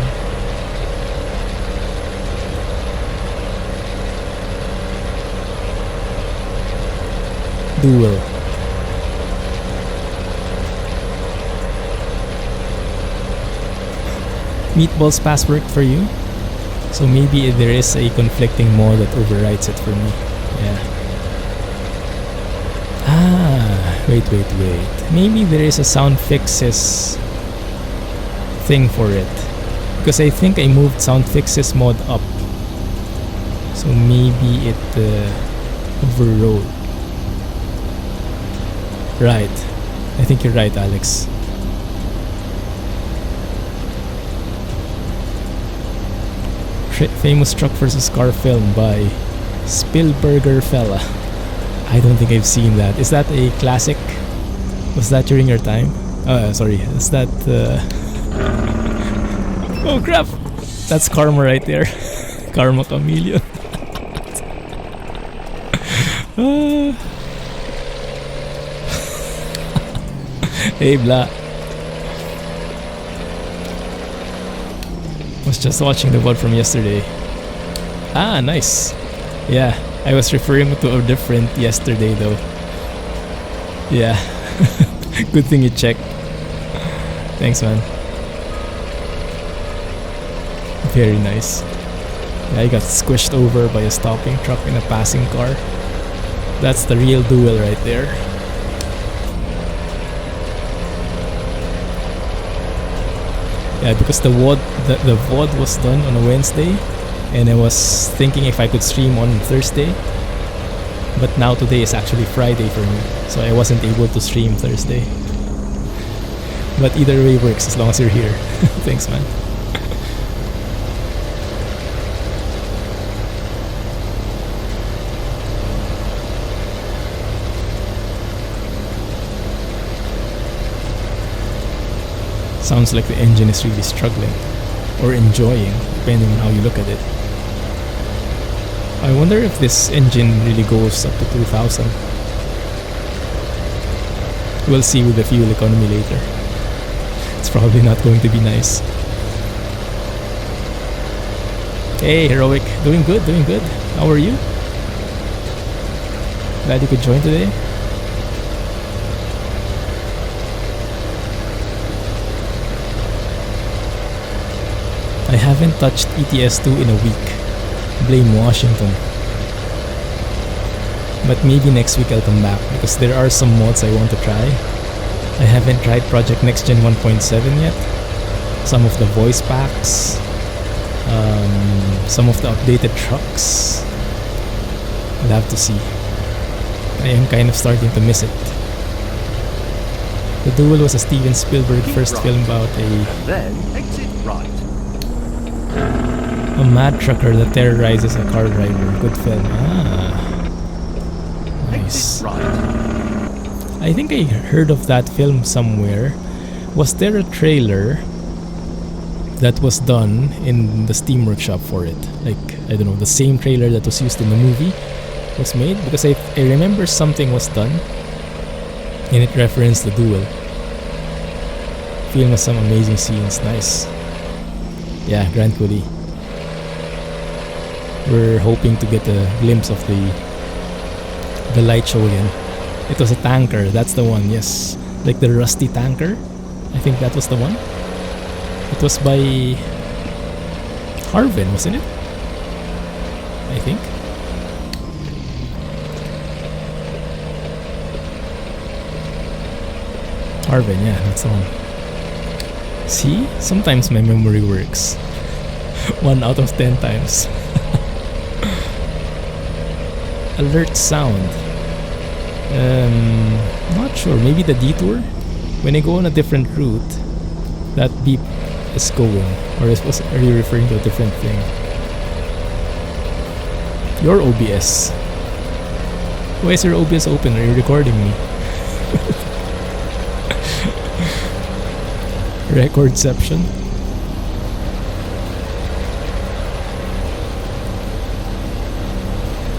Duel. Meatball's pass worked for you? So maybe there is a conflicting mod that overwrites it for me. Yeah. Ah, wait. Maybe there is a sound fixes thing for it. Because I think I moved sound fixes mod up. So maybe it overrode. Right. I think you're right, Alex. Famous truck versus car film by Spielberger fella. I don't think I've seen that. Is that a classic? Was that during your time? Sorry. Is that oh crap! That's Karma right there. Karma Chameleon. Hey Bla. Was just watching the VOD from yesterday. Ah, nice. Yeah, I was referring to a different yesterday though. Yeah. Good thing you checked. Thanks, man. Very nice. Yeah, I got squished over by a stopping truck in a passing car. That's the real duel right there. Yeah, because the VOD was done on a Wednesday, and I was thinking if I could stream on Thursday. But now today is actually Friday for me, so I wasn't able to stream Thursday. But either way works as long as you're here. Thanks, man. Sounds like the engine is really struggling, or enjoying, depending on how you look at it. I wonder if this engine really goes up to 2000. We'll see with the fuel economy later. It's probably not going to be nice. Hey, Heroic. Doing good, doing good. How are you? Glad you could join today. I haven't touched ETS2 in a week. Blame Washington. But maybe next week I'll come back because there are some mods I want to try. I haven't tried Project Next Gen 1.7 yet. Some of the voice packs. Some of the updated trucks. I'll have to see. I am kind of starting to miss it. The Duel was a Steven Spielberg first film about And then exit right. a mad trucker that terrorizes a car driver. Good film. Ah. Nice. Exit right. I think I heard of that film somewhere. Was there a trailer that was done in the Steam Workshop for it? Like, I don't know, the same trailer that was used in the movie was made? Because I remember something was done and it referenced the Duel. Film has some amazing scenes. Nice. Yeah, Grand Coulee. We're hoping to get a glimpse of the light show again. It was a tanker, that's the one, yes. Like the rusty tanker. I think that was the one. It was by Harven, wasn't it? I think. Harven, yeah, that's the one. See? Sometimes my memory works. 1 out of 10 times. Alert sound. Not sure. Maybe the detour? When I go on a different route, that beep is going. Or are you referring to a different thing? Your OBS. Why is your OBS open? Are you recording me? Recordception.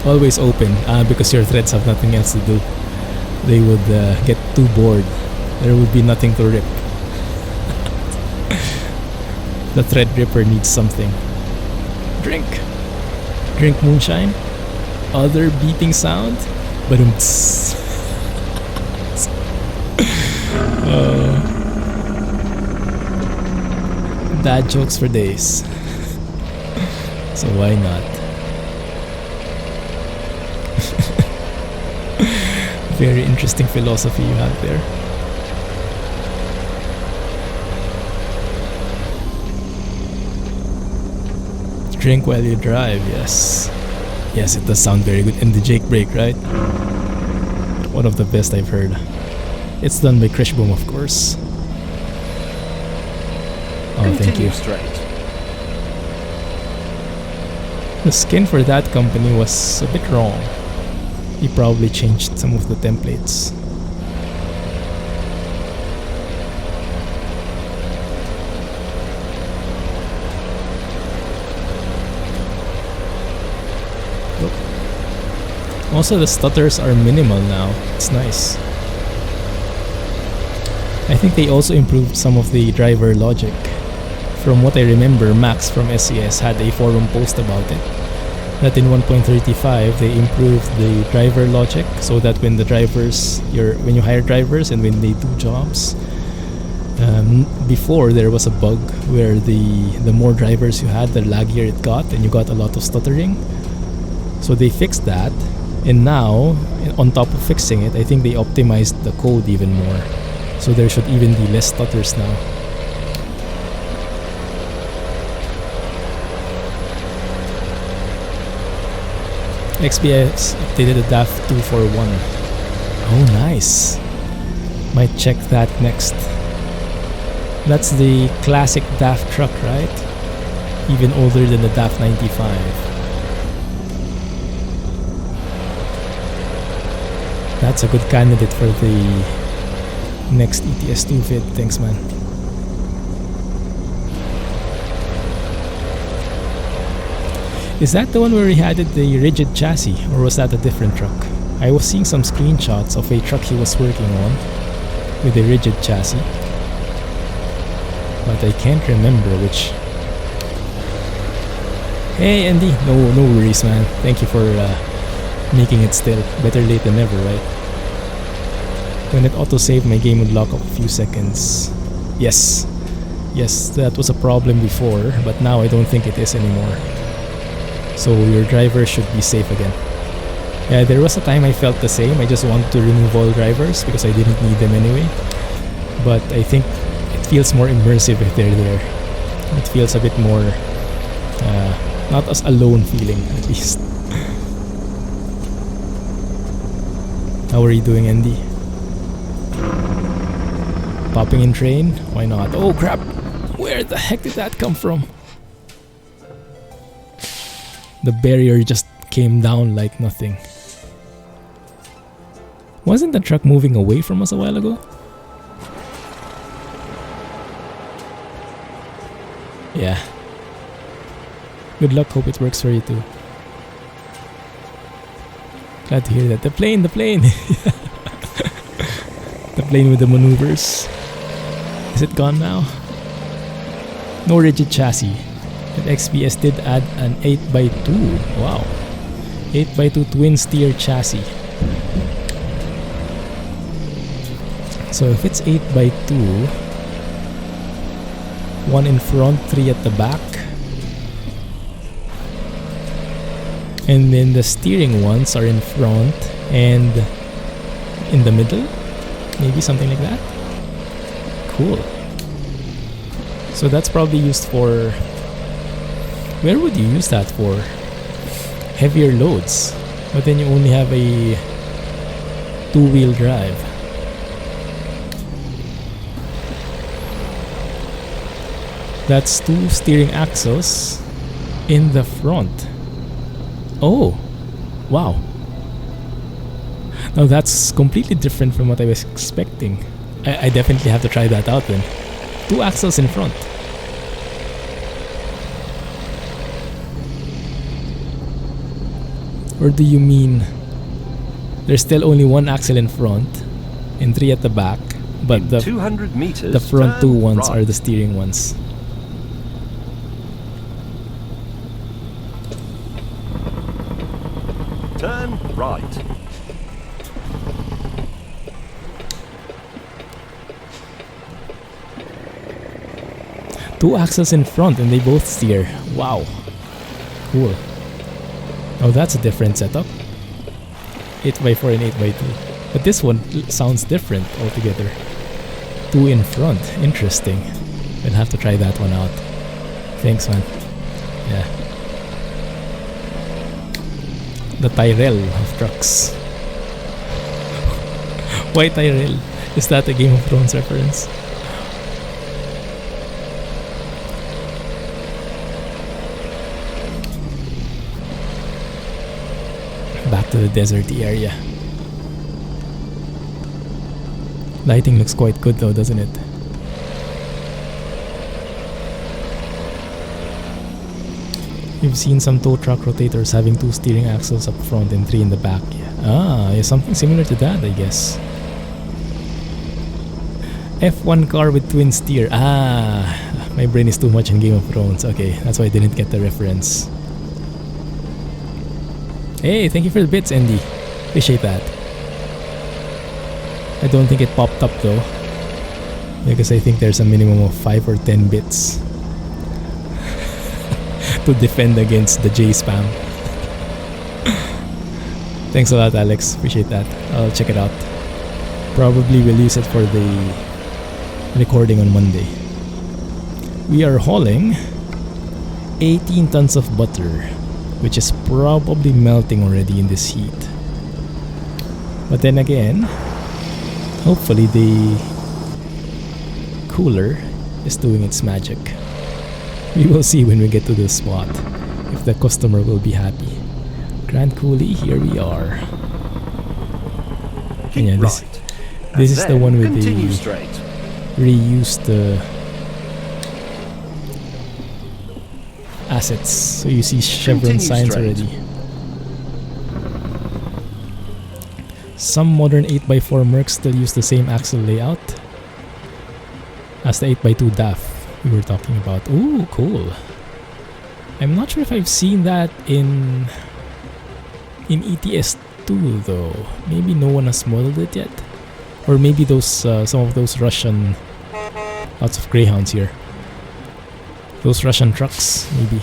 Always open, because your threads have nothing else to do. They would get too bored. There would be nothing to rip. The thread ripper needs something. Drink. Drink moonshine. Other beeping sound. Badum. Dad jokes for days. So why not? Very interesting philosophy you have there. Drink while you drive, yes. Yes, it does sound very good. And the Jake Brake, right? One of the best I've heard. It's done by Krishboom, of course. Oh, thank you. Straight. The skin for that company was a bit wrong. He probably changed some of the templates. Also, the stutters are minimal now. It's nice. I think they also improved some of the driver logic from what I remember, Max from SCS had a forum post about it. That in 1.35 they improved the driver logic so that when the drivers, when you hire drivers and when they do jobs, before there was a bug where the more drivers you had, the laggier it got, and you got a lot of stuttering. So they fixed that, and now on top of fixing it, I think they optimized the code even more. So there should even be less stutters now. XPS updated the DAF 241. Oh, nice. Might check that next. That's the classic DAF truck, right? Even older than the DAF 95. That's a good candidate for the next ATS 2 vid. Thanks, man. Is that the one where he added the rigid chassis, or was that a different truck? I was seeing some screenshots of a truck he was working on with a rigid chassis, but I can't remember which. Hey Andy, no worries, man. Thank you for making it still. Better late than never, right? When it auto-saved, my game would lock up a few seconds. Yes, that was a problem before, but now I don't think it is anymore. So your driver should be safe again. Yeah, there was a time I felt the same. I just wanted to remove all drivers because I didn't need them anyway. But I think it feels more immersive if they're there. It feels a bit more, not as alone feeling, at least. How are you doing, Andy? Popping in train? Why not? Oh crap! Where the heck did that come from? The barrier just came down like nothing. Wasn't the truck moving away from us a while ago? Yeah. Good luck, hope it works for you too. Glad to hear that. The plane! The plane with the maneuvers. Is it gone now? No rigid chassis. But XPS did add an 8x2. Wow. 8x2 twin steer chassis. So if it's 8x2, one in front, 3 at the back, and then the steering ones are in front and in the middle, maybe something like that. Cool. So that's probably used for, where would you use that for? Heavier loads, but then you only have a 2-wheel drive. That's 2 steering axles in the front. Oh, wow. Now that's completely different from what I was expecting. I definitely have to try that out then. 2 axles in front. Or do you mean there's still only 1 axle in front and 3 at the back, but the 200 meters, the front 2 ones right. are the steering ones? Turn right. Two axles in front and they both steer. Wow. Cool. Oh, that's a different setup. 8x4 and 8x2. But this one sounds different altogether. 2 in front. Interesting. We'll have to try that one out. Thanks, man. Yeah. The Tyrell of trucks. Why Tyrell? Is that a Game of Thrones reference? Back to the deserty area. Lighting looks quite good though, doesn't it? You've seen some tow truck rotators having 2 steering axles up front and 3 in the back. Yeah, something similar to that, I guess. F1 car with twin steer. My brain is too much in Game of Thrones. Okay, that's why I didn't get the reference. Hey, thank you for the bits, Andy. Appreciate that. I don't think it popped up though, because I think there's a minimum of 5 or 10 bits to defend against the J spam. Thanks a lot, Alex. Appreciate that. I'll check it out. Probably will use it for the recording on Monday. We are hauling 18 tons of butter, which is probably melting already in this heat. But then again, hopefully the cooler is doing its magic. We will see when we get to the spot if the customer will be happy. Grand Coulee, here we are. Keep Yeah, right. this is the one with continue the straight. reused assets. So you see Chevron Continue signs straight. already. Some modern 8x4 Mercs still use the same axle layout as the 8x2 DAF we were talking about. Ooh, cool. I'm not sure if I've seen that in ETS 2 though. Maybe no one has modeled it yet. Or maybe those some of those Russian, lots of Greyhounds here. Those Russian trucks, maybe.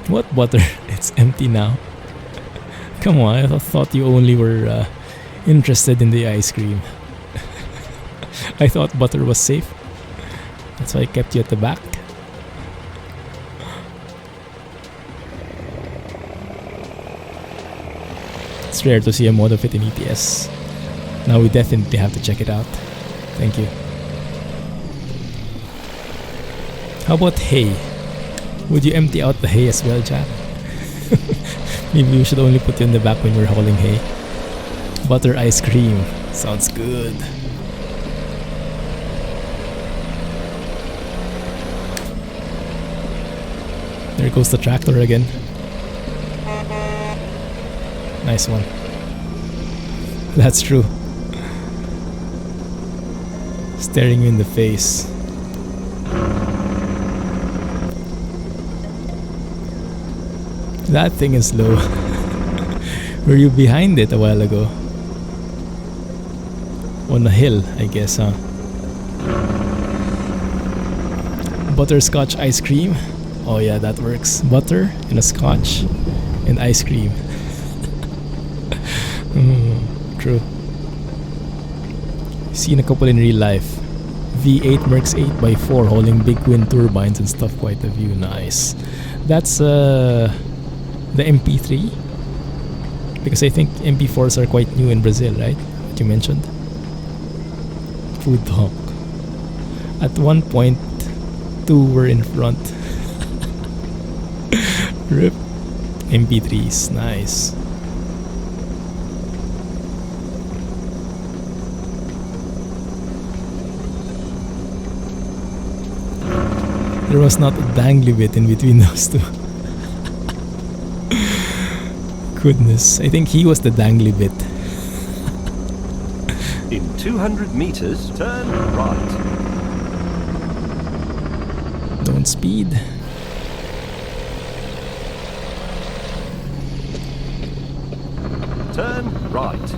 What butter? It's empty now. Come on, I thought you only were interested in the ice cream. I thought butter was safe. That's why I kept you at the back. It's rare to see a mod of it in ETS. Now we definitely have to check it out. Thank you. How about hay? Would you empty out the hay as well, Jack? Maybe we should only put you in the back when we're hauling hay. Butter ice cream. Sounds good. There goes the tractor again. Nice one. That's true. Staring you in the face. That thing is low. Were you behind it a while ago? On a hill, I guess, huh? Butterscotch ice cream. Oh yeah, that works. Butter and a scotch and ice cream. True. Seen a couple in real life. V8 Mercs 8x4 hauling big wind turbines and stuff, quite a view. Nice. That's the MP3, because I think MP4s are quite new in Brazil, right? What you mentioned. Food talk. At one point, 2 were in front. Rip. MP3s, nice. There was not a dangly bit in between those two. Goodness, I think he was the dangly bit. In 200 meters, turn right. Don't speed. Turn right.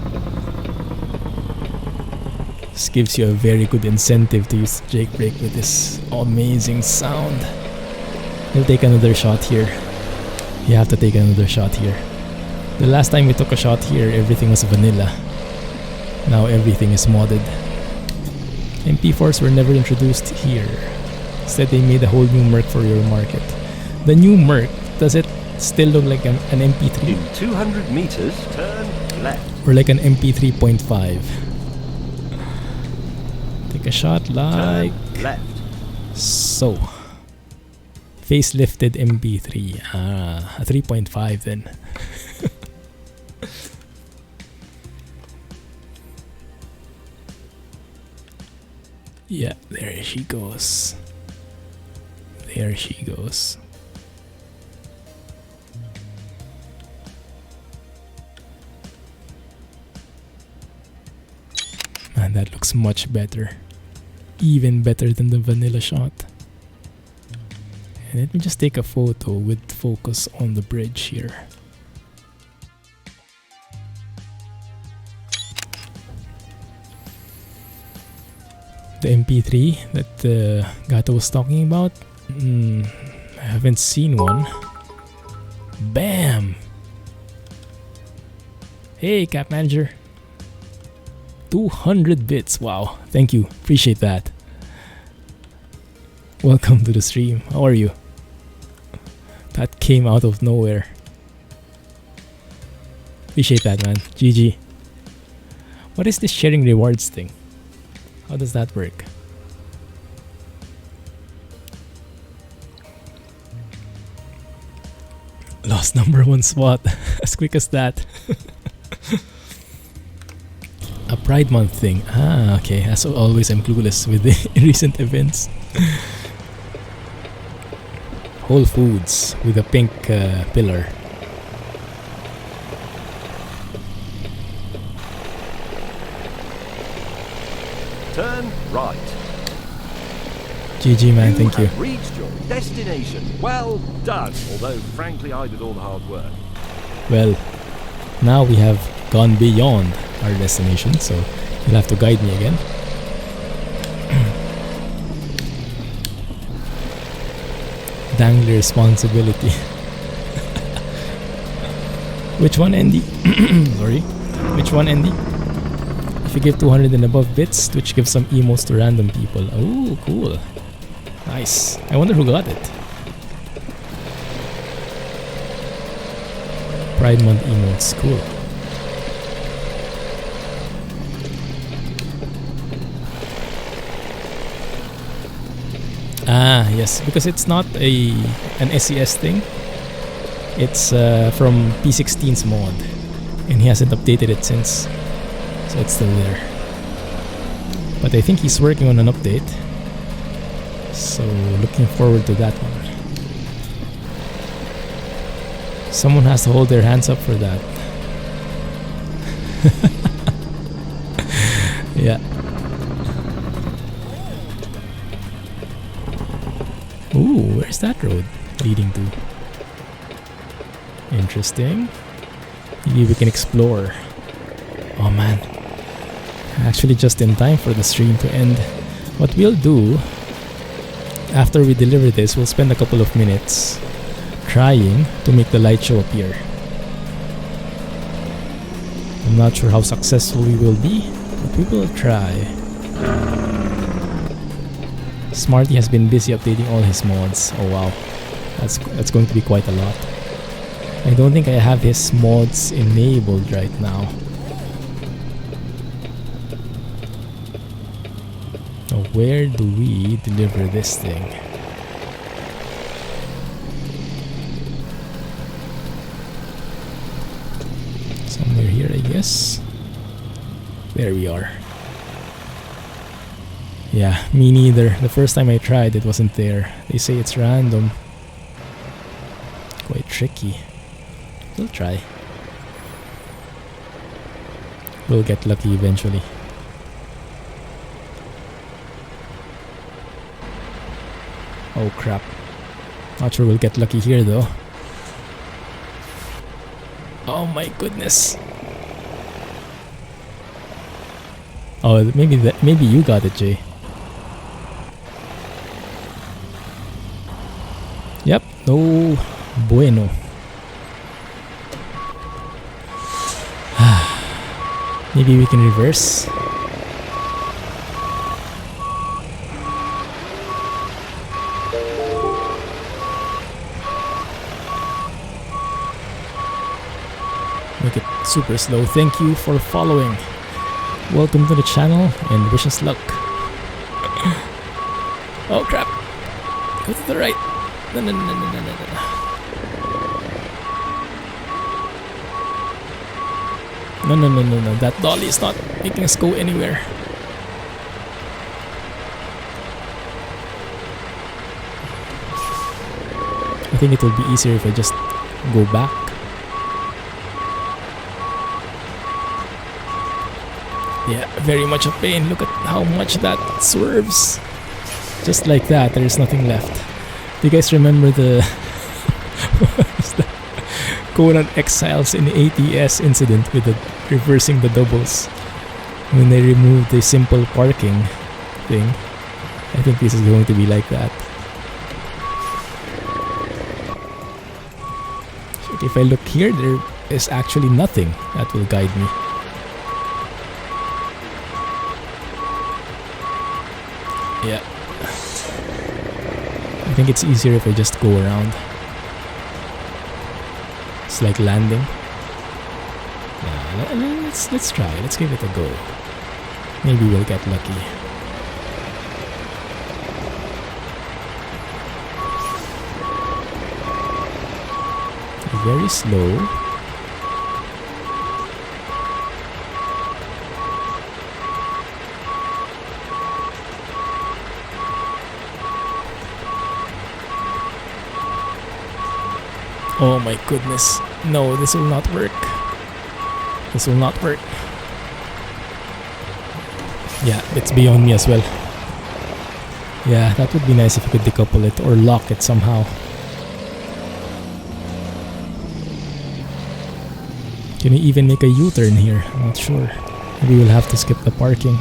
This gives you a very good incentive to use Jake Brake with this amazing sound. We'll take another shot here. You have to take another shot here. The last time we took a shot here, everything was vanilla. Now everything is modded. MP4s were never introduced here. Instead, they made a whole new Merc for your market. The new Merc, does it still look like an MP3? In 200 meters, turn left. Or like an MP3.5? Take a shot like Turn left. so. Facelifted MP3. Ah, a 3.5 then. Yeah, there she goes. There she goes. Man, that looks much better. even better than the vanilla shot. And let me just take a photo with focus on the bridge here. The MP3 that Gato was talking about, I haven't seen one. Bam! Hey, Cap Manager. 200 bits. Wow. Thank you. Appreciate that. Welcome to the stream. How are you? That came out of nowhere. Appreciate that, man. GG. What is this sharing rewards thing? How does that work? Lost #1 spot. As quick as that. A Pride Month thing. Ah, okay. As always, I'm clueless with the recent events. Whole Foods with a pink pillar. Turn right. GG, man. Thank you. Have reached your destination. Well done. Although, frankly, I did all the hard work. Well, now we have gone beyond our destination, so you'll have to guide me again. Dangly responsibility. Which one, Andy? Sorry. Which one, Andy? If you give 200 and above bits, Twitch gives some emotes to random people. Oh, cool. Nice. I wonder who got it. Pride Month emotes. Cool. Ah, yes, because it's not an SCS thing. It's from P16's mod, and he hasn't updated it since, so it's still there. But I think he's working on an update, so looking forward to that one. Someone has to hold their hands up for that. Yeah. Ooh, where's that road leading to? Interesting. Maybe we can explore. Oh man. Actually just in time for the stream to end. What we'll do, after we deliver this, we'll spend a couple of minutes trying to make the light show appear. I'm not sure how successful we will be, but we will try. Smarty has been busy updating all his mods. Oh wow, that's going to be quite a lot. I don't think I have his mods enabled right now. Now where do we deliver this thing? Somewhere here, I guess. There we are. Yeah, me neither. The first time I tried, it wasn't there. They say it's random. Quite tricky. We'll try. We'll get lucky eventually. Oh crap. Not sure we'll get lucky here though. Oh my goodness. Oh, maybe you got it, Jay. Yep, no bueno. Maybe we can reverse. Make it super slow. Thank you for following. Welcome to the channel and wish us luck. Oh crap. Go to the right. No. No. That dolly is not making us go anywhere. I think it will be easier if I just go back. Yeah, very much a pain. Look at how much that swerves. Just like that, there's nothing left. Do you guys remember the what is that? Conan Exiles in ATS incident with the reversing the doubles when they removed the simple parking thing? I think this is going to be like that. So if I look here, there is actually nothing that will guide me. Yeah. I think it's easier if I just go around. It's like landing. Let's try. Let's give it a go. Maybe we'll get lucky. Very slow. Oh my goodness. No, this will not work. This will not work. Yeah, it's beyond me as well. Yeah, that would be nice if you could decouple it or lock it somehow. Can you even make a U-turn here? I'm not sure. Maybe we'll have to skip the parking.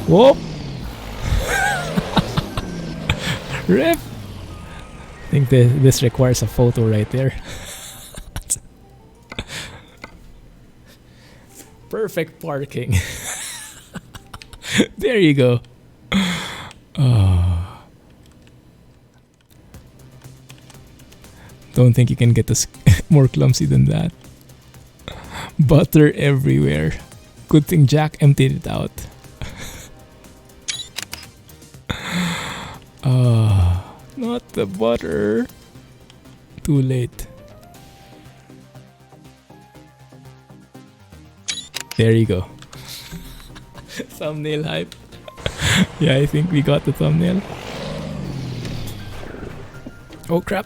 Whoa! Rip! I think this requires a photo right there. Perfect parking. There you go. Oh. Don't think you can get this more clumsy than that. Butter everywhere. Good thing Jack emptied it out. Not the butter. Too late. There you go. Thumbnail hype. Yeah, I think we got the thumbnail. Oh crap.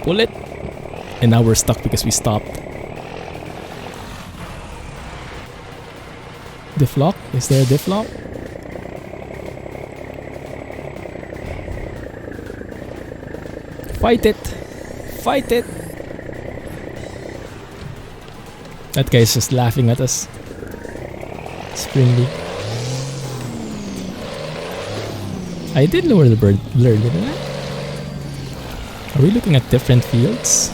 Pull it. And now we're stuck because we stopped. Diff lock? Is there a diff lock? Fight it! Fight it! That guy's just laughing at us. Springy. I did lower the blur, didn't I? Are we looking at different fields?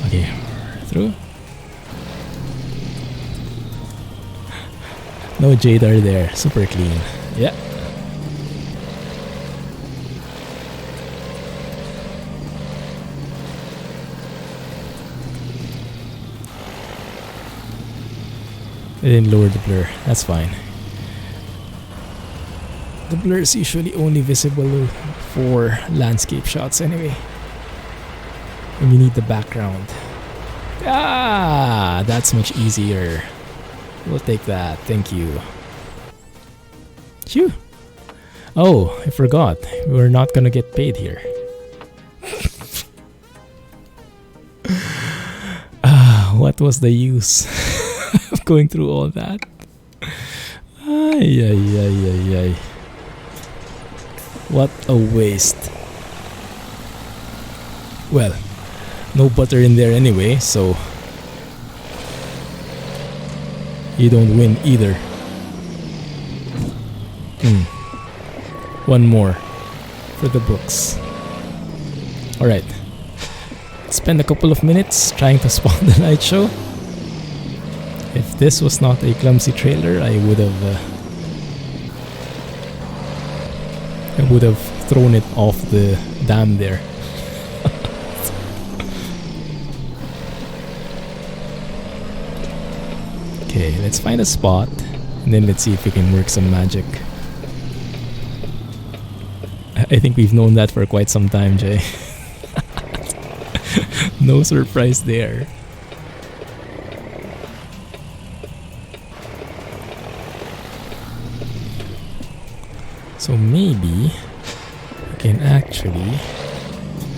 Okay, through. No Jadar there, super clean. Yeah. I didn't lower the blur, that's fine. The blur is usually only visible for landscape shots anyway. And you need the background. Ah, that's much easier. We'll take that, thank you. Phew. Oh, I forgot. We're not gonna get paid here. What was the use of going through all that? Ay, ay, ay, ay, ay. What a waste. Well, no butter in there anyway, so you don't win either. One more for the books. Alright. Spend a couple of minutes trying to spawn the night show. If this was not a clumsy trailer, I would have thrown it off the dam there. Okay, let's find a spot and then let's see if we can work some magic. I think we've known that for quite some time, Jay. No surprise there. So maybe I can actually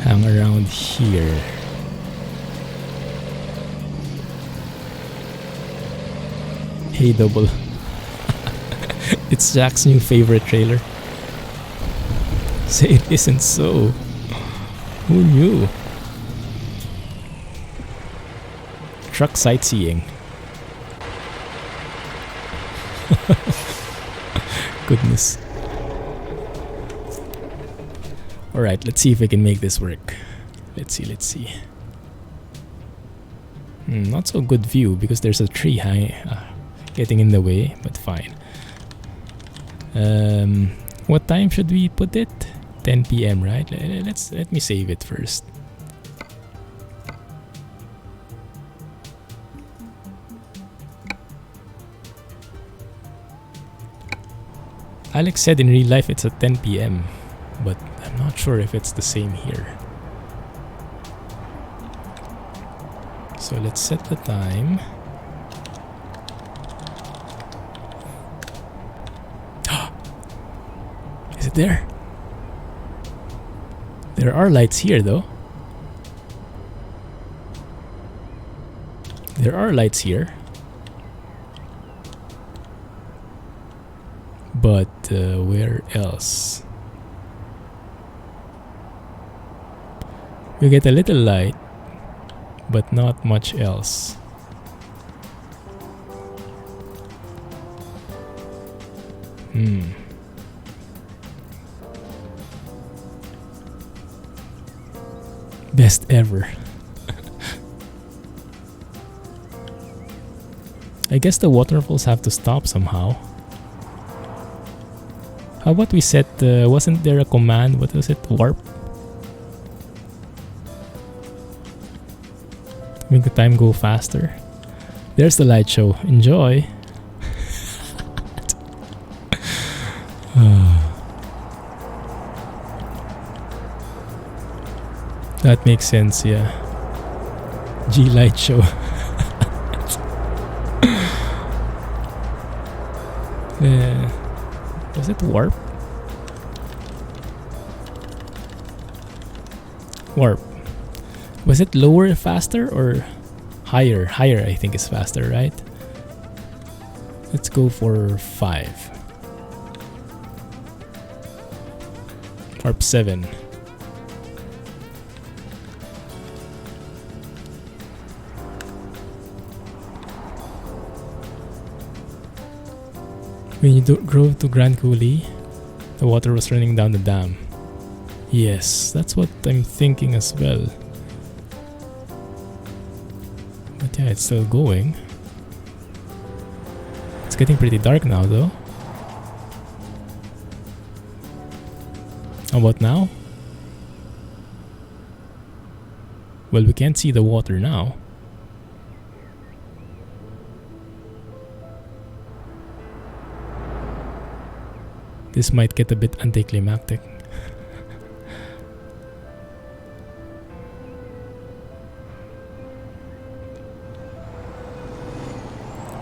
hang around here. Hey Double. It's Jack's new favorite trailer. Say it isn't so. Who knew? Truck sightseeing. Goodness. Alright, let's see if I can make this work. Let's see. Not so good view because there's a tree getting in the way, but fine. What time should we put it? 10 p.m. right? Let me save it first. Alex said in real life it's at 10 p.m. but I'm not sure if it's the same here. So let's set the time. Is it there? There are lights here though. There are lights here. But where else? We get a little light, but not much else. Best ever. I guess the waterfalls have to stop somehow. How about we set, wasn't there a command, what was it, warp? Make the time go faster. There's the light show, enjoy. That makes sense, yeah. G light show. Was it warp? Warp. Was it lower faster or higher? Higher I think is faster, right? Let's go for 5. Warp 7. When you drove to Grand Coulee, the water was running down the dam. Yes, that's what I'm thinking as well. But yeah, it's still going. It's getting pretty dark now though. How about now? Well, we can't see the water now. This might get a bit anticlimactic.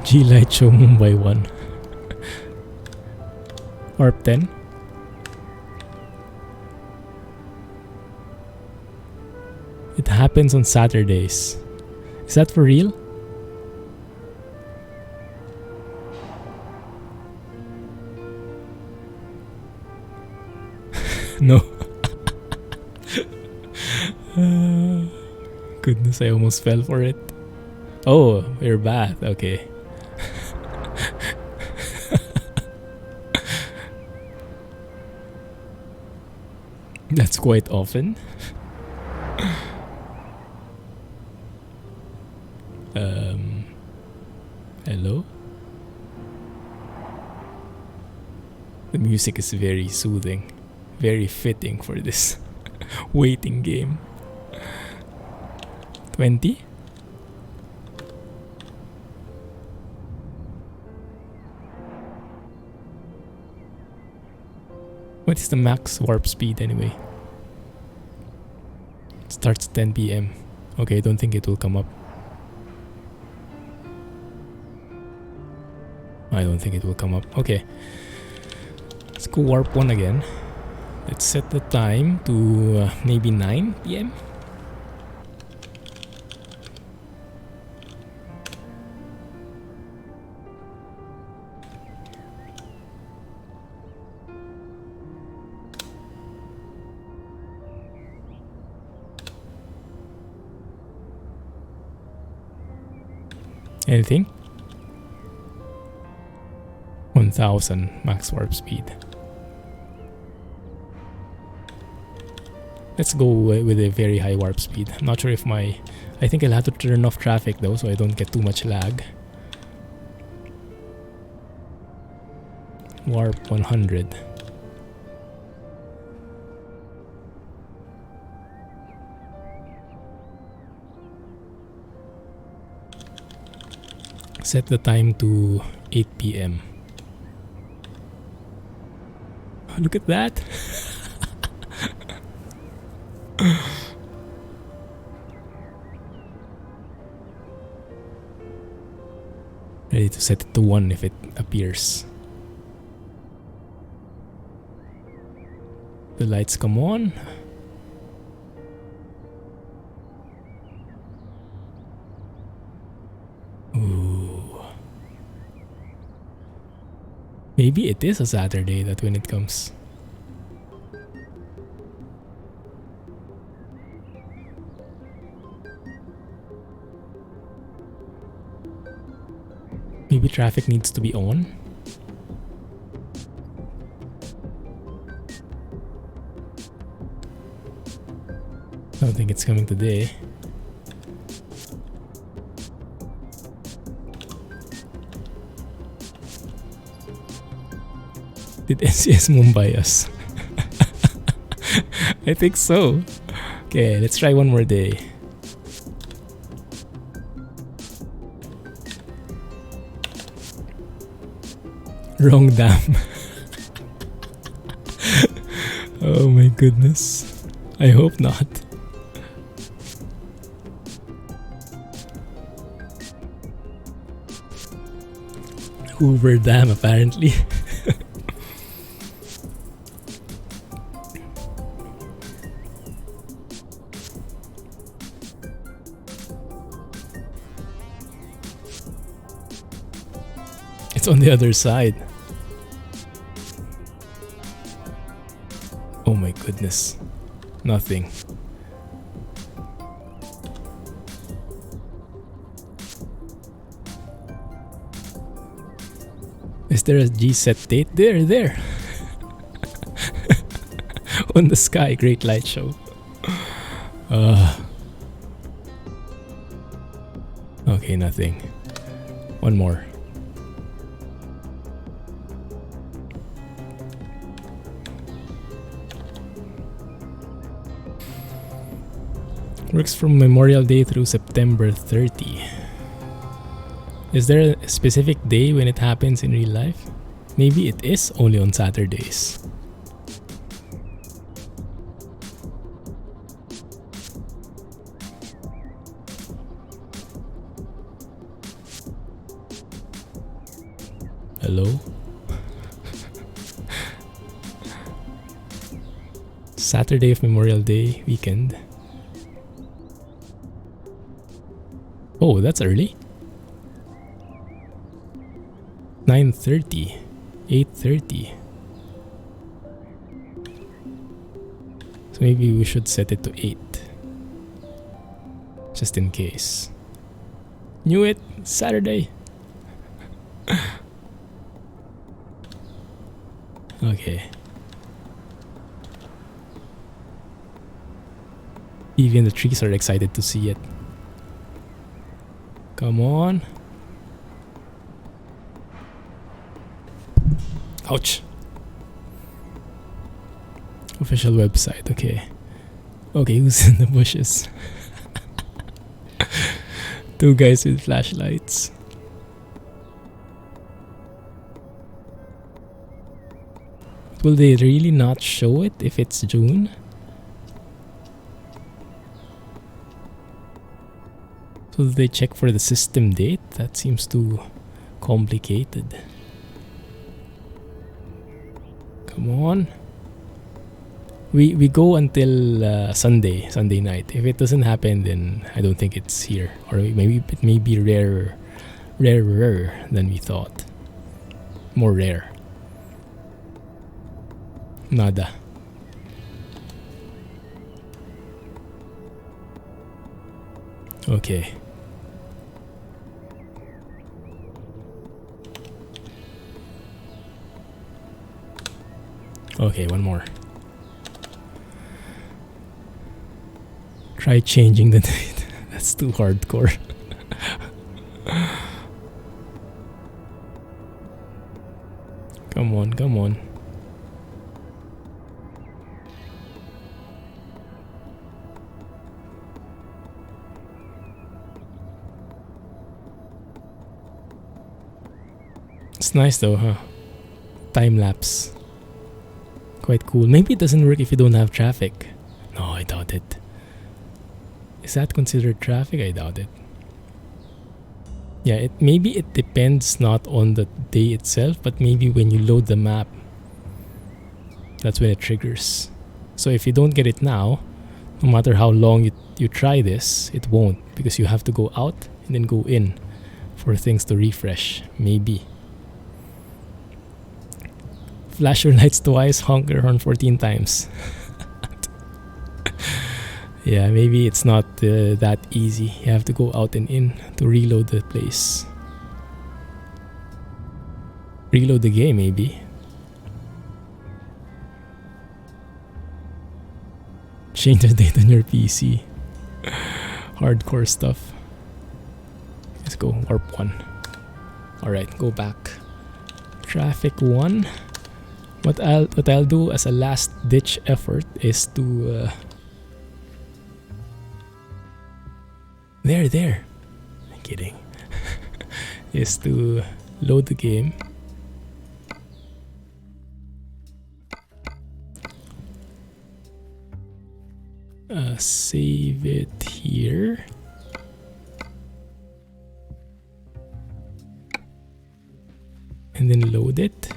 G Light Show Mumbai 1. Warp 10. It happens on Saturdays. Is that for real? No. Goodness, I almost fell for it. Oh, we're back. Okay. That's quite often. Hello? The music is very soothing. Very fitting for this waiting game. 20? What is the max warp speed anyway? It starts 10 p.m. Okay, I don't think it will come up. I don't think it will come up. Okay. Let's go warp 1 again. Let's set the time to maybe 9 p.m. Anything? 1000 max warp speed. Let's go with a very high warp speed. I'm not sure if I think I'll have to turn off traffic though, so I don't get too much lag. Warp 100. Set the time to 8 p.m. Look at that. Ready to set it to 1 if it appears. The lights come on. Ooh. Maybe it is a Saturday that when it comes. Maybe traffic needs to be on. I don't think it's coming today. Did SCS Mumbai us? I think so. Okay, let's try one more day. Wrong dam. Oh my goodness. I hope not. Hoover Dam apparently. It's on the other side. Oh my goodness. Nothing. Is there a G set date? There. On the sky, great light show. Okay, nothing. One more. Works from Memorial Day through September 30. Is there a specific day when it happens in real life? Maybe it is only on Saturdays. Hello? Saturday of Memorial Day weekend. Oh, that's early. 9:30, 8:30. So maybe we should set it to 8. Just in case. Knew it! Saturday! Okay. Even the trees are excited to see it. Come on. Ouch. Official website, okay. Okay, who's in the bushes? Two guys with flashlights. Will they really not show it if it's June? So they check for the system date? That seems too complicated. Come on. We go until Sunday night. If it doesn't happen, then I don't think it's here. Or maybe it may be rarer than we thought. More rare. Nada. Okay. Okay, one more. Try changing the date. That's too hardcore. Come on, come on. It's nice though, huh? Time lapse. Quite cool. Maybe it doesn't work if you don't have traffic. No, I doubt it. Is that considered traffic? I doubt it. Yeah, maybe it depends not on the day itself, but maybe when you load the map, that's when it triggers. So if you don't get it now, no matter how long you try this, it won't, because you have to go out and then go in for things to refresh. Maybe. Flash your lights twice, honk your horn 14 times. Yeah, maybe it's not that easy. You have to go out and in to reload the place. Reload the game, maybe. Change the date on your PC. Hardcore stuff. Let's go warp 1. Alright, go back. Traffic 1. What I'll do as a last ditch effort is to There. I'm kidding. Is to load the game. Save it here. And then load it.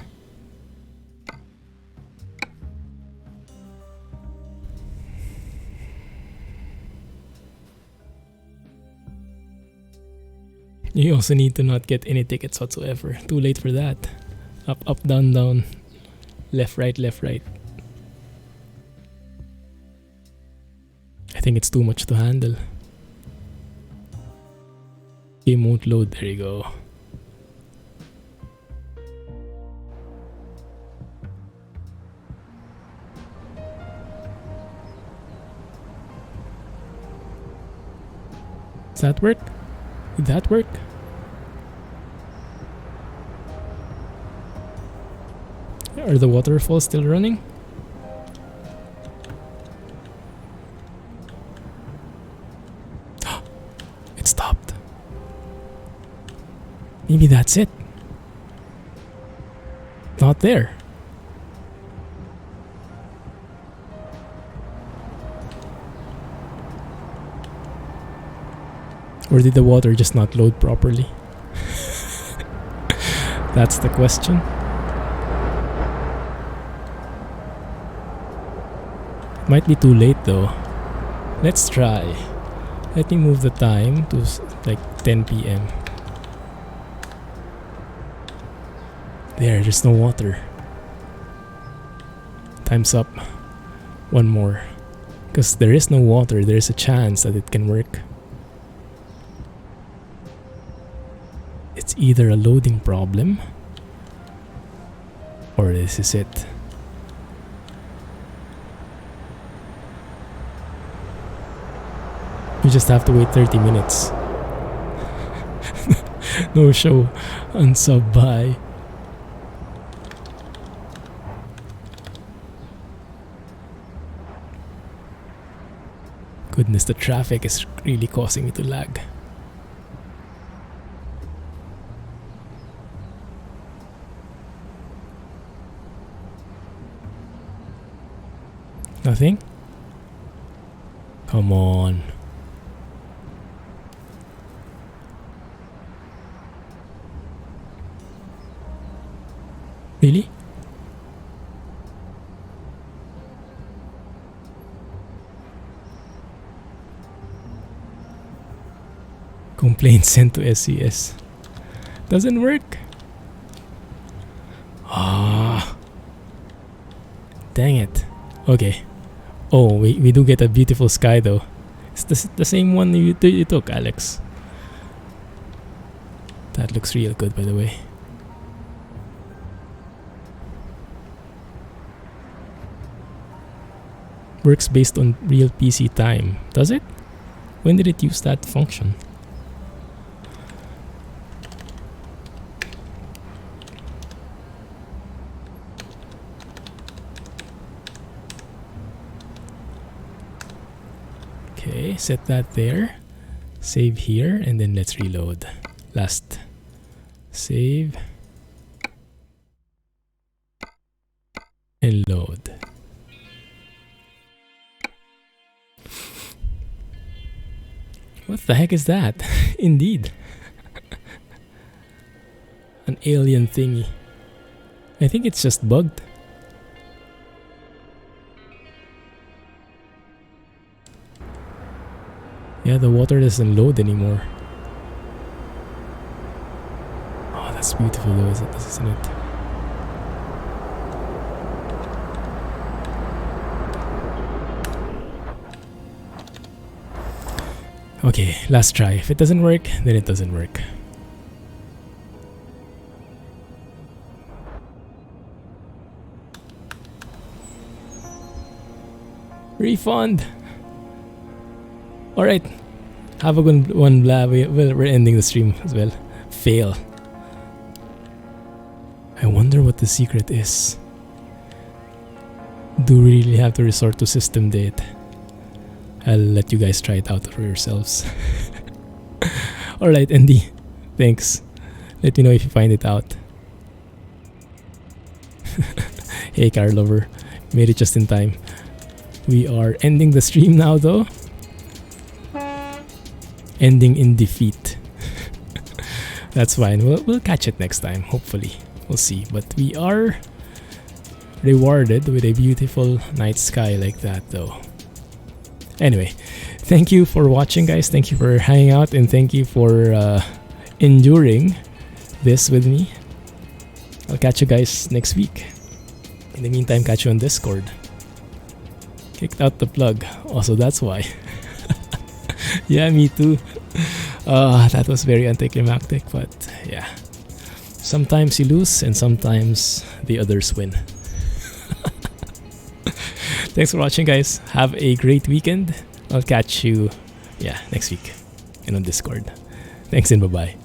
You also need to not get any tickets whatsoever. Too late for that. Up, up, down, down. Left, right, left, right. I think it's too much to handle. Game won't load. There you go. Does that work? Did that work? Are the waterfalls still running? It stopped. Maybe that's it. Not there. Or did the water just not load properly? That's the question. Might be too late though. Let's try. Let me move the time to like 10 p.m. There's no water. Time's up. One more. Because there is no water, there's a chance that it can work. It's either a loading problem or this is it. You just have to wait 30 minutes. No show. Unsub by. Goodness, the traffic is really causing me to lag. Nothing? Come on. Really? Complaint sent to SCS. Doesn't work. Ah. Dang it. Okay. Oh, we do get a beautiful sky though. It's the same one you took, Alex. That looks real good, by the way. Works based on real PC time. Does it? When did it use that function? Okay, set that there. Save here, and then let's reload. Last. Save. And load. What the heck is that? Indeed. An alien thingy. I think it's just bugged. Yeah, the water doesn't load anymore. Oh, that's beautiful though, isn't it? Okay, last try. If it doesn't work, then it doesn't work. Refund! Alright. Have a good one, blah. We're ending the stream as well. Fail. I wonder what the secret is. Do we really have to resort to system date? I'll let you guys try it out for yourselves. Alright, Andy. Thanks. Let me know if you find it out. Hey, car lover. Made it just in time. We are ending the stream now, though. Ending in defeat. That's fine. We'll catch it next time, hopefully. We'll see. But we are rewarded with a beautiful night sky like that, though. Anyway, thank you for watching, guys. Thank you for hanging out, and thank you for enduring this with me. I'll catch you guys next week. In the meantime, catch you on Discord. Kicked out the plug. Also, that's why. Yeah, me too. That was very anticlimactic, but yeah. Sometimes you lose, and sometimes the others win. Thanks for watching, guys. Have a great weekend. I'll catch you, next week and on Discord. Thanks and bye-bye.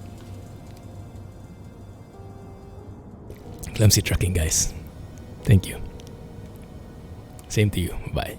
Clumsy trucking, guys. Thank you. Same to you. Bye.